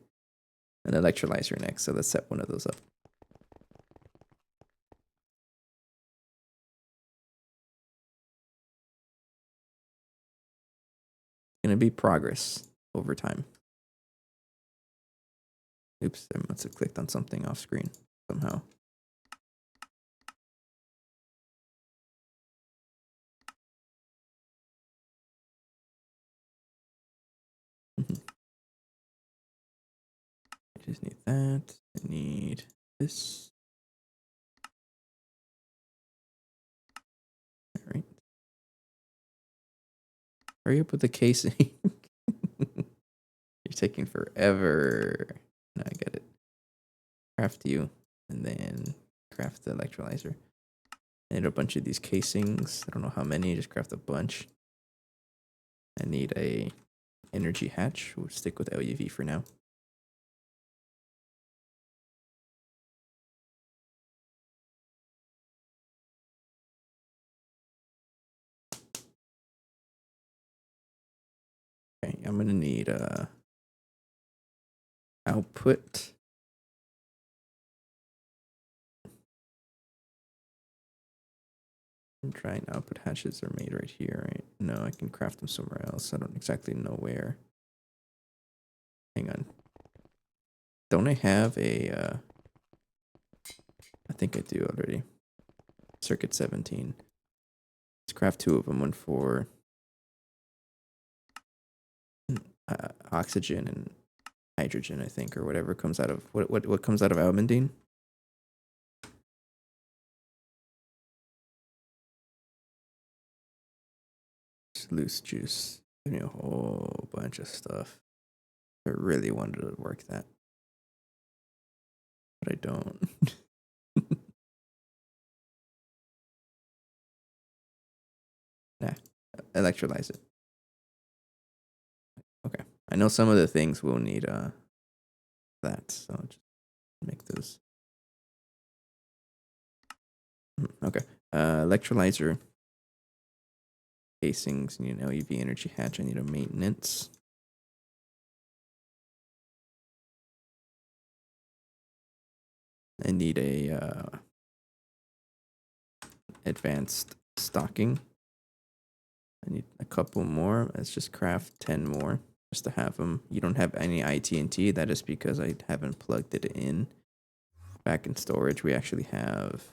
electrolyzer next, so let's set one of those up. It's gonna be progress over time. Oops, I must have clicked on something off screen somehow. I just need that. I need this. All right. Hurry up with the casing. You're taking forever. No, I get it. Craft you, and then craft the electrolyzer. I need a bunch of these casings. I don't know how many. Just craft a bunch. I need a energy hatch. We'll stick with LUV for now. Okay, I'm gonna need output. I'm trying output hatches are made right here, right? No, I can craft them somewhere else. I don't exactly know where. Hang on. Don't I have a I think I do already. Circuit 17. Let's craft two of them, one for oxygen and hydrogen, I think, or whatever comes out of what comes out of almandine. Loose juice. Give me a whole bunch of stuff. I really wanted to work that, but I don't. Nah, electrolyze it. Okay, I know some of the things will need that. So I'll just make those. Okay. Electrolyzer casings. Need an LUV energy hatch. I need a maintenance. I need a advanced stocking. I need a couple more. Let's just craft 10 more just to have them. You don't have any IT&T. That is because I haven't plugged it in. Back in storage, we actually have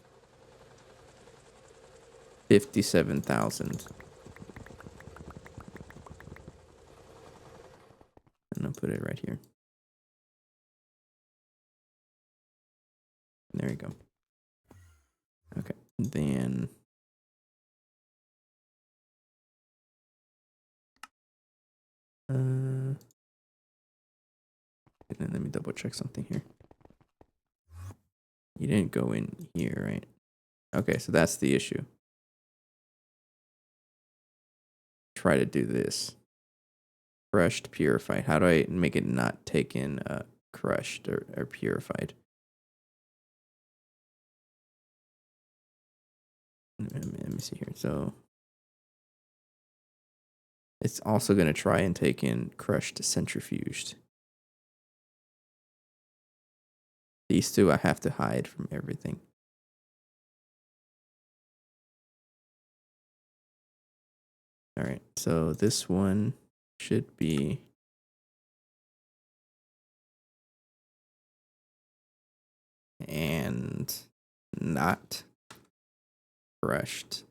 57,000. And I'll put it right here. There you go. Okay, then and then let me double check something here. You didn't go in here, right? Okay, so that's the issue. Try to do this. Crushed, purified. How do I make it not take in crushed or purified? Let me see here. So it's also going to try and take in crushed centrifuged. These two I have to hide from everything. All right, so this one should be and not crushed.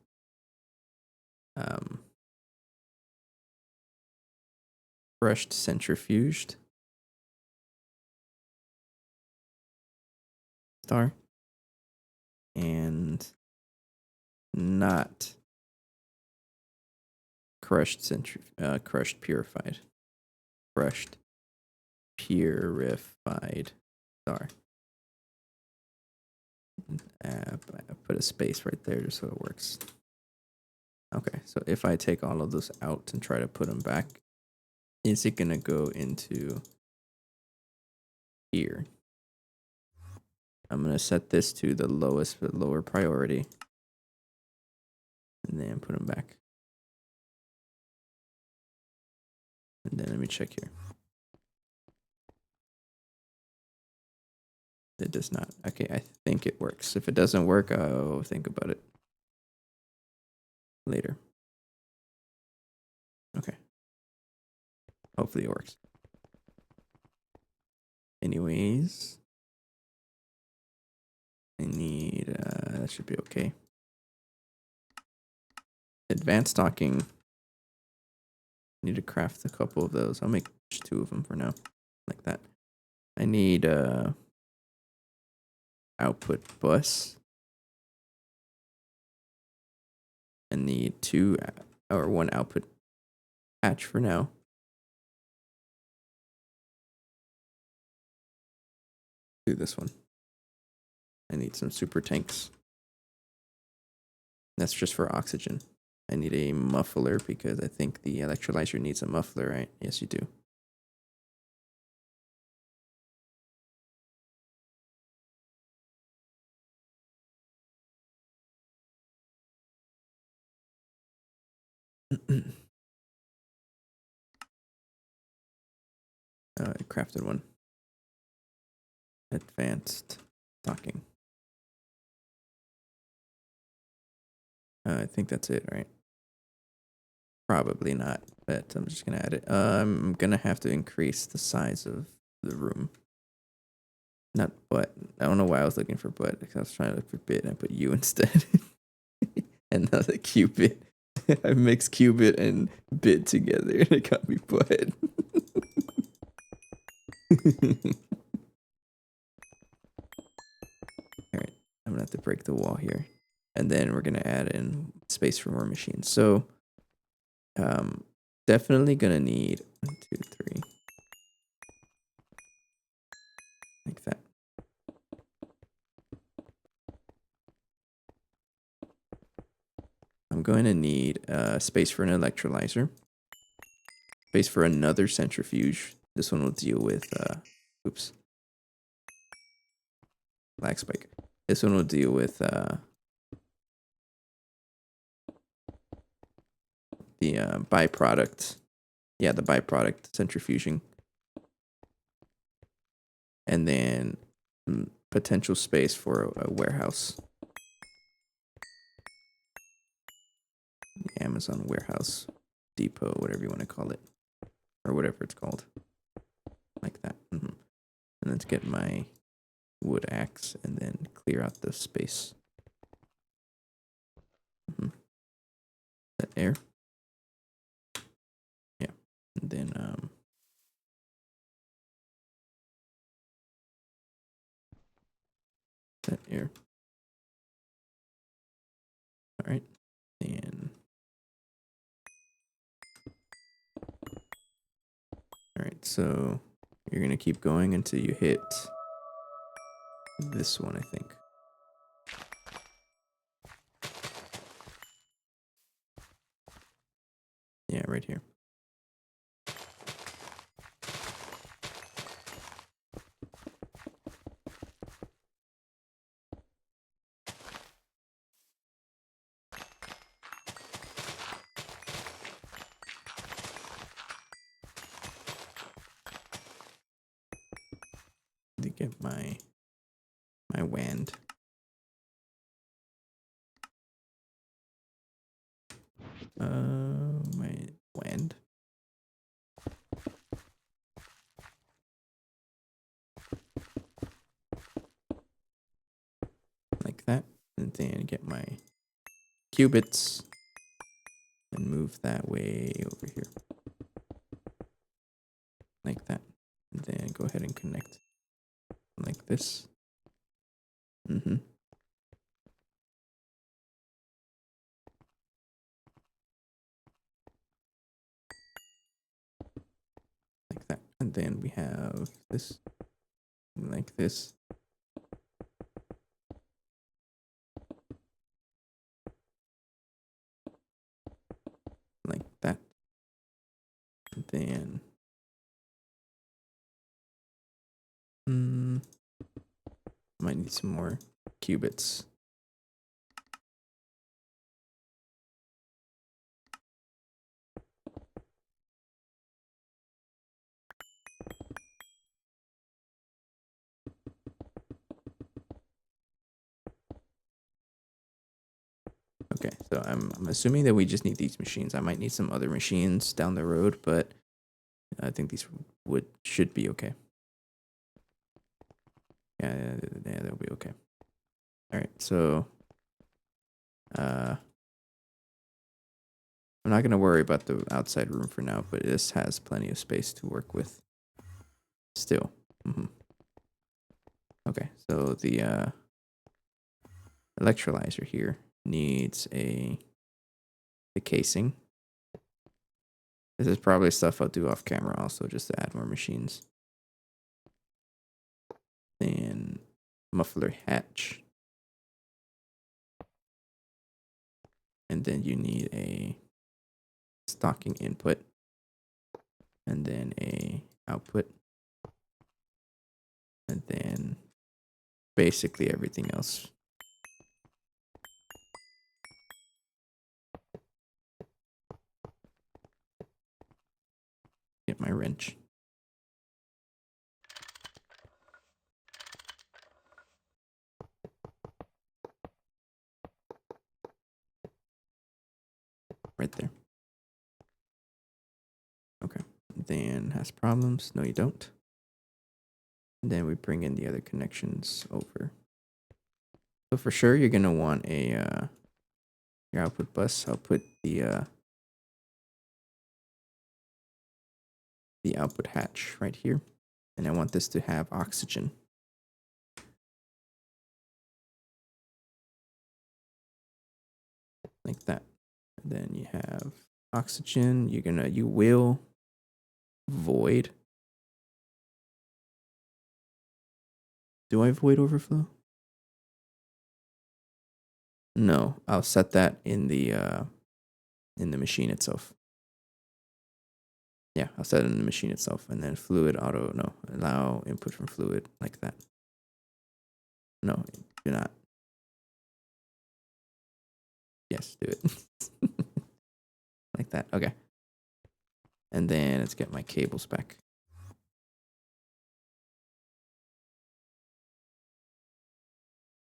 Crushed centrifuged. Star. And not crushed crushed purified. Crushed purified star. I put a space right there just so it works. Okay, so if I take all of those out and try to put them back, is it gonna go into here? I'm gonna set this to the lowest but lower priority, and then put them back. And then let me check here. It does not. Okay, I think it works. If it doesn't work, I'll think about it later. Okay. Hopefully it works. Anyways, I need, that should be okay. Advanced stocking. Need to craft a couple of those. I'll make 2 of them for now, like that. I need output bus. I need 2 or 1 output hatch for now. Do this one. I need some super tanks. That's just for oxygen. I need a muffler because I think the electrolyzer needs a muffler, right? Yes, you do. I crafted one. Advanced stocking. I think that's it, right? Probably not, but I'm just gonna add it. I'm gonna have to increase the size of the room. Not butt. I don't know why I was looking for butt, because I was trying to look for bit and I put U instead. And now the qubit. I mixed qubit and bit together and it got me butt. Alright, I'm gonna have to break the wall here. And then we're gonna add in space for more machines. So definitely gonna need 1, 2, 3. Like that. I'm going to need space for an electrolyzer. Space for another centrifuge. This one will deal with oops. lag spike. This one will deal with the byproduct. Yeah, the byproduct centrifuging. And then potential space for a warehouse. Amazon warehouse depot, whatever you want to call it, or whatever it's called, like that. And let's get my wood axe and then clear out the space. That air. Yeah, and then that air. All right, and all right. So you're gonna keep going until you hit this one, I think. Yeah, right here. To get my wand. My wand. Like that, and then get my qubits and move that way over here. Like that. And then go ahead and connect like this. Like that. And then we have this like this. Like that. And then might need some more qubits. Okay, so I'm assuming that we just need these machines. I might need some other machines down the road, but I think these should be okay. Yeah, they'll be okay. All right, so I'm not gonna worry about the outside room for now, but this has plenty of space to work with. Still. Okay, so the electrolyzer here needs the casing. This is probably stuff I'll do off camera also, just to add more machines. Then muffler hatch. And then you need a stocking input. And then a output. And then basically everything else. Get my wrench. Right there. Okay. Then has problems. No, you don't. And then we bring in the other connections over. So for sure, you're gonna want a your output bus. I'll put the output hatch right here, and I want this to have oxygen. Like that. And then you have oxygen. You will void. Do I void overflow? No, I'll set that in the machine itself. Yeah, I'll set it in the machine itself, and then fluid auto, no, allow input from fluid, like that. No, you're not. Yes, do it. Like that. Okay. And then let's get my cables back.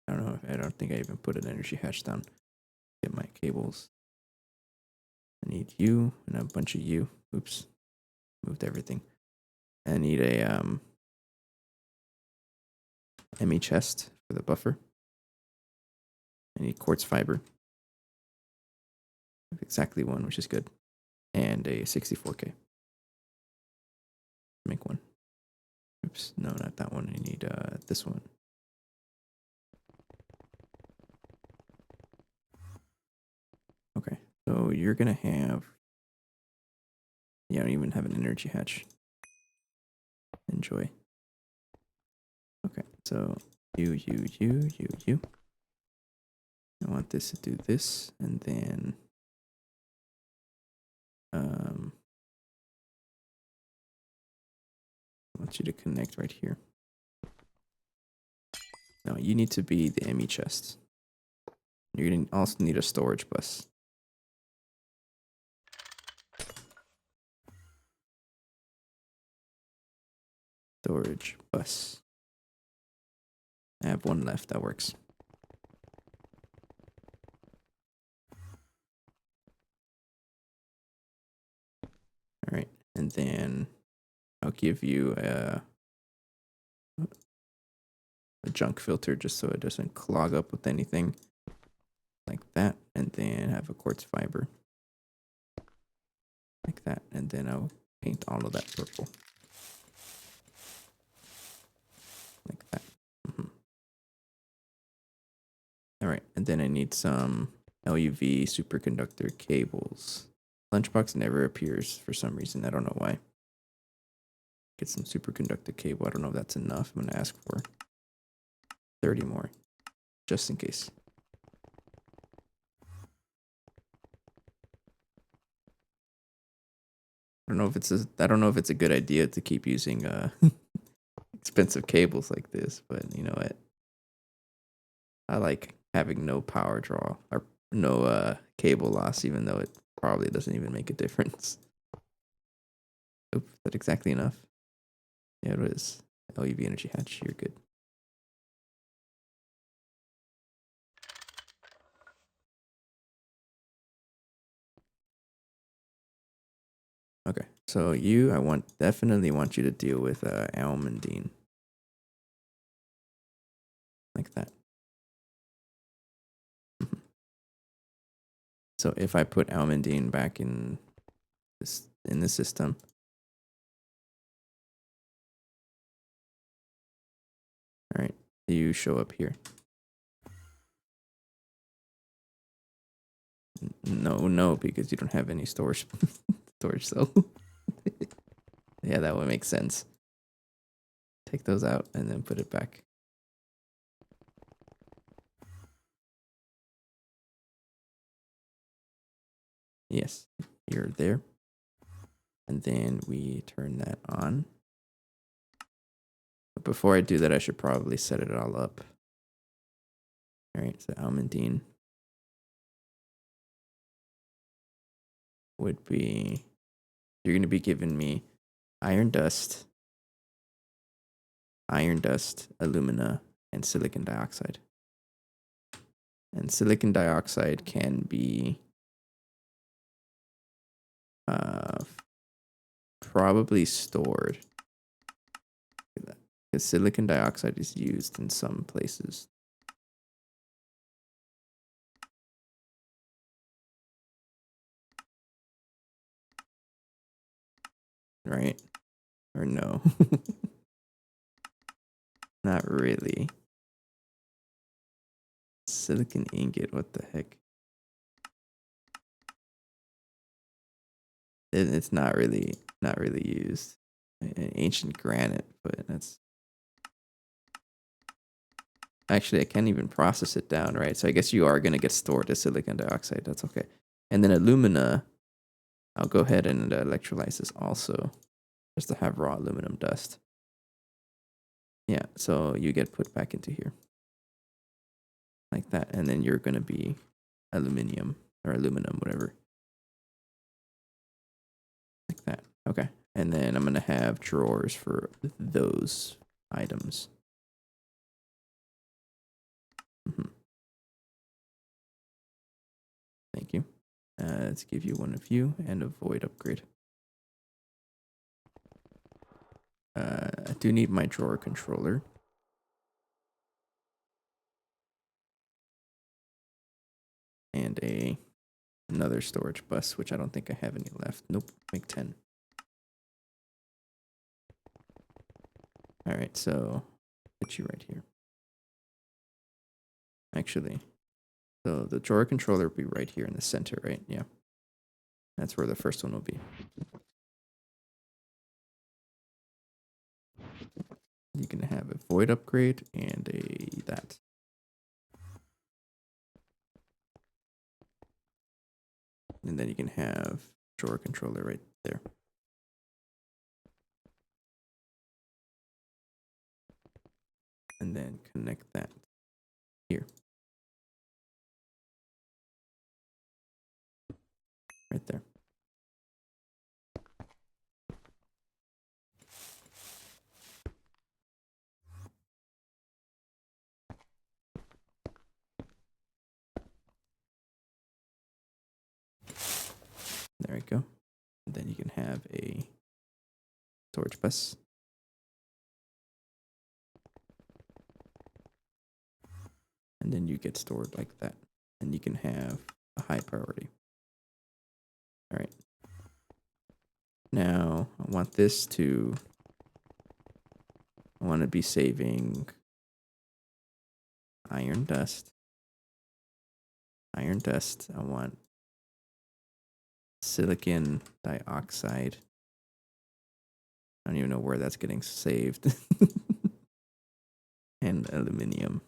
I don't think I even put an energy hatch down. Get my cables. I need you and a bunch of you. Oops. Moved everything. I need a ME chest for the buffer. I need quartz fiber. Exactly one, which is good. And a 64K. Make one. Oops, no, not that one. I need this one. Okay, so you're gonna have. You don't even have an energy hatch. Enjoy. Okay, so you. I want this to do this, and then I want you to connect right here. No, you need to be the ME chest. You're gonna also need a storage bus. Storage bus. I have one left. That works. All right, and then I'll give you a junk filter just so it doesn't clog up with anything like that, and then have a quartz fiber like that, and then I'll paint all of that purple like that. All right, and then I need some LUV superconductor cables. Lunchbox never appears for some reason. I don't know why. Get some superconductor cable. I don't know if that's enough. I'm gonna ask for 30 more, just in case. I don't know if it's a good idea to keep using expensive cables like this, but you know what? I like having no power draw or no cable loss, even though it probably doesn't even make a difference. Oop, is that exactly enough? Yeah, it is. LUV energy hatch, you're good. Okay, so I definitely want you to deal with almandine. Like that. So if I put almandine back in the system, all right, you show up here. No, because you don't have any storage cell. Yeah, that would make sense. Take those out and then put it back. Yes, you're there. And then we turn that on. But before I do that, I should probably set it all up. All right, so almandine would be, you're going to be giving me iron dust, alumina, and silicon dioxide. And silicon dioxide can be probably stored. Because silicon dioxide is used in some places. Right? Or no? Not really. Silicon ingot, what the heck? It's not really used. Ancient granite, but that's actually I can't even process it down, right? So I guess you are gonna get stored as silicon dioxide. That's okay. And then alumina, I'll go ahead and electrolyze this also, just to have raw aluminum dust. Yeah, so you get put back into here. like that, and then you're gonna be aluminum, whatever, like that. Okay, and then I'm gonna have drawers for those items. Thank you. Let's give you one of you and a void upgrade. I do need my drawer controller. And another storage bus, which I don't think I have any left. Nope, make 10. All right, so put you right here. Actually, so the drawer controller will be right here in the center, right? Yeah. That's where the first one will be. You can have a void upgrade and that. And then you can have drawer controller right there. And then connect that here. Right there. There we go. And then you can have a storage bus. And then you get stored like that. And you can have a high priority. All right. Now, I want to be saving iron dust. Iron dust. I want silicon dioxide. I don't even know where that's getting saved. And aluminum.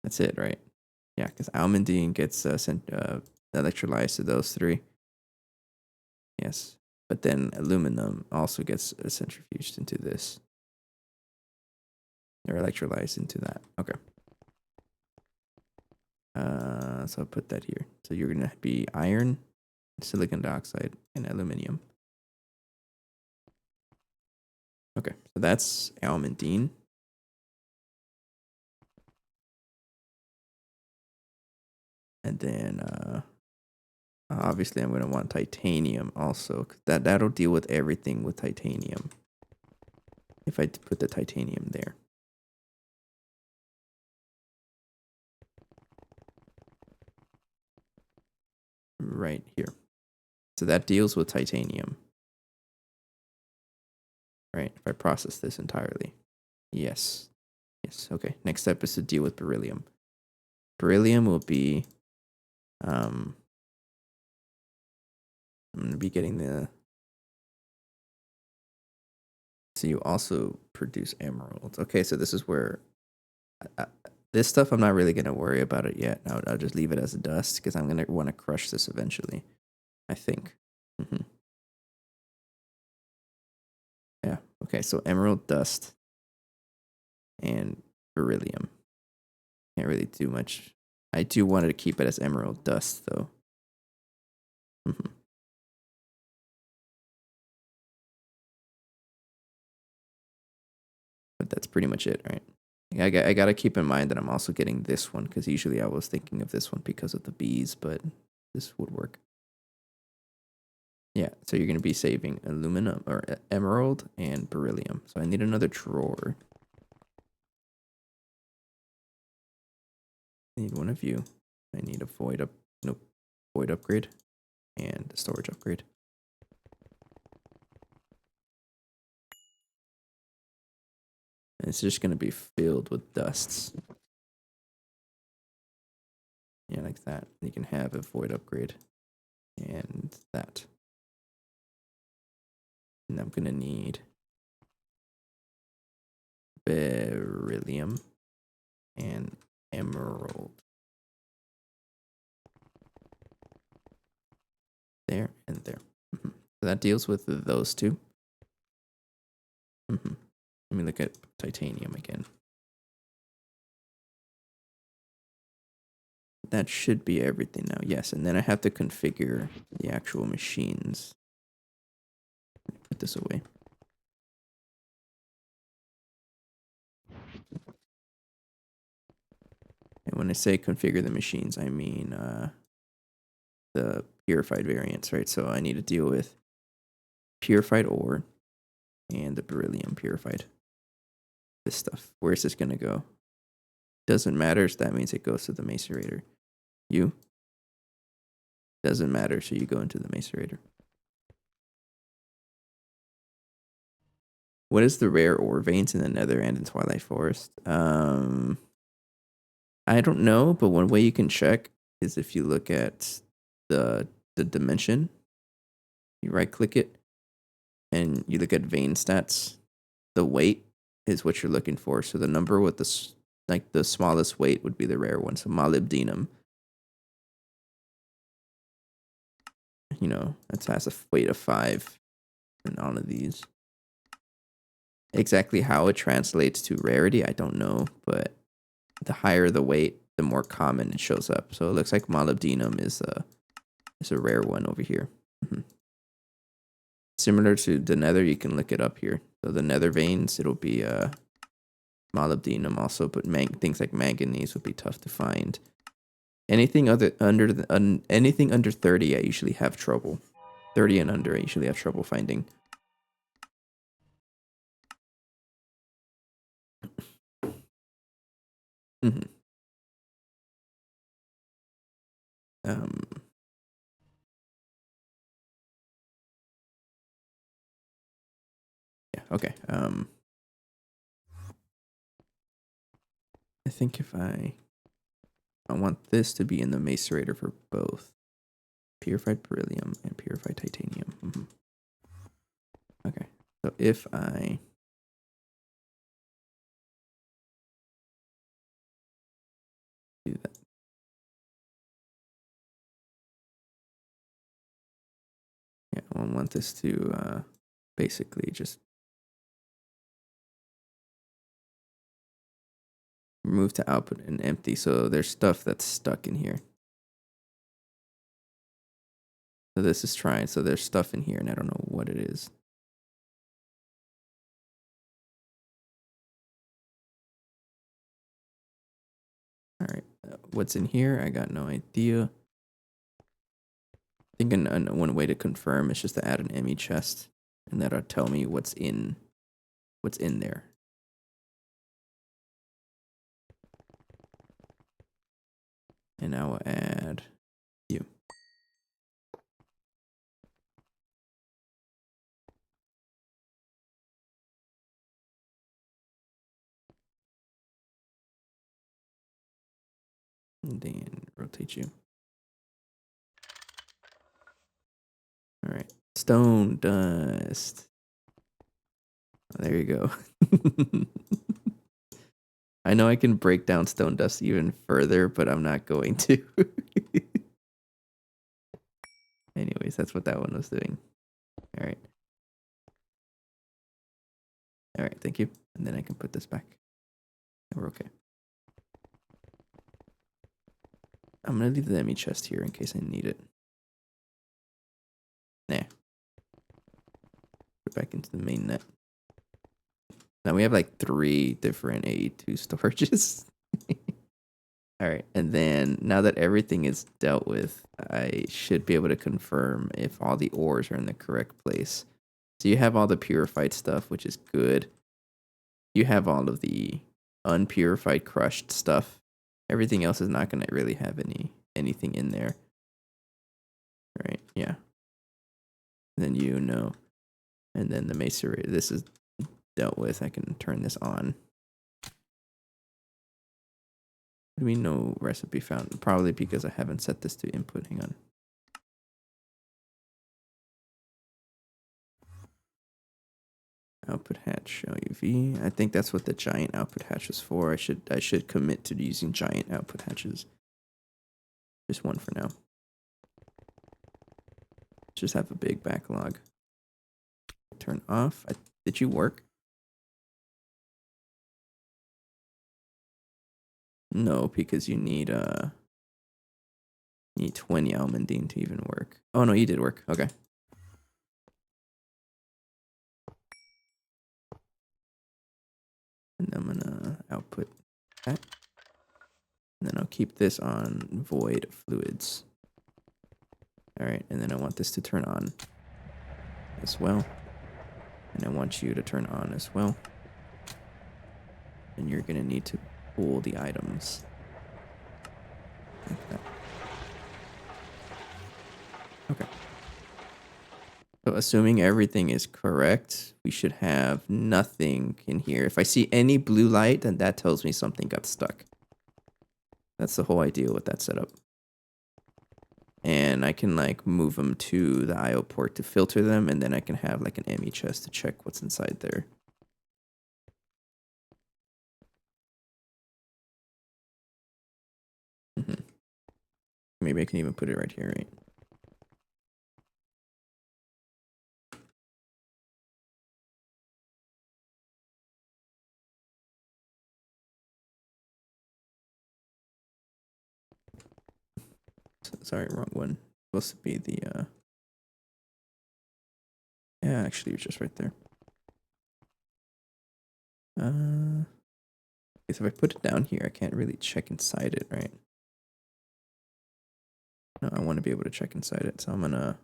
That's it, right? Yeah, because almandine gets electrolyzed to those three. Yes. But then aluminum also gets centrifuged into this. Or electrolyzed into that. Okay. So I'll put that here. So you're going to be iron, silicon dioxide, and aluminum. Okay, so that's almandine. And then obviously I'm going to want titanium also. That'll deal with everything with titanium. If I put the titanium there. Right here. So that deals with titanium. Right, if I process this entirely. Yes. Yes, okay. Next step is to deal with beryllium. Beryllium will be I'm going to be getting the... So you also produce emeralds. Okay, so this is where... this stuff, I'm not really going to worry about it yet. I'll just leave it as dust because I'm going to want to crush this eventually. I think. Yeah, okay, so emerald dust and beryllium. Can't really do much. I do want to keep it as emerald dust, though. But that's pretty much it, right? I gotta keep in mind that I'm also getting this one, because usually I was thinking of this one because of the bees, but this would work. Yeah, so you're going to be saving aluminum, or emerald, and beryllium. So I need another drawer. I need one of you. I need a void upgrade, and a storage upgrade. And it's just going to be filled with dusts. Yeah, like that. You can have a void upgrade, and that. And I'm going to need beryllium and emerald. There and there. So that deals with those two. Let me look at titanium again. That should be everything now. Yes, and then I have to configure the actual machines. Put this away. And when I say configure the machines, I mean the purified variants, right? So I need to deal with purified ore and the beryllium purified. This stuff. Where is this going to go? Doesn't matter, so that means it goes to the macerator. You? Doesn't matter, so you go into the macerator. What is the rare ore veins in the Nether and in Twilight Forest? I don't know, but one way you can check is if you look at the dimension, you right click it, and you look at vein stats. The weight is what you're looking for. So the number with the smallest weight would be the rare one. So molybdenum, you know, it has a weight of 5 in all of these. Exactly how it translates to rarity, I don't know, but the higher the weight, the more common it shows up. So it looks like molybdenum is a rare one over here. Mm-hmm. Similar to the nether, you can look it up here. So the nether veins, it'll be molybdenum also, but things like manganese would be tough to find. Anything anything under 30, I usually have trouble. 30 and under, I usually have trouble finding. Mm-hmm. Yeah, okay. I think if I want this to be in the macerator for both purified beryllium and purified titanium. Mm-hmm. Okay, so if I do that, yeah, I want this to basically just move to output and empty. So there's stuff that's stuck in here. So this is trying. So there's stuff in here, and I don't know what it is. All right, what's in here? I got no idea. I think one way to confirm is just to add an ME chest, and that'll tell me what's in there. And I will add you. And then rotate you. All right. Stone dust. There you go. I know I can break down stone dust even further, but I'm not going to. Anyways, that's what that one was doing. All right. All right, thank you. And then I can put this back. And we're okay. I'm going to leave the ME chest here in case I need it. Nah. Put it back into the main net. Now we have like 3 different AE2 storages. All right, and then now that everything is dealt with, I should be able to confirm if all the ores are in the correct place. So you have all the purified stuff, which is good. You have all of the unpurified crushed stuff. Everything else is not going to really have anything in there. Right, yeah. And then you know. And then the macerator, this is dealt with. I can turn this on. What do we know recipe found? Probably because I haven't set this to input. Hang on. Output hatch show UV. I think that's what the giant output hatch is for. I should commit to using giant output hatches. Just one for now. Just have a big backlog. Turn off. Did you work? No, because you need 20 almandine to even work. Oh no, you did work. Okay. And I'm gonna output that. And then I'll keep this on void fluids. Alright, and then I want this to turn on as well. And I want you to turn on as well. And you're gonna need to pull the items. Like that. Okay. So assuming everything is correct, we should have nothing in here. If I see any blue light, then that tells me something got stuck. That's the whole idea with that setup. And I can like move them to the IO port to filter them, and then I can have like an ME chest to check what's inside there. Maybe I can even put it right here, right? Sorry, wrong one. Supposed to be the yeah, actually it's just right there. Okay, so if I put it down here, I can't really check inside it, right? No, I want to be able to check inside it, so I'm gonna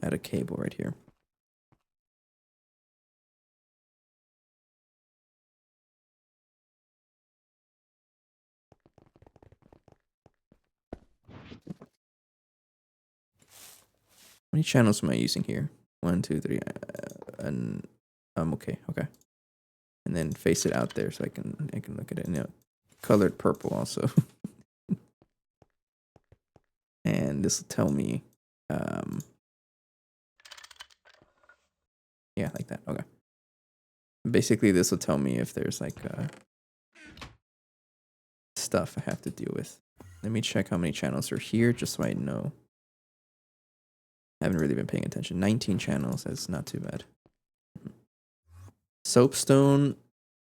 add a cable right here. How many channels am I using here? 1, 2, 3, and okay, okay. And then face it out there so I can look at it. You know, colored purple also. And this will tell me, yeah, like that. Okay. Basically, this will tell me if there's like stuff I have to deal with. Let me check how many channels are here, just so I know. I haven't really been paying attention. 19 channels. That's not too bad. Soapstone,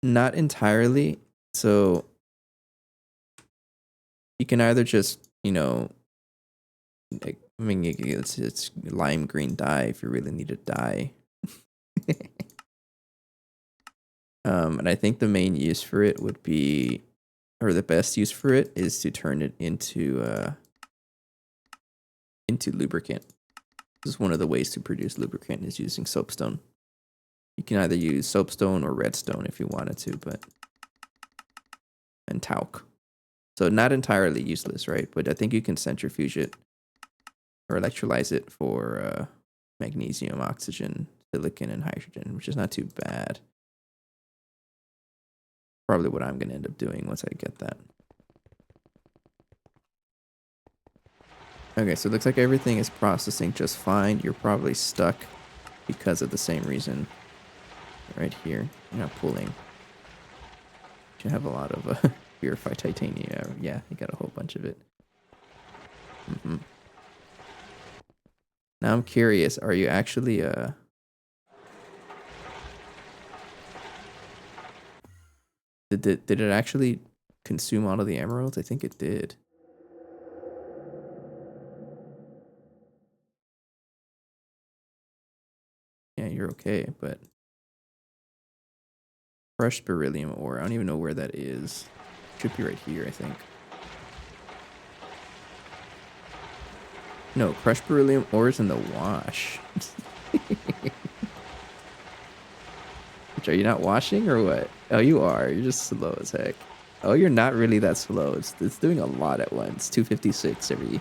not entirely. So you can either just, you know, like, I mean, it's lime green dye if you really need a dye. And I think the main use for it would be, or the best use for it is to turn it into lubricant. This is one of the ways to produce lubricant is using soapstone. You can either use soapstone or redstone if you wanted to, but and talc. So not entirely useless, right? But I think you can centrifuge it or electrolyze it for magnesium, oxygen, silicon, and hydrogen, which is not too bad. Probably what I'm going to end up doing once I get that. Okay, so it looks like everything is processing just fine. You're probably stuck because of the same reason. Right here, you're not pulling. You have a lot of purified titanium. Yeah, you got a whole bunch of it. Now I'm curious, are you actually did it actually consume all of the emeralds? I think it did. Yeah, you're okay, but crushed beryllium ore. I don't even know where that is. Should be right here, I think. No, crushed beryllium ore is in the wash. Which, are you not washing or what? Oh, you are. You're just slow as heck. Oh, you're not really that slow. It's doing a lot at once. 256 every,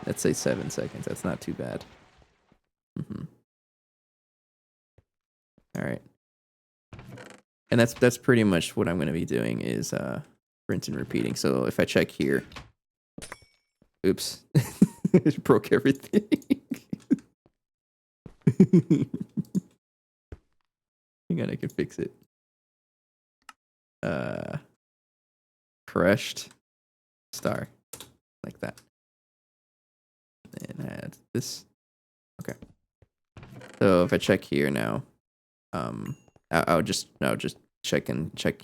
let's say 7 seconds. That's not too bad. All right. And that's pretty much what I'm going to be doing is rinse and repeating. So if I check here, oops, it broke everything. Hang on, I can fix it. Crushed star, like that. And add this. Okay. So if I check here now, I'll just check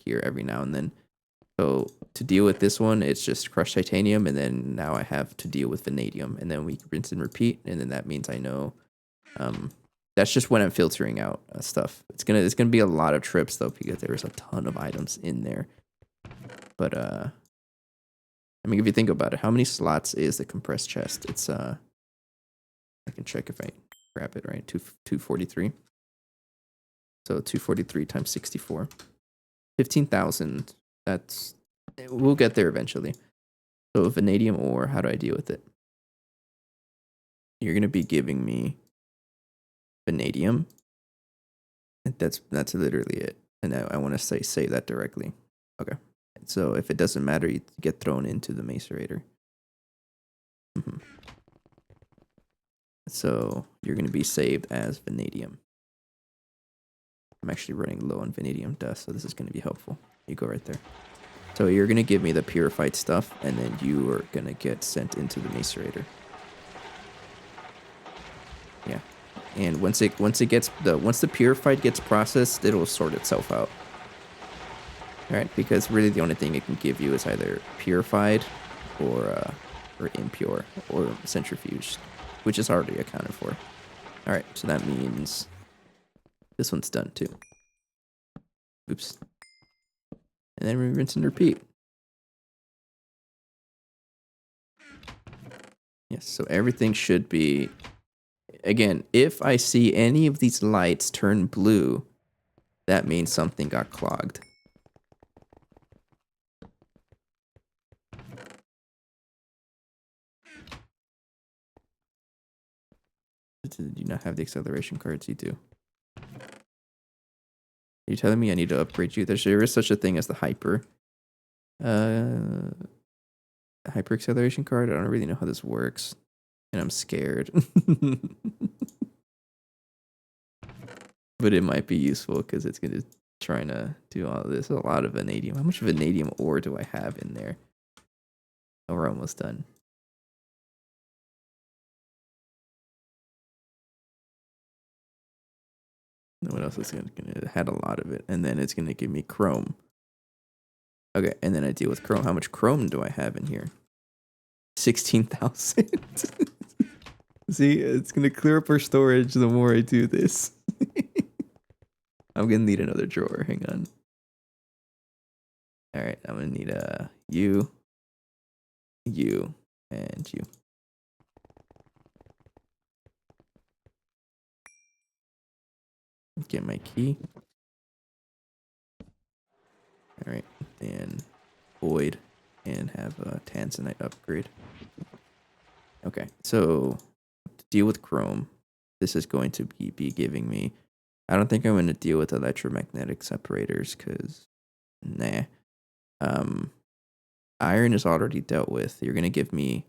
here every now and then. So to deal with this one, it's just crushed titanium, and then now I have to deal with vanadium, and then we rinse and repeat, and then that means I know. That's just when I'm filtering out stuff. It's gonna be a lot of trips though, because there's a ton of items in there. But I mean, if you think about it, how many slots is the compressed chest? It's I can check if I grab it right. 243. So 243 times 64. 15,000. That's we'll get there eventually. So vanadium ore, how do I deal with it? You're gonna be giving me vanadium. And that's literally it. And I want to say that directly. Okay. So if it doesn't matter, you get thrown into the macerator. So you're going to be saved as vanadium. I'm actually running low on vanadium dust, so this is going to be helpful. You go right there. So you're going to give me the purified stuff, and then you are going to get sent into the macerator. Yeah. And once the purified gets processed, it'll sort itself out. Right? Because really the only thing it can give you is either purified or impure or centrifuged, which is already accounted for. All right, so that means this one's done too. Oops. And then we rinse and repeat. Yes, so everything should be. Again, if I see any of these lights turn blue, that means something got clogged. Do you not have the acceleration cards? You do. Are you telling me I need to upgrade you? There is such a thing as the hyper acceleration card. I don't really know how this works, and I'm scared. But it might be useful because it's gonna trying to do all of this. A lot of vanadium. How much vanadium ore do I have in there? Oh, we're almost done. What else is gonna had a lot of it, and then it's gonna give me chrome. Okay, and then I deal with chrome. How much chrome do I have in here? 16,000. See, it's gonna clear up our storage the more I do this. I'm gonna need another drawer. Hang on. All right, I'm gonna need you, and you. Get my key. All right, and void, and have a tanzanite upgrade. Okay, so to deal with chrome, this is going to be giving me. I don't think I'm going to deal with electromagnetic separators because, nah. Iron is already dealt with. You're going to give me.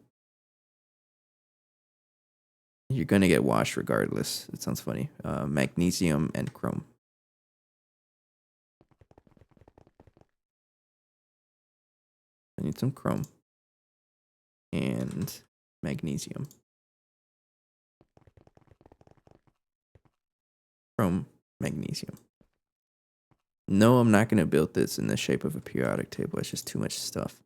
You're going to get washed regardless. It sounds funny. Magnesium and chrome. I need some chrome and magnesium. Chrome, magnesium. No, I'm not going to build this in the shape of a periodic table. It's just too much stuff.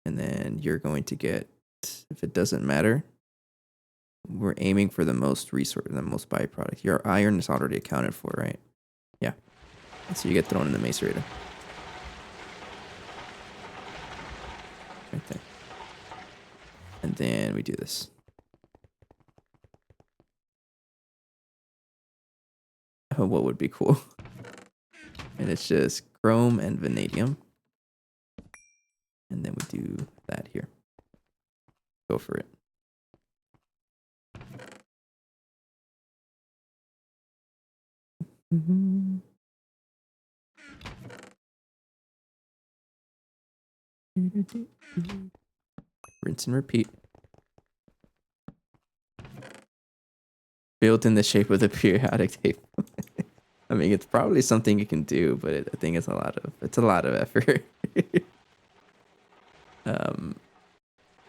And then you're going to get, if it doesn't matter, we're aiming for the most resource, the most byproduct. Your iron is already accounted for, right? Yeah. So you get thrown in the macerator. Right there. And then we do this. Oh, what would be cool? And it's just chrome and vanadium. And then we do that here. Go for it. Rinse and repeat. Built in the shape of the periodic table. I mean, it's probably something you can do, but I think it's a lot of effort.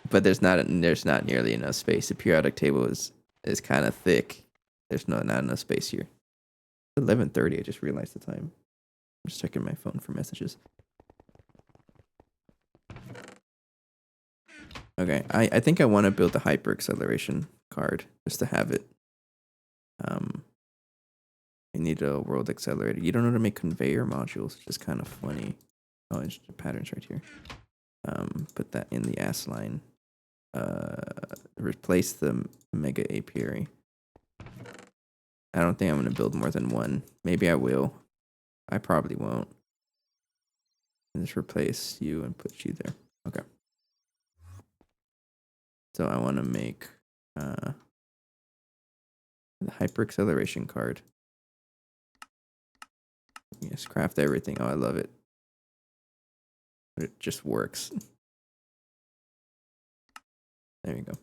But there's not nearly enough space. The periodic table is kind of thick. There's not enough space here. 11:30. I just realized the time. just checking my phone for messages. Okay, I think I want to build the hyper acceleration card just to have it. I need a world accelerator. You don't know how to make conveyor modules, which is kind of funny. Oh, it's the patterns right here. Put that in the ass line. Replace the mega apiary. I don't think I'm going to build more than one. Maybe I will. I probably won't. And just replace you and put you there. Okay. So I want to make the hyper acceleration card. Yes, craft everything. Oh, I love it. But it just works. There you go.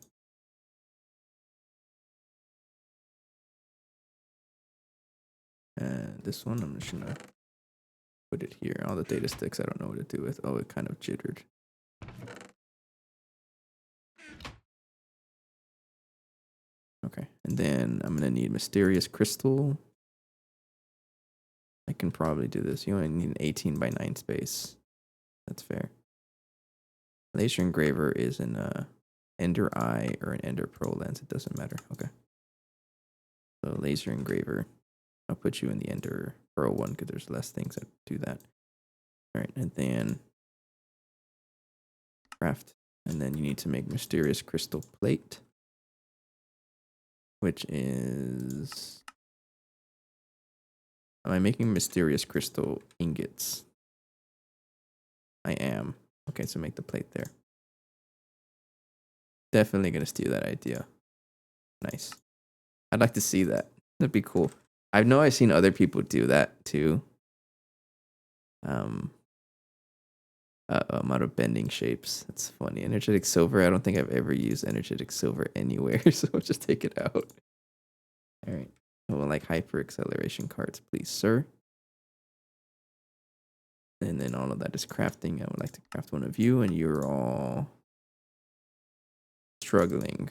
And this one, I'm just gonna put it here. All the data sticks, I don't know what to do with. Oh, it kind of jittered. Okay, and then I'm gonna need mysterious crystal. I can probably do this. You only need an 18 by 9 space. That's fair. Laser engraver is an ender eye or an ender pearl lens. It doesn't matter. Okay. So laser engraver. I'll put you in the ender pearl one because there's less things that do that. All right, and then craft. And then you need to make mysterious crystal plate, which is... Am I making mysterious crystal ingots? I am. Okay, so make the plate there. Definitely gonna steal that idea. Nice. I'd like to see that. That'd be cool. I know I've seen other people do that too. Out of bending shapes. That's funny. Energetic silver. I don't think I've ever used energetic silver anywhere, so I'll just take it out. All right. I would like hyper acceleration cards, please, sir. And then all of that is crafting. I would like to craft one of you, and you're all struggling.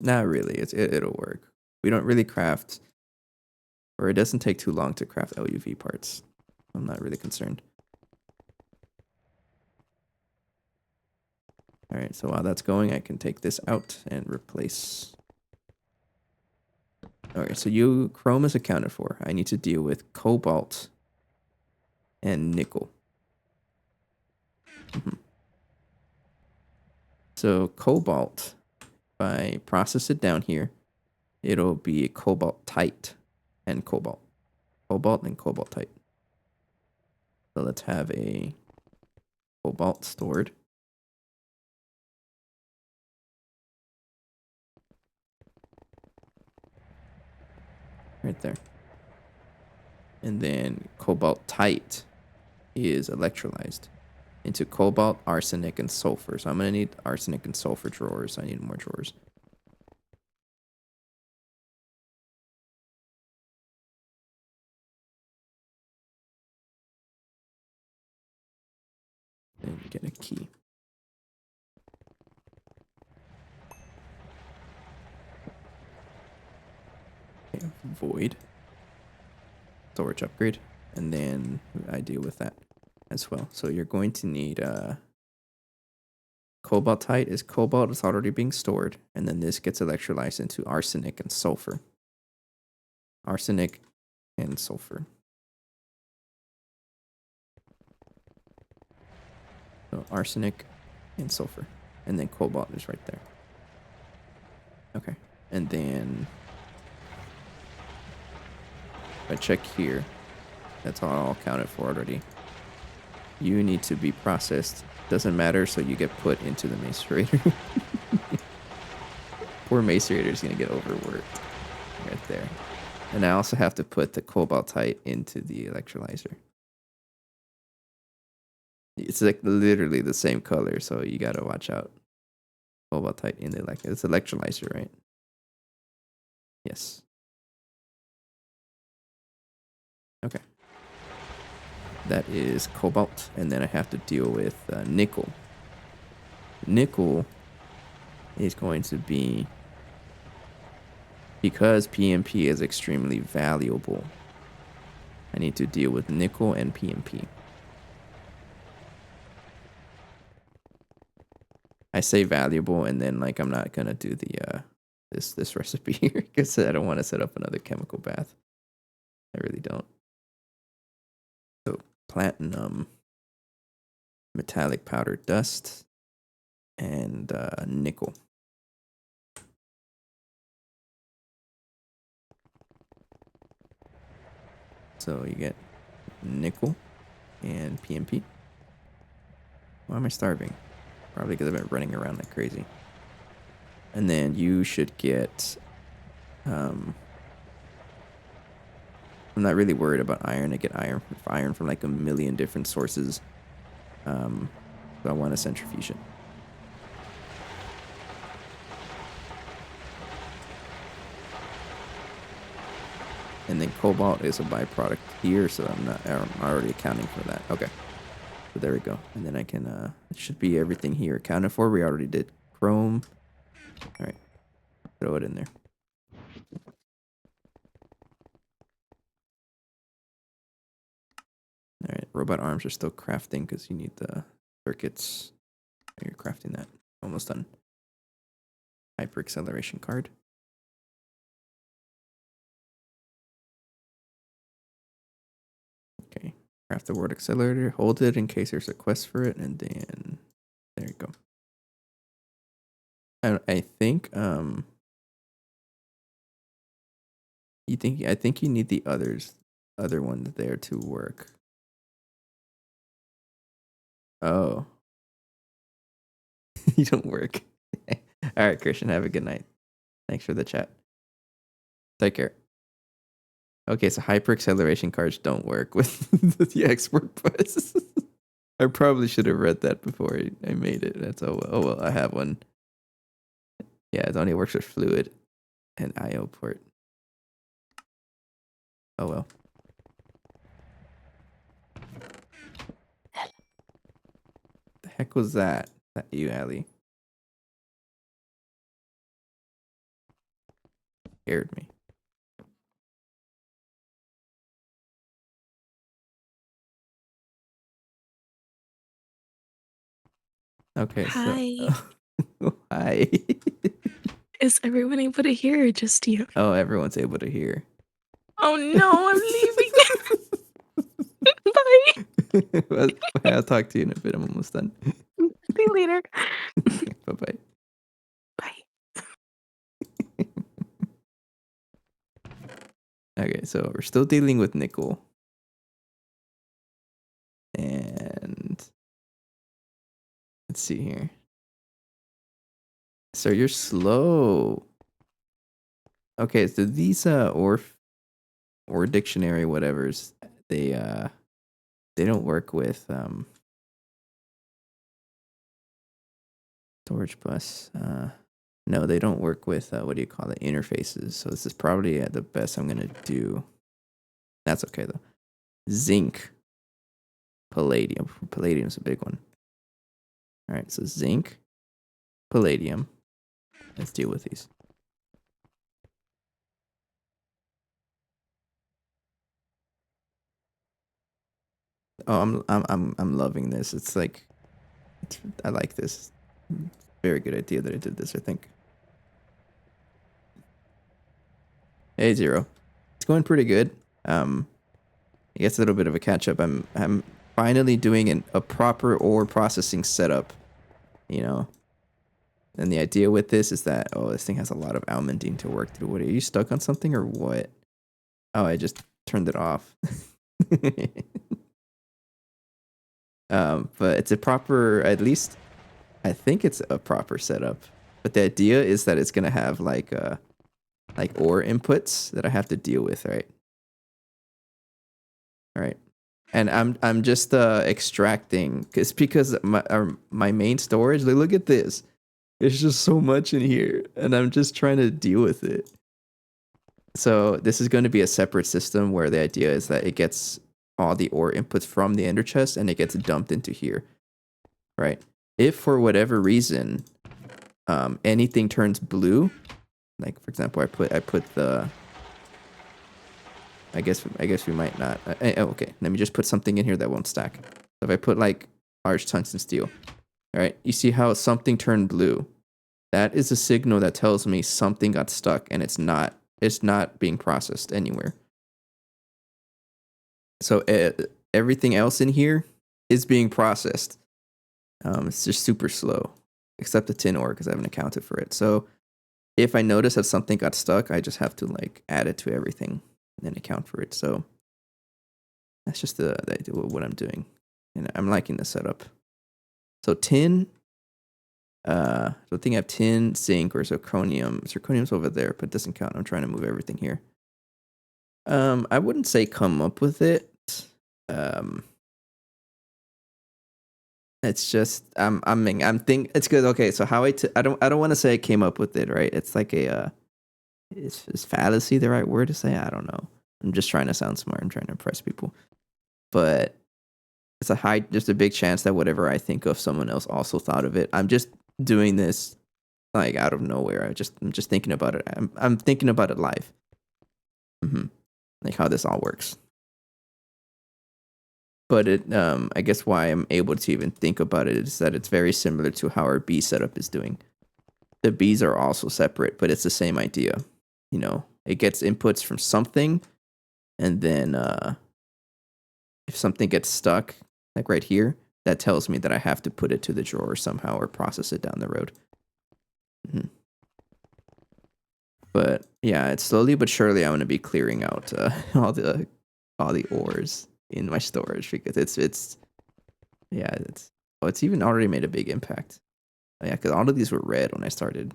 Not really. It'll work. We don't really craft, or it doesn't take too long to craft LUV parts. I'm not really concerned. All right, so while that's going, I can take this out and replace. All right, so chrome is accounted for. I need to deal with cobalt and nickel. So cobalt, if I process it down here, it'll be cobaltite and cobalt. Cobalt and cobaltite. So let's have a cobalt stored. Right there. And then cobaltite is electrolyzed into cobalt, arsenic, and sulfur. So I'm going to need arsenic and sulfur drawers. I need more drawers. And get a key. Okay, void. Storage upgrade. And then I deal with that as well. So you're going to need cobaltite is cobalt that's already being stored. And then this gets electrolyzed into arsenic and sulfur. Arsenic and sulfur. So arsenic and sulfur. And then cobalt is right there. Okay. And then if I check here, that's all accounted for already. You need to be processed. Doesn't matter, so you get put into the macerator. Poor macerator is going to get overworked. Right there. And I also have to put the cobaltite into the electrolyzer. It's like literally the same color, so you got to watch out. Cobaltite in the electrolyzer. It's electrolyzer, right? Yes. Okay. That is cobalt, and then I have to deal with nickel. Nickel is going to be, because PMP is extremely valuable, I need to deal with nickel and PMP. I say valuable, and then like I'm not gonna do the this recipe here because I don't want to set up another chemical bath. I really don't. So platinum, metallic powder dust, and nickel. So you get nickel and PMP. Why am I starving? Probably because I've been running around like crazy. And then you should get... I'm not really worried about iron. I get iron from like a million different sources. So I want a centrifugation. And then cobalt is a byproduct here, so I'm already accounting for that. Okay. So there we go. And then I can, it should be everything here accounted for. We already did chrome. All right. Throw it in there. All right. Robot arms are still crafting because you need the circuits. You're crafting that. Almost done. Hyper acceleration card. Okay. Craft the word accelerator. Hold it in case there's a quest for it, and then there you go. I think I think you need the other ones there to work. Oh. You don't work. All right, Christian, have a good night. Thanks for the chat. Take care. Okay, so hyper acceleration cards don't work with the export bus. I probably should have read that before I made it. That's oh well, I have one. Yeah, it only works with fluid and IO port. Oh well. The heck was that? That you, Allie? Scared me. Okay, Hi. so hi. Is everyone able to hear or just you? Oh, everyone's able to hear. Oh no, I'm leaving. Bye. Well, I'll talk to you in a bit. I'm almost done. See you later. Bye-bye. Bye. Okay, so we're still dealing with nickel. And let's see here. So you're slow. Okay, so these or dictionary whatevers, they don't work with storage bus. No, they don't work with what do you call it, interfaces. So this is probably the best I'm gonna do. That's okay though. Zinc, palladium. Palladium's a big one. All right, so zinc, palladium. Let's deal with these. Oh, I'm loving this. It's like, I like this. Very good idea that I did this, I think. Hey, Zero. It's going pretty good. I guess a little bit of a catch up. I'm finally doing a proper ore processing setup, you know. And the idea with this is that, oh, this thing has a lot of almandine to work through. What, are you stuck on something or what? Oh, I just turned it off. But it's a proper, at least I think it's a proper setup. But the idea is that it's gonna have like ore inputs that I have to deal with, right? All right. And I'm just extracting because my main storage. Look at this. There's just so much in here, and I'm just trying to deal with it. So this is going to be a separate system where the idea is that it gets all the ore inputs from the ender chest and it gets dumped into here, right? If for whatever reason anything turns blue, like for example, I put the I guess we might not. Okay, let me just put something in here that won't stack. So if I put like large tungsten steel, all right, you see how something turned blue? That is a signal that tells me something got stuck and it's not being processed anywhere. So everything else in here is being processed. It's just super slow, except the tin ore because I haven't accounted for it. So if I notice that something got stuck, I just have to like add it to everything and then account for it. So that's just what I'm doing, and I'm liking the setup. So tin. So I think I have tin, zinc, or zirconium. Zirconium's over there, but it doesn't count. I'm trying to move everything here. I wouldn't say come up with it. It's just I'm think it's good. Okay, so how I don't want to say I came up with it, right? It's like is fallacy the right word to say? I don't know. I'm just trying to sound smart. I'm trying to impress people, but it's just a big chance that whatever I think of, someone else also thought of it. I'm just doing this like out of nowhere. I'm just thinking about it. I'm thinking about it live. Like how this all works. But I guess why I'm able to even think about it is that it's very similar to how our B setup is doing. The Bs are also separate, but it's the same idea. You know, it gets inputs from something, and then if something gets stuck, like right here, that tells me that I have to put it to the drawer somehow or process it down the road. But yeah, it's slowly but surely I'm going to be clearing out all the ores in my storage because it's even already made a big impact. Oh, yeah, because all of these were red when I started.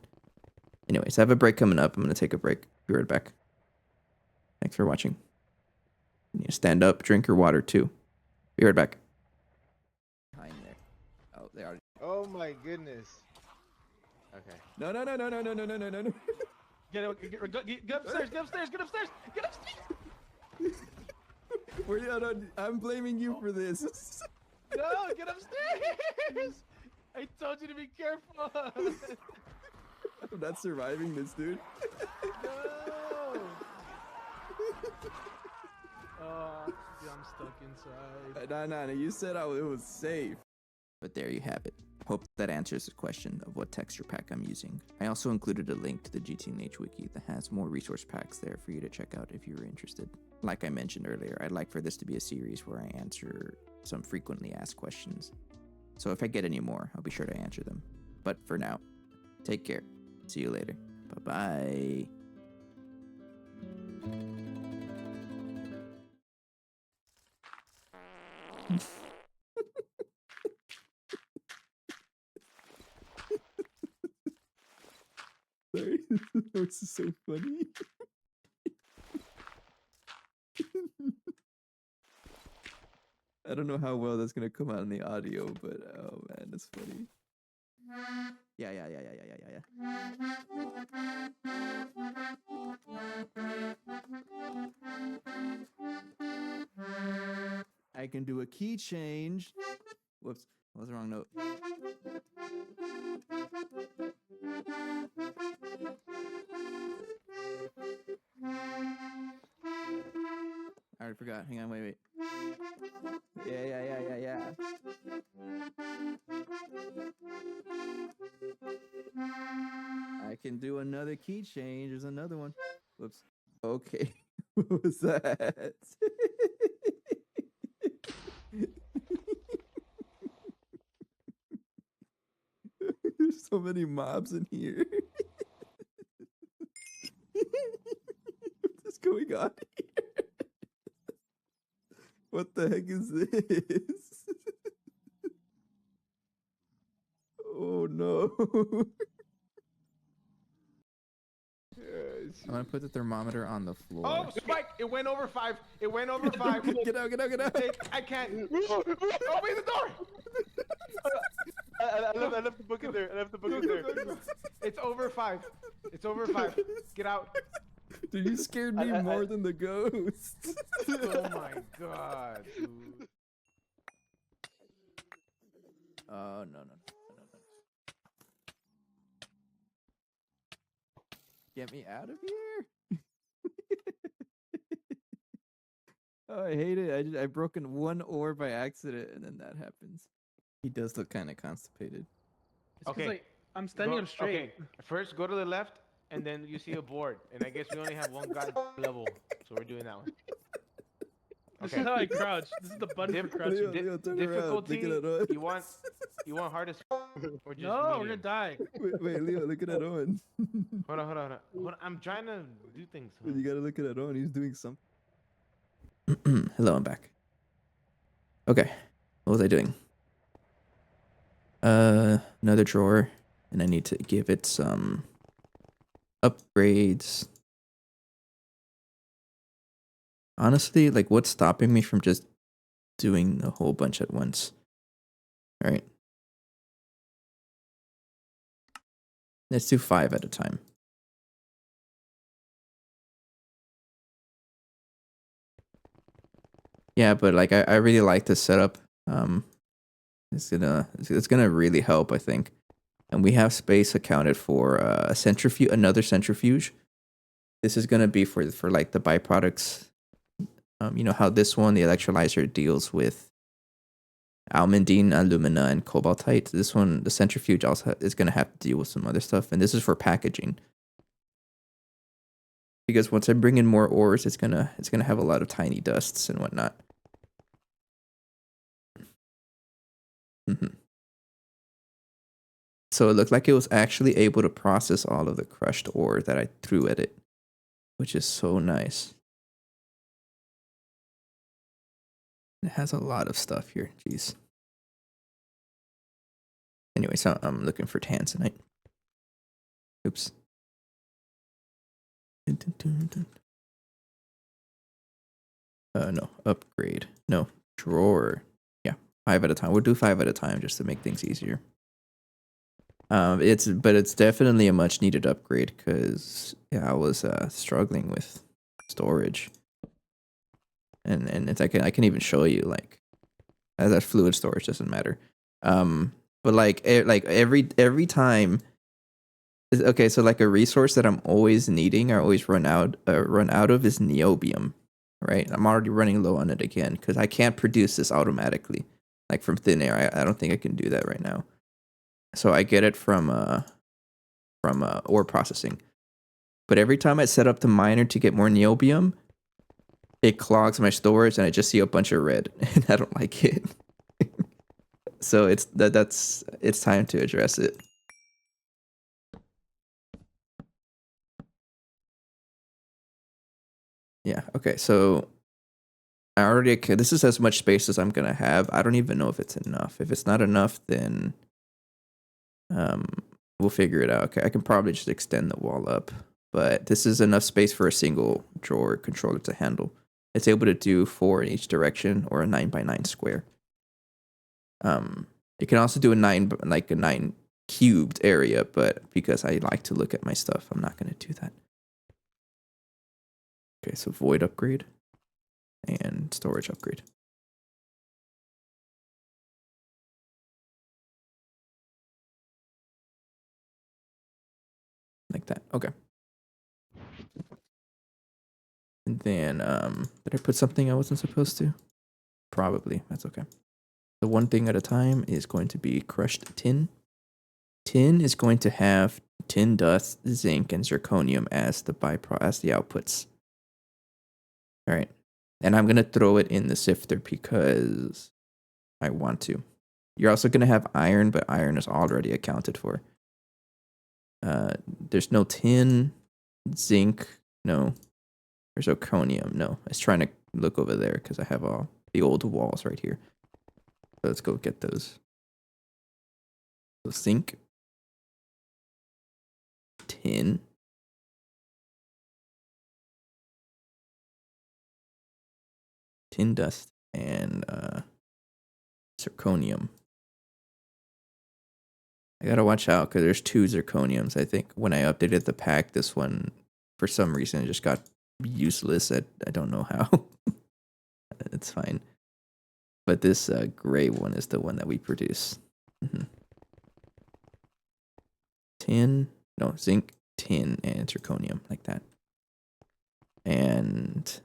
Anyways, I have a break coming up. I'm going to take a break. Be right back. Thanks for watching. You stand up, drink your water too. Be right back. Behind there. Oh, they are. Oh my goodness. Okay. No. Get upstairs, get upstairs, get upstairs, get upstairs! I'm blaming you for this. No, get upstairs! I told you to be careful! I'm not surviving this, dude. No! Oh, yeah, I'm stuck inside. No, you said it was safe. But there you have it. Hope that answers the question of what texture pack I'm using. I also included a link to the GTNH wiki that has more resource packs there for you to check out if you're interested. Like I mentioned earlier, I'd like for this to be a series where I answer some frequently asked questions. So if I get any more, I'll be sure to answer them. But for now, take care. See you later. Bye-bye. Sorry, this is so funny. I don't know how well that's gonna come out in the audio, but oh man, that's funny. Yeah. I can do a key change. Whoops, that was the wrong note. I already forgot. Hang on, wait. Yeah. I can do another key change. There's another one. Whoops. Okay. What was that? There's so many mobs in here. What's going on here? What the heck is this? Oh no. I'm gonna put the thermometer on the floor. Oh, Spike! It went over 5. It went over 5. Get out. I can't. Open the door! I left the book in there. It's over 5. It's over 5. Get out. Dude, you scared me more than the ghost. Oh my god, dude. Oh, no. Get me out of here. Oh, I hate it. I broken one ore by accident, and then that happens. He does look kind of constipated. It's 'cause, Okay. like, I'm standing Go, up straight. okay. First, go to the left, and then you see a board. And I guess we only have one god level, so we're doing that one. This Okay. is how I crouch. This is the button for crouching. Leo, turn around. Difficulty. Look at that Owen. You want hardest or just No, we're gonna medium? die. Wait, Leo, look at that Owen. Hold on. I'm trying to do things. You gotta look at that Owen. He's doing something. Hello, I'm back. Okay, what was I doing? Another drawer, and I need to give it some upgrades. Honestly, like, what's stopping me from just doing a whole bunch at once? All right. Let's do 5 at a time. Yeah, but like I really like this setup. It's gonna really help, I think. And we have space accounted for a centrifuge, another centrifuge. This is gonna be for like the byproducts. You know how this one, the electrolyzer, deals with almandine, alumina, and cobaltite. This one, the centrifuge, also is gonna have to deal with some other stuff, and this is for packaging. Because once I bring in more ores, it's gonna have a lot of tiny dusts and whatnot. So it looked like it was actually able to process all of the crushed ore that I threw at it, which is so nice. It has a lot of stuff here. Jeez. Anyway, so I'm looking for tanzanite. Oops. No, upgrade. No, drawer. Yeah, 5 at a time. We'll do 5 at a time just to make things easier. It's definitely a much needed upgrade because I was struggling with storage, and it's I can even show you like that fluid storage doesn't matter. But like every time. Okay, so like a resource that I'm always needing, I always run out of is niobium, right? I'm already running low on it again because I can't produce this automatically, like from thin air. I don't think I can do that right now. So I get it from ore processing. But every time I set up the miner to get more niobium, it clogs my storage and I just see a bunch of red, and I don't like it. So it's time to address it. Yeah, okay, so this is as much space as I'm gonna have. I don't even know if it's enough. If it's not enough, then we'll figure it out. Okay, I can probably just extend the wall up, but this is enough space for a single drawer controller to handle. It's able to do 4 in each direction or a 9x9 square. It can also do a 9 cubed area, but because I like to look at my stuff, I'm not gonna do that. Okay, so void upgrade and storage upgrade. Like that. Okay. And then did I put something I wasn't supposed to? Probably. That's okay. The one thing at a time is going to be crushed tin. Tin is going to have tin dust, zinc, and zirconium as the outputs. All right. And I'm going to throw it in the sifter because I want to. You're also going to have iron, but iron is already accounted for. There's no tin, zinc, no. There's zirconium, no. I was trying to look over there because I have all the old walls right here. So let's go get those. So zinc, tin, tin dust, and zirconium. I gotta watch out because there's 2 zirconiums. I think when I updated the pack, this one, for some reason, it just got useless. I don't know how. It's fine. But this gray one is the one that we produce. Tin, no, zinc, tin, and zirconium, like that. And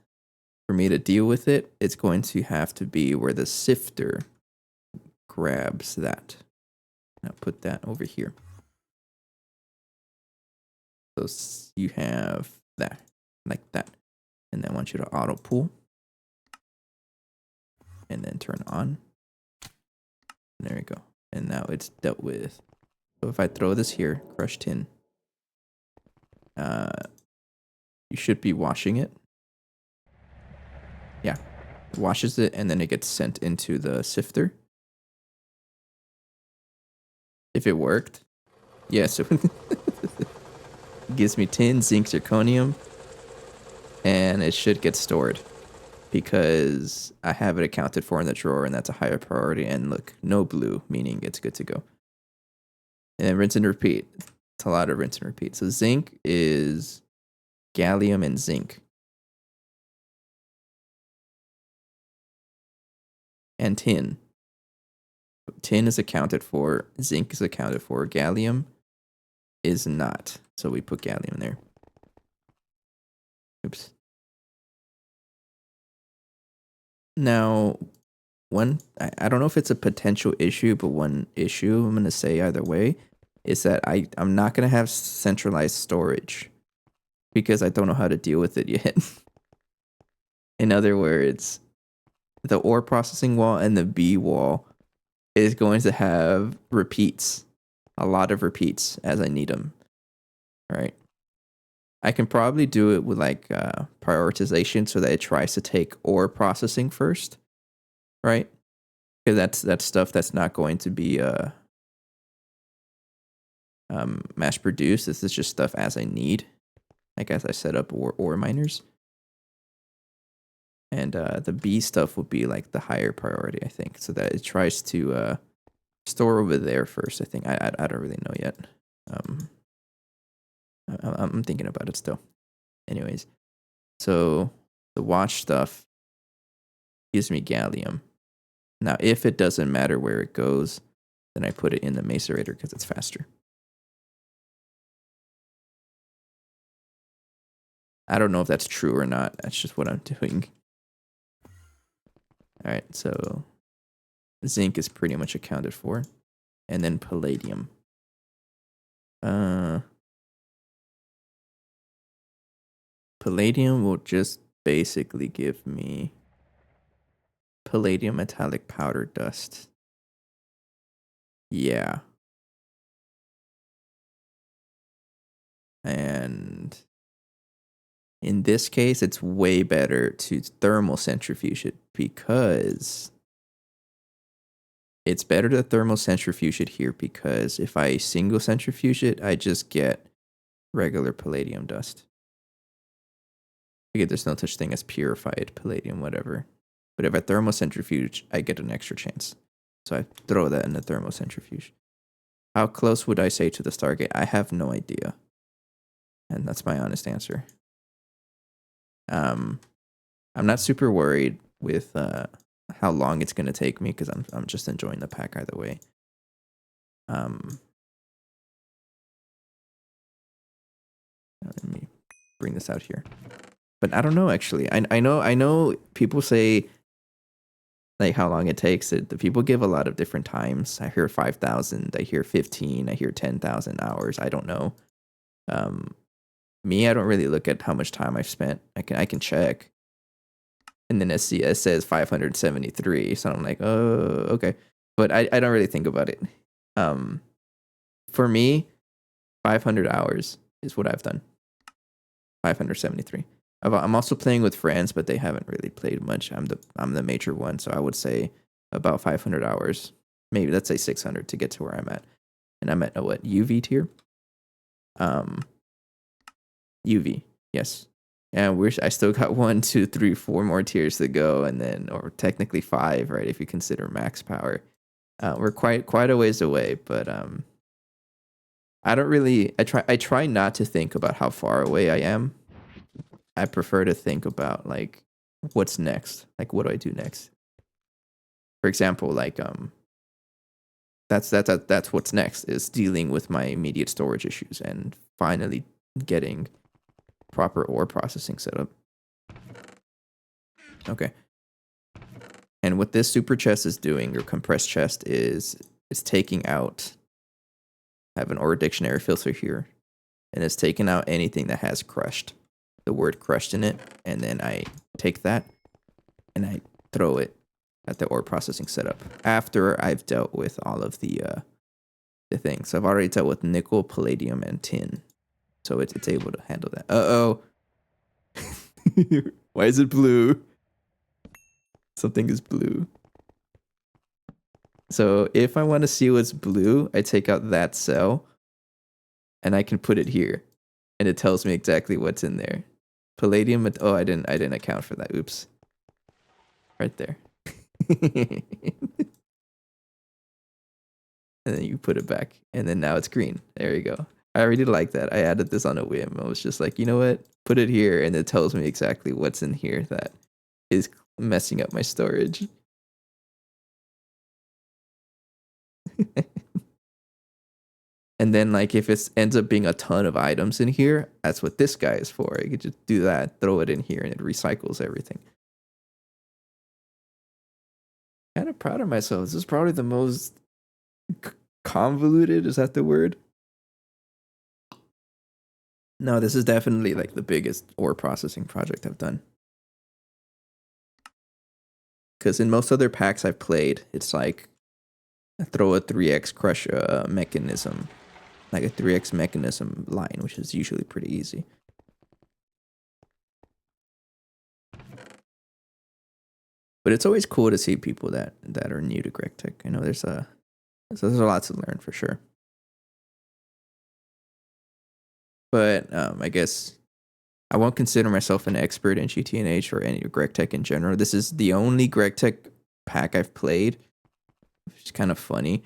for me to deal with it, it's going to have to be where the sifter grabs that. I'll put that over here. So you have that, like that. And then I want you to auto pull. And then turn on. And there we go. And now it's dealt with. So if I throw this here, crushed tin, you should be washing it. Yeah. It washes it and then it gets sent into the sifter. If it worked. Yeah, so it gives me tin, zinc, zirconium. And it should get stored. Because I have it accounted for in the drawer and that's a higher priority. And look, no blue, meaning it's good to go. And then rinse and repeat. It's a lot of rinse and repeat. So zinc is gallium and zinc. And tin. Tin is accounted for. Zinc is accounted for. Gallium is not. So we put gallium there. Oops. Now, I don't know if it's a potential issue, but one issue I'm going to say either way is that I'm not going to have centralized storage because I don't know how to deal with it yet. In other words, the ore processing wall and the B wall is going to have repeats, a lot of repeats as I need them. All right. I can probably do it with like prioritization so that it tries to take ore processing first, right? Because that's stuff that's not going to be mass produced. This is just stuff as I need, like as I set up ore miners. And the B stuff would be like the higher priority, I think, so that it tries to store over there first. I think I don't really know yet. I'm thinking about it still. Anyways, so the watch stuff gives me gallium. Now, if it doesn't matter where it goes, then I put it in the macerator because it's faster. I don't know if that's true or not. That's just what I'm doing. All right, so zinc is pretty much accounted for. And then palladium. Palladium will just basically give me palladium metallic powder dust. Yeah. And in this case, it's way better to thermal centrifuge it because it's better to thermal centrifuge it here because if I single centrifuge it, I just get regular palladium dust. Again, there's no such thing as purified palladium, whatever. But if I thermal centrifuge, I get an extra chance. So I throw that in the thermal centrifuge. How close would I say to the Stargate? I have no idea. And that's my honest answer. I'm not super worried with how long it's going to take me because I'm just enjoying the pack either way. Let me bring this out here. But I don't know actually. I know people say like how long it takes. The people give a lot of different times. I hear 5,000, I hear 15, I hear 10,000 hours. I don't know. Me, I don't really look at how much time I've spent. I can check. And then SCS says 573. So I'm like, oh, okay. But I don't really think about it. For me, 500 hours is what I've done. 573. I'm also playing with friends, but they haven't really played much. I'm the major one, so I would say about 500 hours. Maybe let's say 600 to get to where I'm at. And I'm at what, UV tier? UV, yes. And I still got 1, 2, 3, 4 more tiers to go, and then, or technically 5, right? If you consider max power, we're quite a ways away. But I don't really. I try not to think about how far away I am. I prefer to think about like what's next. Like what do I do next? For example, like that's what's next is dealing with my immediate storage issues and finally getting proper ore processing set up. Okay. And what this super chest is doing, or compressed chest, is it's taking out. I have an ore dictionary filter here, and it's taking out anything that has crushed, the word crushed in it, and then I take that and I throw it at the ore processing setup after I've dealt with all of the things. So I've already dealt with nickel, palladium, and tin, so it's able to handle that. Uh-oh. Why is it blue? Something is blue. So if I want to see what's blue, I take out that cell and I can put it here, and it tells me exactly what's in there. Palladium. Oh, I didn't account for that. Oops. Right there. And then you put it back, and then now it's green. There you go. I already like that. I added this on a whim. I was just like, you know what? Put it here, and it tells me exactly what's in here that is messing up my storage. And then, like, if it ends up being a ton of items in here, that's what this guy is for. You could just do that, throw it in here, and it recycles everything. Kind of proud of myself. This is probably the most convoluted. Is that the word? No, this is definitely like the biggest ore processing project I've done. Because in most other packs I've played, it's like throw a 3x crush mechanism. Like a 3x mechanism line, which is usually pretty easy. But it's always cool to see people that are new to Gregtech. I know there's a lot to learn for sure. But I guess I won't consider myself an expert in GTNH or any Gregtech in general. This is the only Gregtech pack I've played, which is kind of funny.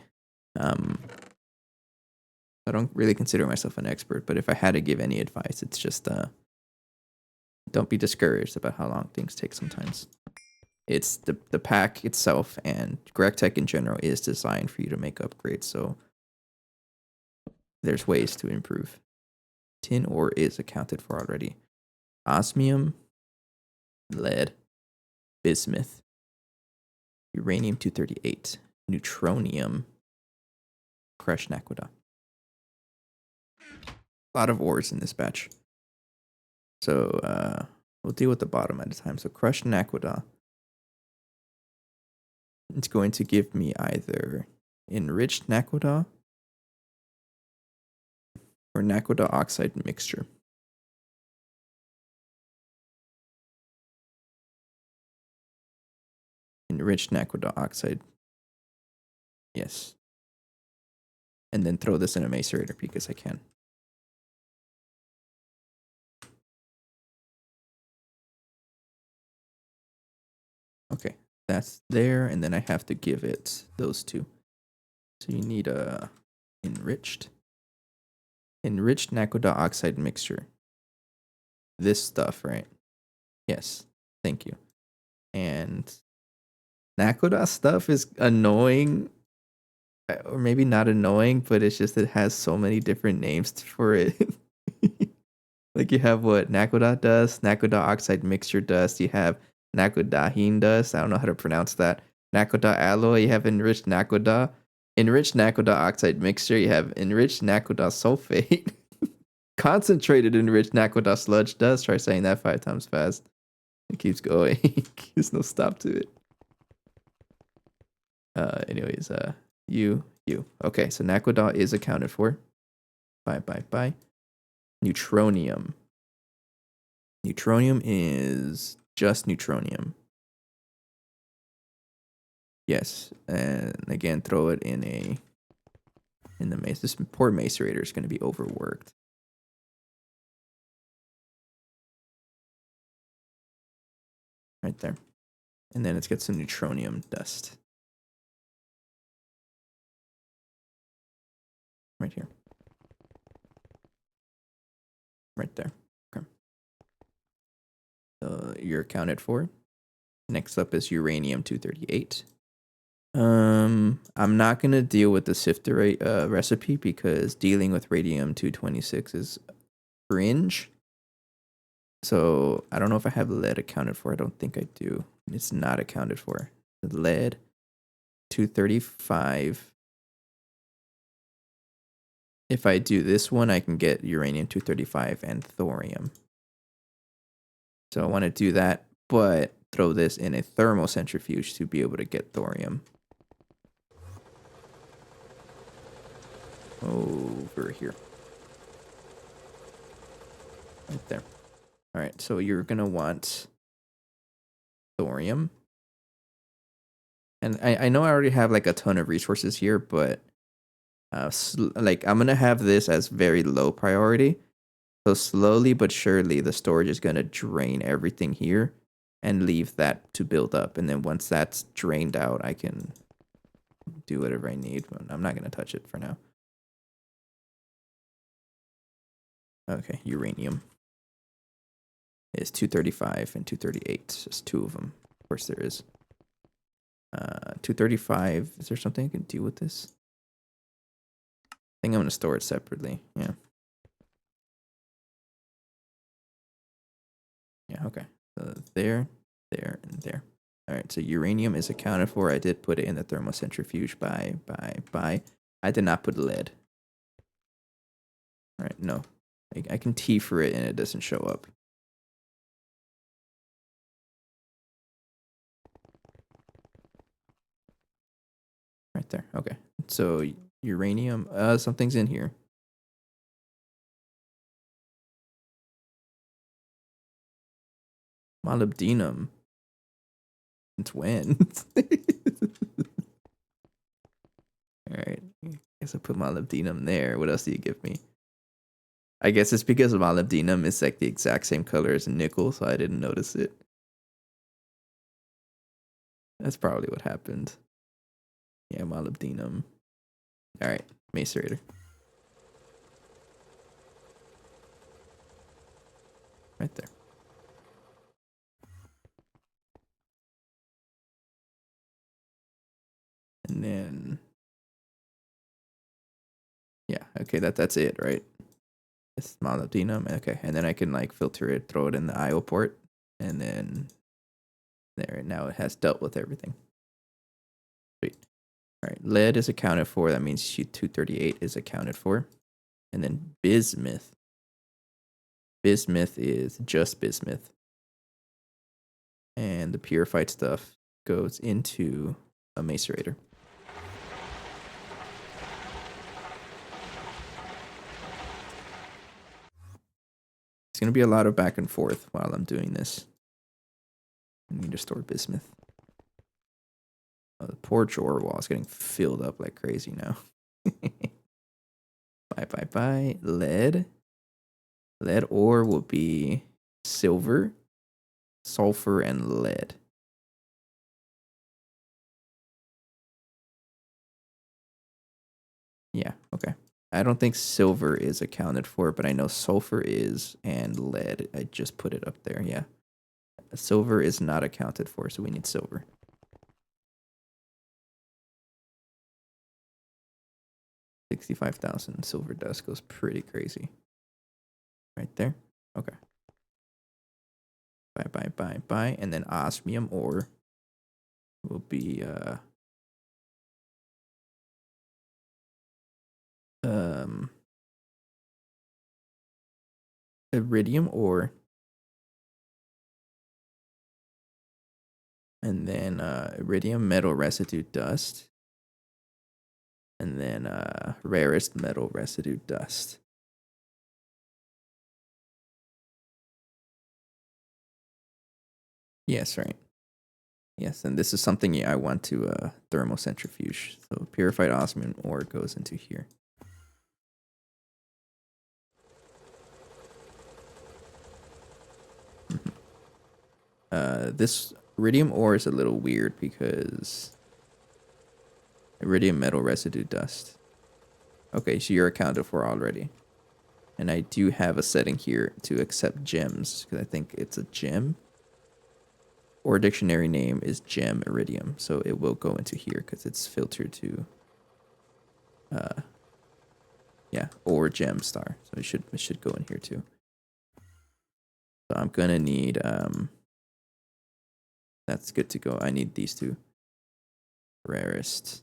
I don't really consider myself an expert, but if I had to give any advice, it's just don't be discouraged about how long things take sometimes. It's the pack itself, and Gregtech in general is designed for you to make upgrades, so there's ways to improve. Tin ore is accounted for already. Osmium, lead, bismuth, uranium-238, neutronium, crushed naquita. A lot of ores in this batch. So we'll deal with the bottom at a time. So crushed naquita. It's going to give me either enriched naquita or naquita oxide mixture. Enriched naquita oxide. Yes. And then throw this in a macerator because I can. Okay, that's there, and then I have to give it those two. So you need a enriched naquita oxide mixture. This stuff, right? Yes, thank you. And naquita stuff is annoying, or maybe not annoying, but it's just it has so many different names for it. Like you have what naquita dust, naquita oxide mixture dust. You have naquidahine dust. I don't know how to pronounce that. Naquita alloy. You have enriched naquita oxide mixture. You have enriched naquita sulfate. Concentrated enriched naquita sludge dust. Try saying that 5 times fast. It keeps going. There's no stop to it. Anyways, you. Okay, so naquita is accounted for. Bye. Neutronium. Neutronium is just neutronium. Yes, and again, throw it in the mace. This poor macerator is going to be overworked. Right there. And then let's get some neutronium dust. Right here. Right there. Okay. You're accounted for. Next up is uranium-238. I'm not gonna deal with the sifter recipe because dealing with radium-226 is cringe. So I don't know if I have lead accounted for. I don't think I do. It's not accounted for. The lead, 235. If I do this one, I can get uranium 235 and thorium. So I want to do that, but throw this in a thermocentrifuge to be able to get thorium. Over here. Right there. All right, so you're going to want thorium. And I know I already have like a ton of resources here, but like I'm going to have this as very low priority. So slowly but surely, the storage is going to drain everything here and leave that to build up. And then once that's drained out, I can do whatever I need. But I'm not going to touch it for now. Okay, uranium is 235 and 238. Just two of them. Of course there is. 235. Is there something I can do with this? I think I'm going to store it separately. Yeah. Yeah, okay. So there, and there. All right, so uranium is accounted for. I did put it in the thermocentrifuge by. I did not put lead. All right, no. I can T for it and it doesn't show up. Right there, okay. So uranium, something's in here. Molybdenum. It's when? Alright. Guess I put molybdenum there. What else do you give me? I guess it's because molybdenum is like the exact same color as nickel, so I didn't notice it. That's probably what happened. Yeah, molybdenum. Alright, macerator. Right there. And then yeah, okay, that's it, right? It's molybdenum. Okay, and then I can like filter it, throw it in the IO port, and then there. Now it has dealt with everything. Sweet. All right, lead is accounted for. That means 238 is accounted for, and then bismuth. Bismuth is just bismuth, and the purified stuff goes into a macerator. It's going to be a lot of back and forth while I'm doing this. I need to store bismuth. Oh, the poor drawer wall is getting filled up like crazy now. Bye. Lead. Lead ore will be silver, sulfur, and lead. Yeah, okay. I don't think silver is accounted for, but I know sulfur is, and lead. I just put it up there, yeah. Silver is not accounted for, so we need silver. $65,000 silver dust goes pretty crazy. Right there. Okay. Bye. And then osmium ore will be iridium ore, and then iridium metal residue dust, and then rarest metal residue dust. Yes, right. Yes, and this is something I want to thermocentrifuge. So purified osmium ore goes into here. This iridium ore is a little weird because iridium metal residue dust. Okay, so you're accounted for already. And I do have a setting here to accept gems because I think it's a gem. Or dictionary name is gem iridium, so it will go into here because it's filtered to yeah, or gem star. So it should go in here too. So I'm gonna need that's good to go. I need these two. Rarest.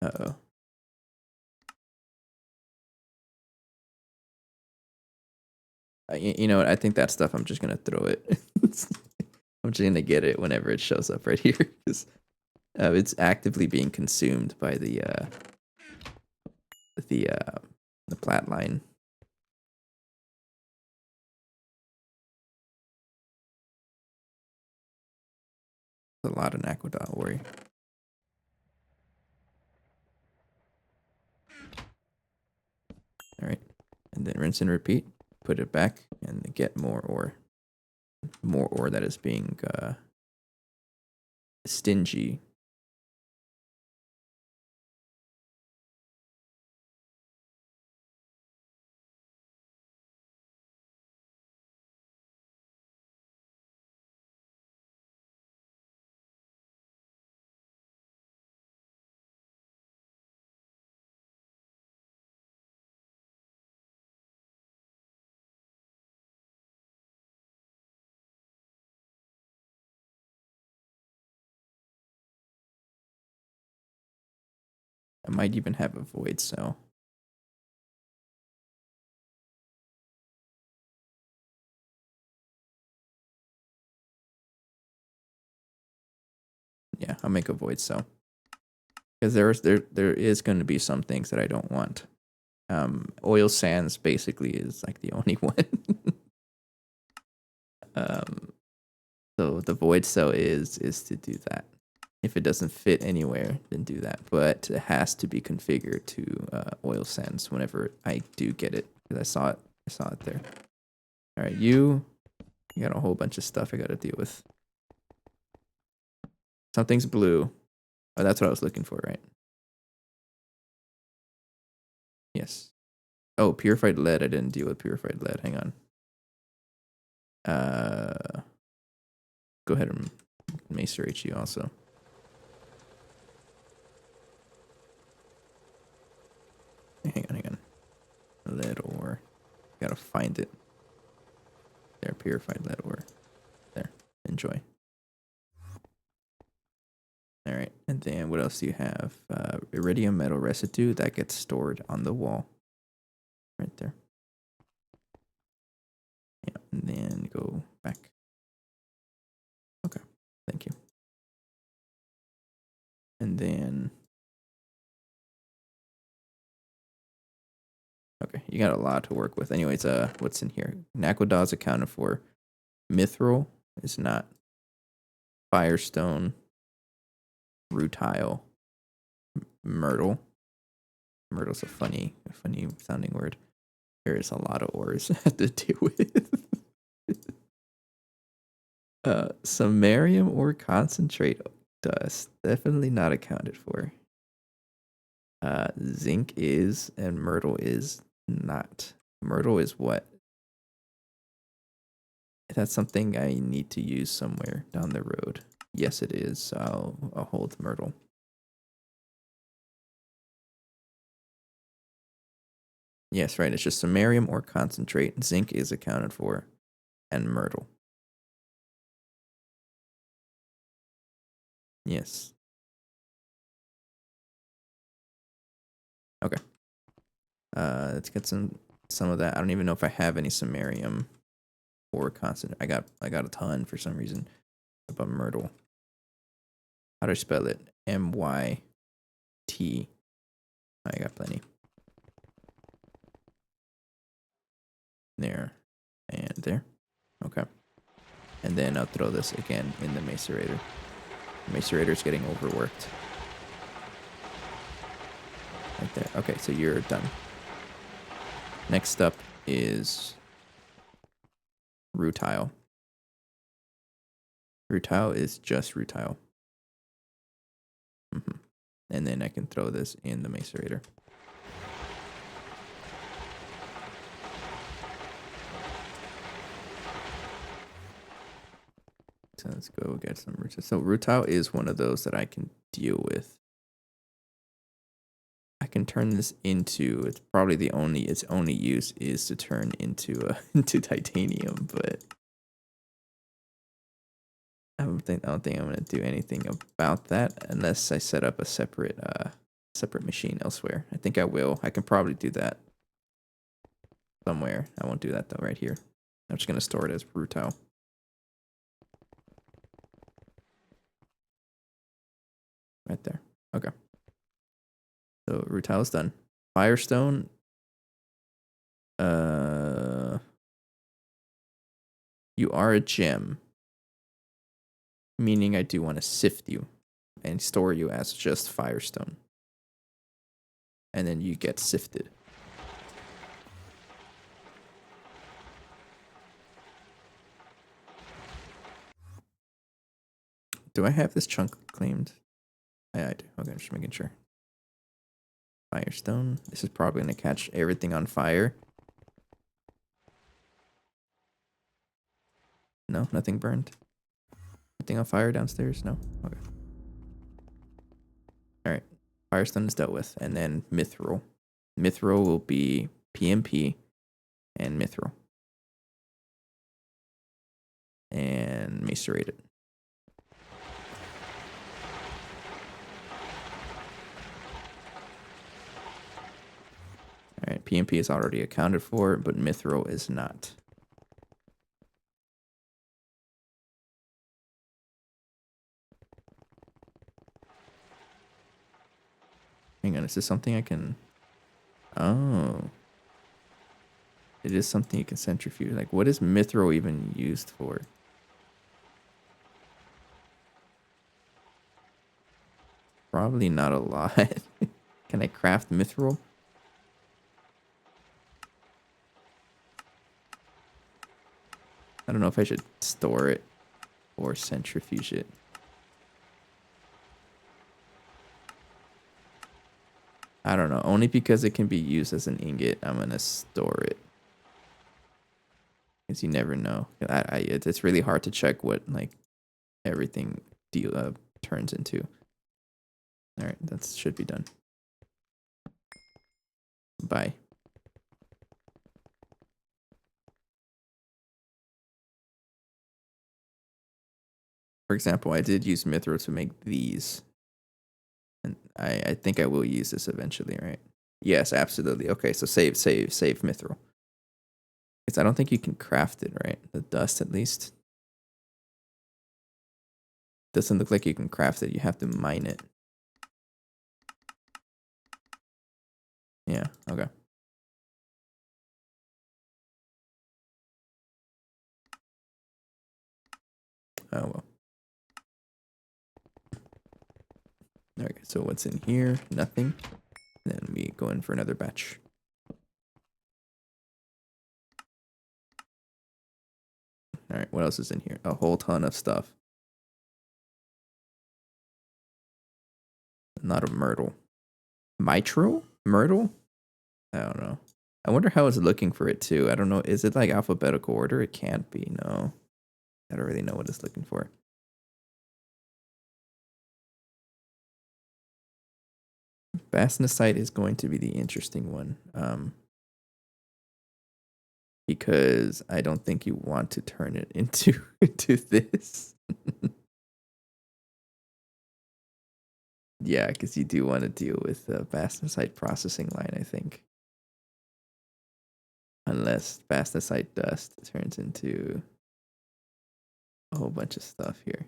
Uh-oh. You know what? I think that stuff, I'm just gonna throw it. I'm just gonna get it whenever it shows up right here. 'Cause, it's actively being consumed by the plat line. A lot of Naquadot worry. All right, and then rinse and repeat. Put it back and get more ore. More ore that is being stingy. I might even have a void cell. Yeah, I'll make a void cell. Because there is going to be some things that I don't want. Oil sands basically is like the only one. So the void cell is to do that. If it doesn't fit anywhere, then do that. But it has to be configured to oil sands whenever I do get it. Because I saw it there. All right, you got a whole bunch of stuff I got to deal with. Something's blue. Oh, that's what I was looking for, right? Yes. Oh, purified lead. I didn't deal with purified lead. Hang on. Go ahead and macerate you also. Hang on. Lead ore. Gotta find it. There, purified lead ore. There. Enjoy. Alright, and then what else do you have? Iridium metal residue that gets stored on the wall. Right there. Yeah, and then go back. Okay, thank you. And then... Okay, you got a lot to work with. Anyways, what's in here? Naquadot's accounted for. Mithril is not. Firestone. Rutile. Myrtle. Myrtle's a funny sounding word. There is a lot of ores I have to deal with. Samarium ore concentrate dust. Definitely not accounted for. Zinc is, and myrtle is not. Myrtle is what? That's something I need to use somewhere down the road. Yes, it is. So I'll hold myrtle. Yes, right. It's just samarium ore concentrate. Zinc is accounted for, and myrtle. Yes. Okay. Let's get some of that. I don't even know if I have any samarium ore concentrate. I got a ton for some reason. About myrtle. How do I spell it? MYT. I got plenty. There. And there. Okay. And then I'll throw this again in the macerator. The macerator's getting overworked. Right there. Okay, so you're done. Next up is rutile. Rutile is just rutile. And then I can throw this in the macerator. So let's go get some rutile. So rutile is one of those that I can deal with. I can turn this into. It's probably its only use is to turn into into titanium, but I don't think I'm gonna do anything about that unless I set up a separate machine elsewhere. I think I will. I can probably do that somewhere. I won't do that though right here. I'm just gonna store it as rutile. Right there. Okay. So rutile is done. Firestone. You are a gem, meaning I do want to sift you and store you as just firestone. And then you get sifted. Do I have this chunk claimed? Yeah, I do. Okay, I'm just making sure. Firestone. This is probably going to catch everything on fire. No, nothing burned. Nothing on fire downstairs? No? Okay. Alright. Firestone is dealt with. And then mithril. Mithril will be PMP and mithril. And macerated. Alright, PMP is already accounted for, but mithril is not. Hang on, is this something I can... Oh. It is something you can centrifuge. Like, what is mithril even used for? Probably not a lot. Can I craft mithril? I don't know if I should store it or centrifuge it. I don't know. Only because it can be used as an ingot, I'm going to store it. Because you never know. It's really hard to check what like everything turns into. All right, that should be done. Bye. For example, I did use mithril to make these. And I think I will use this eventually, right? Yes, absolutely. Okay, so save mithril. Because I don't think you can craft it, right? The dust, at least. Doesn't look like you can craft it. You have to mine it. Yeah, okay. Oh, well. Okay, so what's in here? Nothing. Then we go in for another batch. All right, what else is in here? A whole ton of stuff. Not a myrtle. Mitral? Myrtle? I don't know. I wonder how it's looking for it too. I don't know. Is it like alphabetical order? It can't be. No. I don't really know what it's looking for. Bastnasite is going to be the interesting one. Because I don't think you want to turn it into this. Yeah, because you do want to deal with the bastnasite processing line, I think. Unless bastnasite dust turns into a whole bunch of stuff here.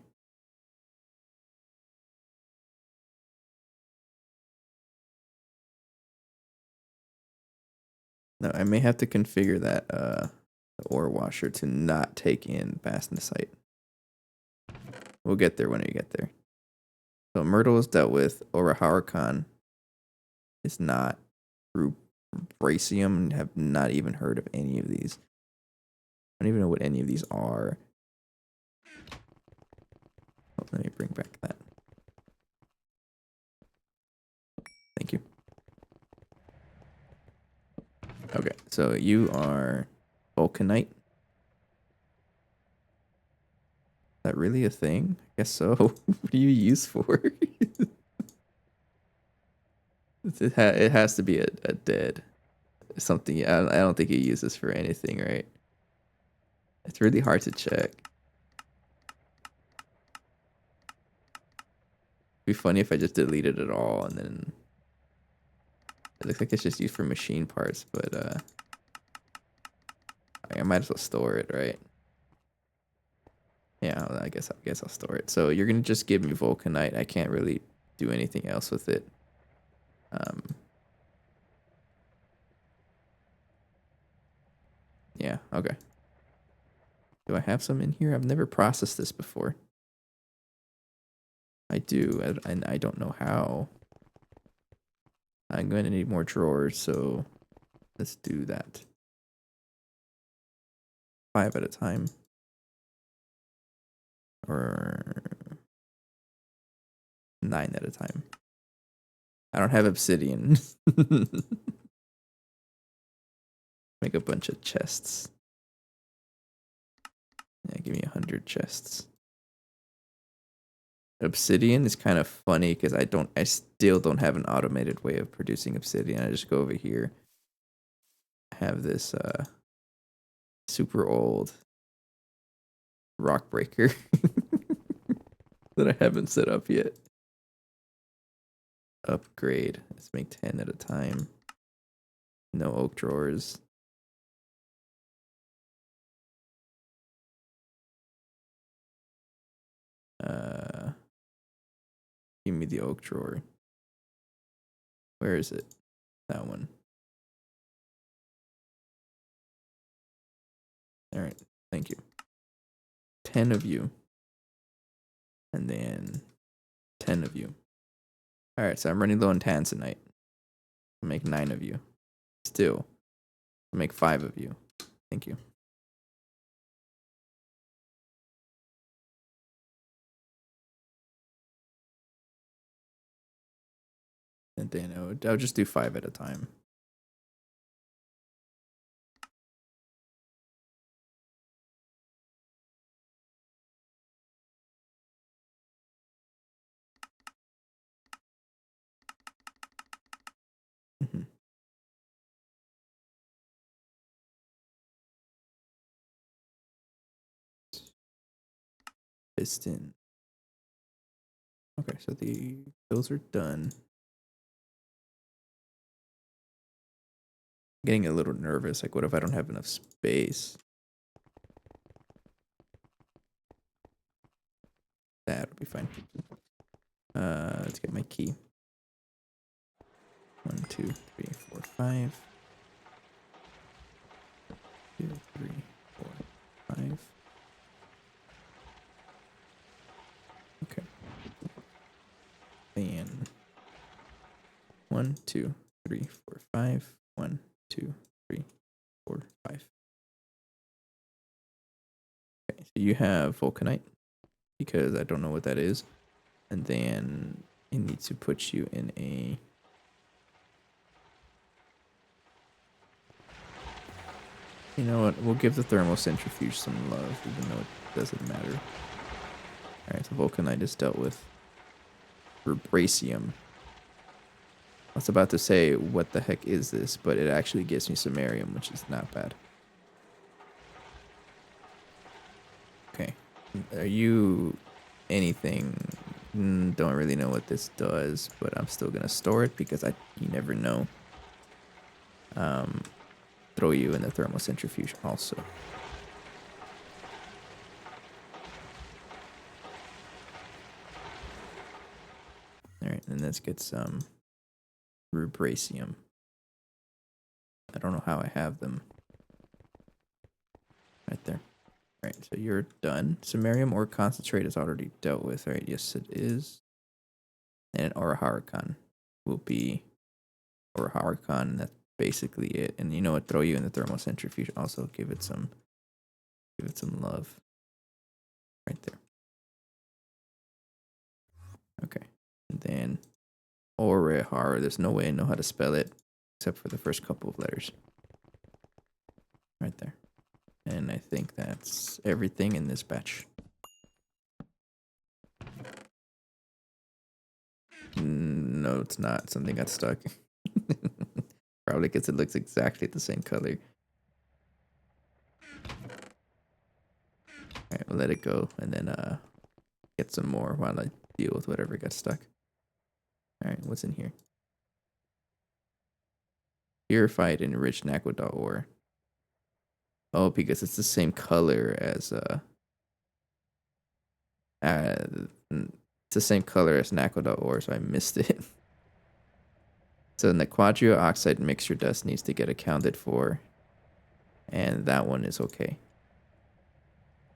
No, I may have to configure that the ore washer to not take in bastnasite. We'll get there when we get there. So Myrtle is dealt with. Oraharakan is not. Rubracium, have not even heard of any of these. I don't even know what any of these are. Oh, let me bring back that. Thank you. Okay, so you are vulcanite. Is that really a thing? I guess so. What do you use for? It has to be a dead something. I don't think you use this for anything, right? It's really hard to check. It'd be funny if I just deleted it all and then it looks like it's just used for machine parts, but I might as well store it, right? Yeah, I guess I'll store it. So you're gonna just give me vulcanite. I can't really do anything else with it. Yeah, okay. Do I have some in here? I've never processed this before. I do, and I don't know how. I'm going to need more drawers, so let's do that. 5 at a time. Or 9 at a time. I don't have obsidian. Make a bunch of chests. Yeah, give me 100 chests. Obsidian is kind of funny because I still don't have an automated way of producing obsidian. I just go over here. I have this super old rock breaker that I haven't set up yet. Upgrade. Let's make 10 at a time. No oak drawers. Give me the oak drawer. Where is it? That one. All right. Thank you. 10 of you. And then 10 of you. All right. So I'm running low on tanzanite. I'll make 9 of you. Still. I'll make 5 of you. Thank you. And then I'll just do 5 at a time. Mhm. Piston. Okay, so those are done. Getting a little nervous. Like, what if I don't have enough space? That'll be fine. Let's get my key. 1, 2, 3, 4, 5. 2, 3, 4, 5. Okay. Then 1, 2, 3, 4, 5. 1, 2, 3, 4, 5. Okay, so you have vulcanite because I don't know what that is, and then it needs to put you in a. You know what? We'll give the thermal centrifuge some love, even though it doesn't matter. Alright, so vulcanite is dealt with. Vibranium. I was about to say, what the heck is this? But it actually gives me samarium, which is not bad. Okay. Are you anything? Don't really know what this does, but I'm still going to store it because you never know. Throw you in the thermal centrifuge also. Alright, and let's get some vibranium. I don't know how I have them. Right there. Alright, so you're done. Samarium ore concentrate is already dealt with, right? Yes, it is. And Oraharakan will be Oraharakan. That's basically it. And you know what? Throw you in the thermal centrifuge. Also, give it some love. Right there. Okay. And then Orahara. There's no way I know how to spell it except for the first couple of letters. Right there. And I think that's everything in this batch. No, it's not. Something got stuck. Probably because it looks exactly the same color. Alright, we'll let it go and then get some more while I deal with whatever got stuck. Alright, what's in here? Purified and enriched Naquadot ore. Oh, because it's the same color as it's the same color as Naquadot ore, so I missed it. So the quadrio oxide mixture dust needs to get accounted for, and that one is okay.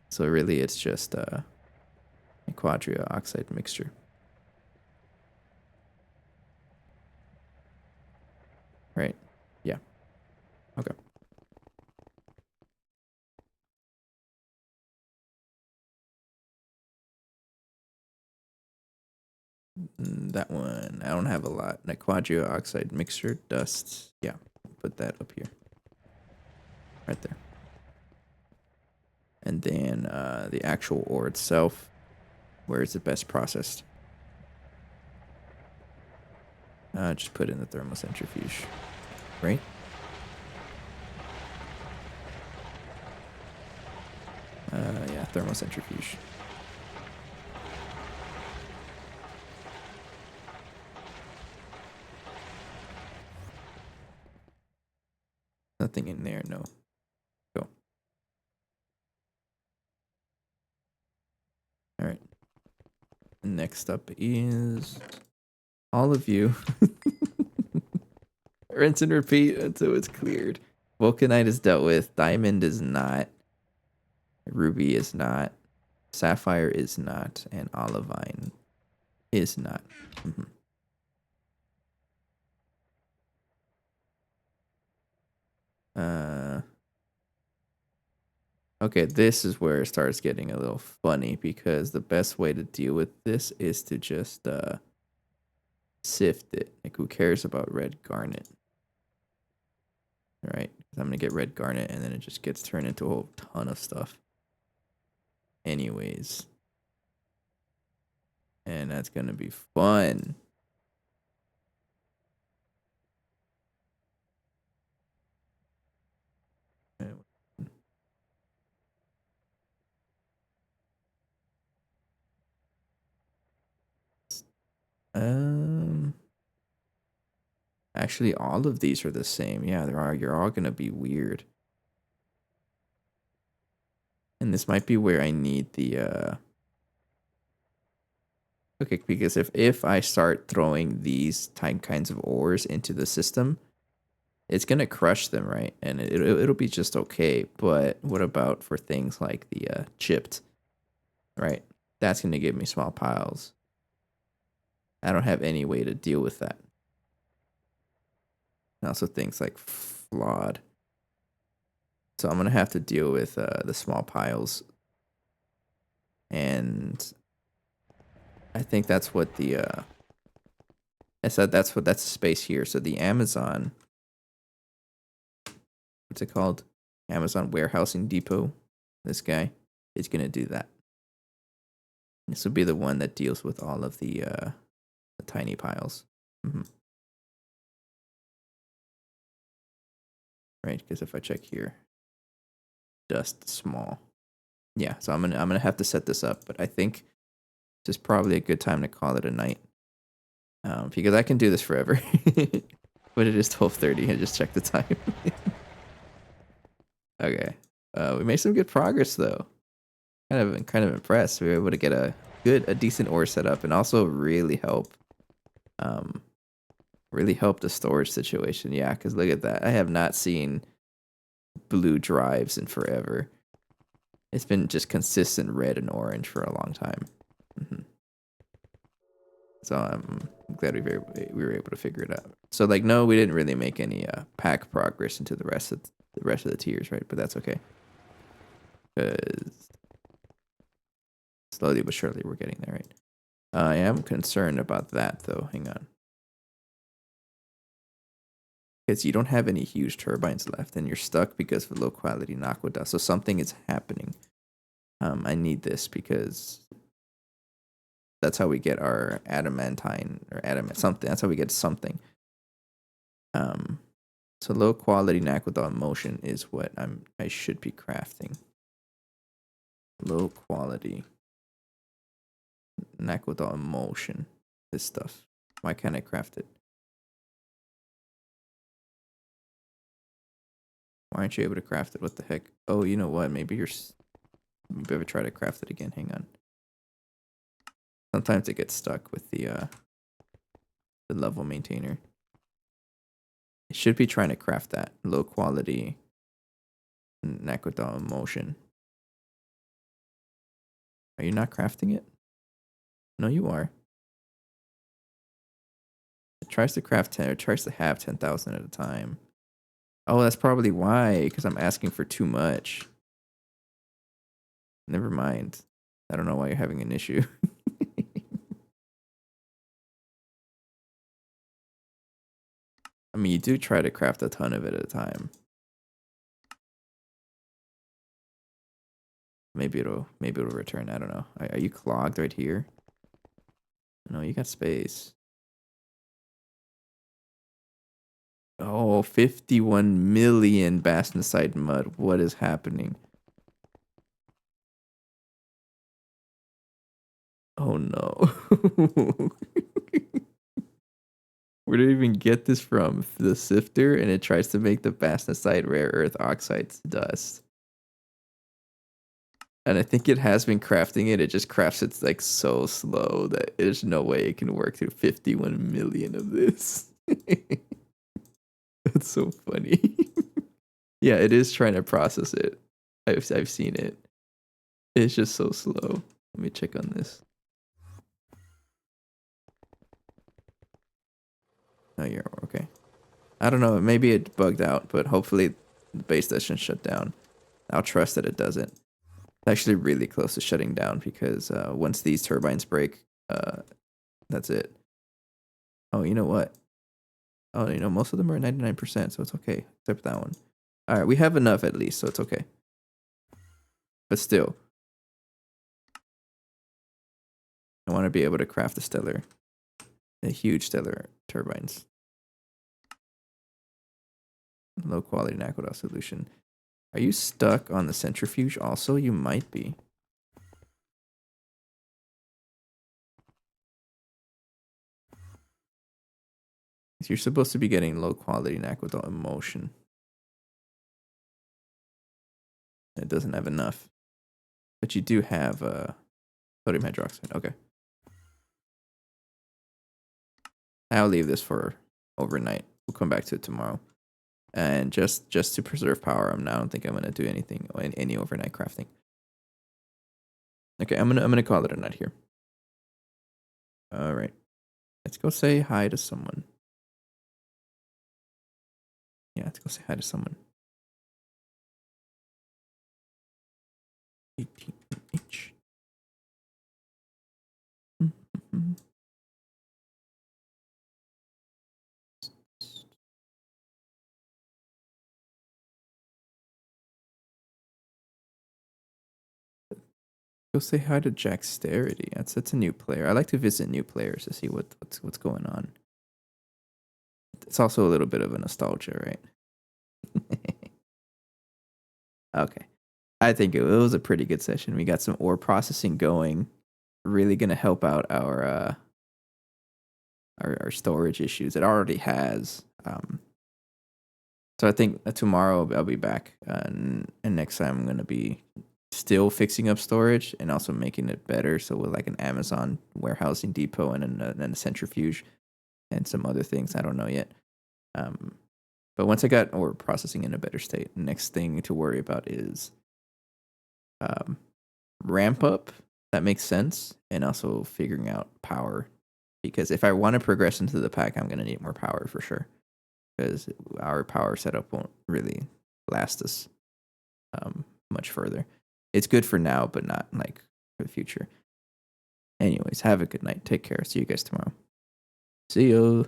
So really, it's just a quadrio oxide mixture. Right? Yeah. Okay. That one, I don't have a lot. That quadrio oxide mixture dust. Yeah, put that up here. Right there. And then the actual ore itself, where is it best processed? Just put in the thermocentrifuge, right? Yeah, thermocentrifuge. Nothing in there, no. Go. All right. Next up is all of you. Rinse and repeat until it's cleared. Vulcanite is dealt with. Diamond is not. Ruby is not. Sapphire is not. And olivine is not. Mm-hmm. Okay, this is where it starts getting a little funny because the best way to deal with this is to just sift it. Like, who cares about red garnet? All right, I'm gonna get red garnet and then it just gets turned into a whole ton of stuff. Anyways. And that's gonna be fun. Actually, all of these are the same. Yeah, you're all gonna be weird. And this might be where I need the okay, because if I start throwing these kinds of ores into the system, it's gonna crush them, right? And it'll be just okay. But what about for things like the chipped, right? That's gonna give me small piles. I don't have any way to deal with that. And also things like flawed. So I'm gonna have to deal with the small piles. And I think that's what the I said that's the space here. So the Amazon, what's it called? Amazon warehousing depot. This guy is gonna do that. This will be the one that deals with all of the tiny piles. Mm-hmm. Right, because if I check here, dust small. Yeah, so I'm gonna have to set this up, but I think this is probably a good time to call it a night. Because I can do this forever. But it is 12:30. I just checked the time. Okay. We made some good progress though. Kind of impressed. We were able to get a decent ore setup and also really help the storage situation. Yeah, because look at that. I have not seen blue drives in forever. It's been just consistent red and orange for a long time. Mm-hmm. So I'm glad we were able to figure it out. So like, no, we didn't really make any pack progress into the rest of the tiers, right? But that's okay. Because slowly but surely we're getting there, right? I am concerned about that though. Hang on. Because you don't have any huge turbines left and you're stuck because of low quality Naquadot. So something is happening. I need this because That's how we get our adamantine or adamant something. That's how we get something. So low quality knack without motion is what I should be crafting. Low quality knack without motion. This stuff. Why can't I craft it? Why aren't you able to craft it? What the heck? Oh, you know what? Maybe maybe I try to craft it again. Hang on. Sometimes it gets stuck with the level maintainer. I should be trying to craft that low quality knack without motion. Are you not crafting it? No, you are. It tries to craft 10, or it tries to have 10,000 at a time. Oh, that's probably why, because I'm asking for too much. Never mind. I don't know why you're having an issue. I mean, you do try to craft a ton of it at a time. Maybe it'll return. I don't know. Are you clogged right here? No, you got space. Oh, 51 million bastnacite mud. What is happening? Oh no. Where did I even get this from? The sifter, and it tries to make the bastnacite rare earth oxides dust. And I think it has been crafting it. It just crafts it like so slow that there's no way it can work through 51 million of this. That's so funny. Yeah, it is trying to process it. I've seen it. It's just so slow. Let me check on this. Oh, you're okay. I don't know. Maybe it bugged out, but hopefully the base doesn't shut down. I'll trust that it doesn't. It's actually really close to shutting down because once these turbines break, that's it. Oh, you know what? Oh, you know, most of them are 99%, so it's okay. Except that one. All right, we have enough at least, so it's okay. But still, I want to be able to craft a huge stellar turbines. Low quality Nakoda solution. Are you stuck on the centrifuge also? You might be. You're supposed to be getting low quality Nakoda emotion. It doesn't have enough. But you do have sodium hydroxide. Okay. I'll leave this for overnight. We'll come back to it tomorrow. And just to preserve power, I don't think I'm gonna do anything any overnight crafting. Okay, I'm gonna call it a night here. All right, let's go say hi to someone. Yeah, let's go say hi to someone. 18H. Go say hi to Jacksterity. That's a new player. I like to visit new players to see what's going on. It's also a little bit of a nostalgia, right? Okay. I think it was a pretty good session. We got some ore processing going. Really gonna help out our storage issues. It already has. So I think tomorrow I'll be back, and next time I'm gonna be still fixing up storage and also making it better. So with like an Amazon warehousing depot and a centrifuge and some other things I don't know yet. But once I got ore processing in a better state, next thing to worry about is ramp up. That makes sense, and also figuring out power, because if I want to progress into the pack, I'm gonna need more power for sure, because our power setup won't really last us much further. It's good for now, but not like for the future. Anyways, have a good night. Take care. See you guys tomorrow. See you.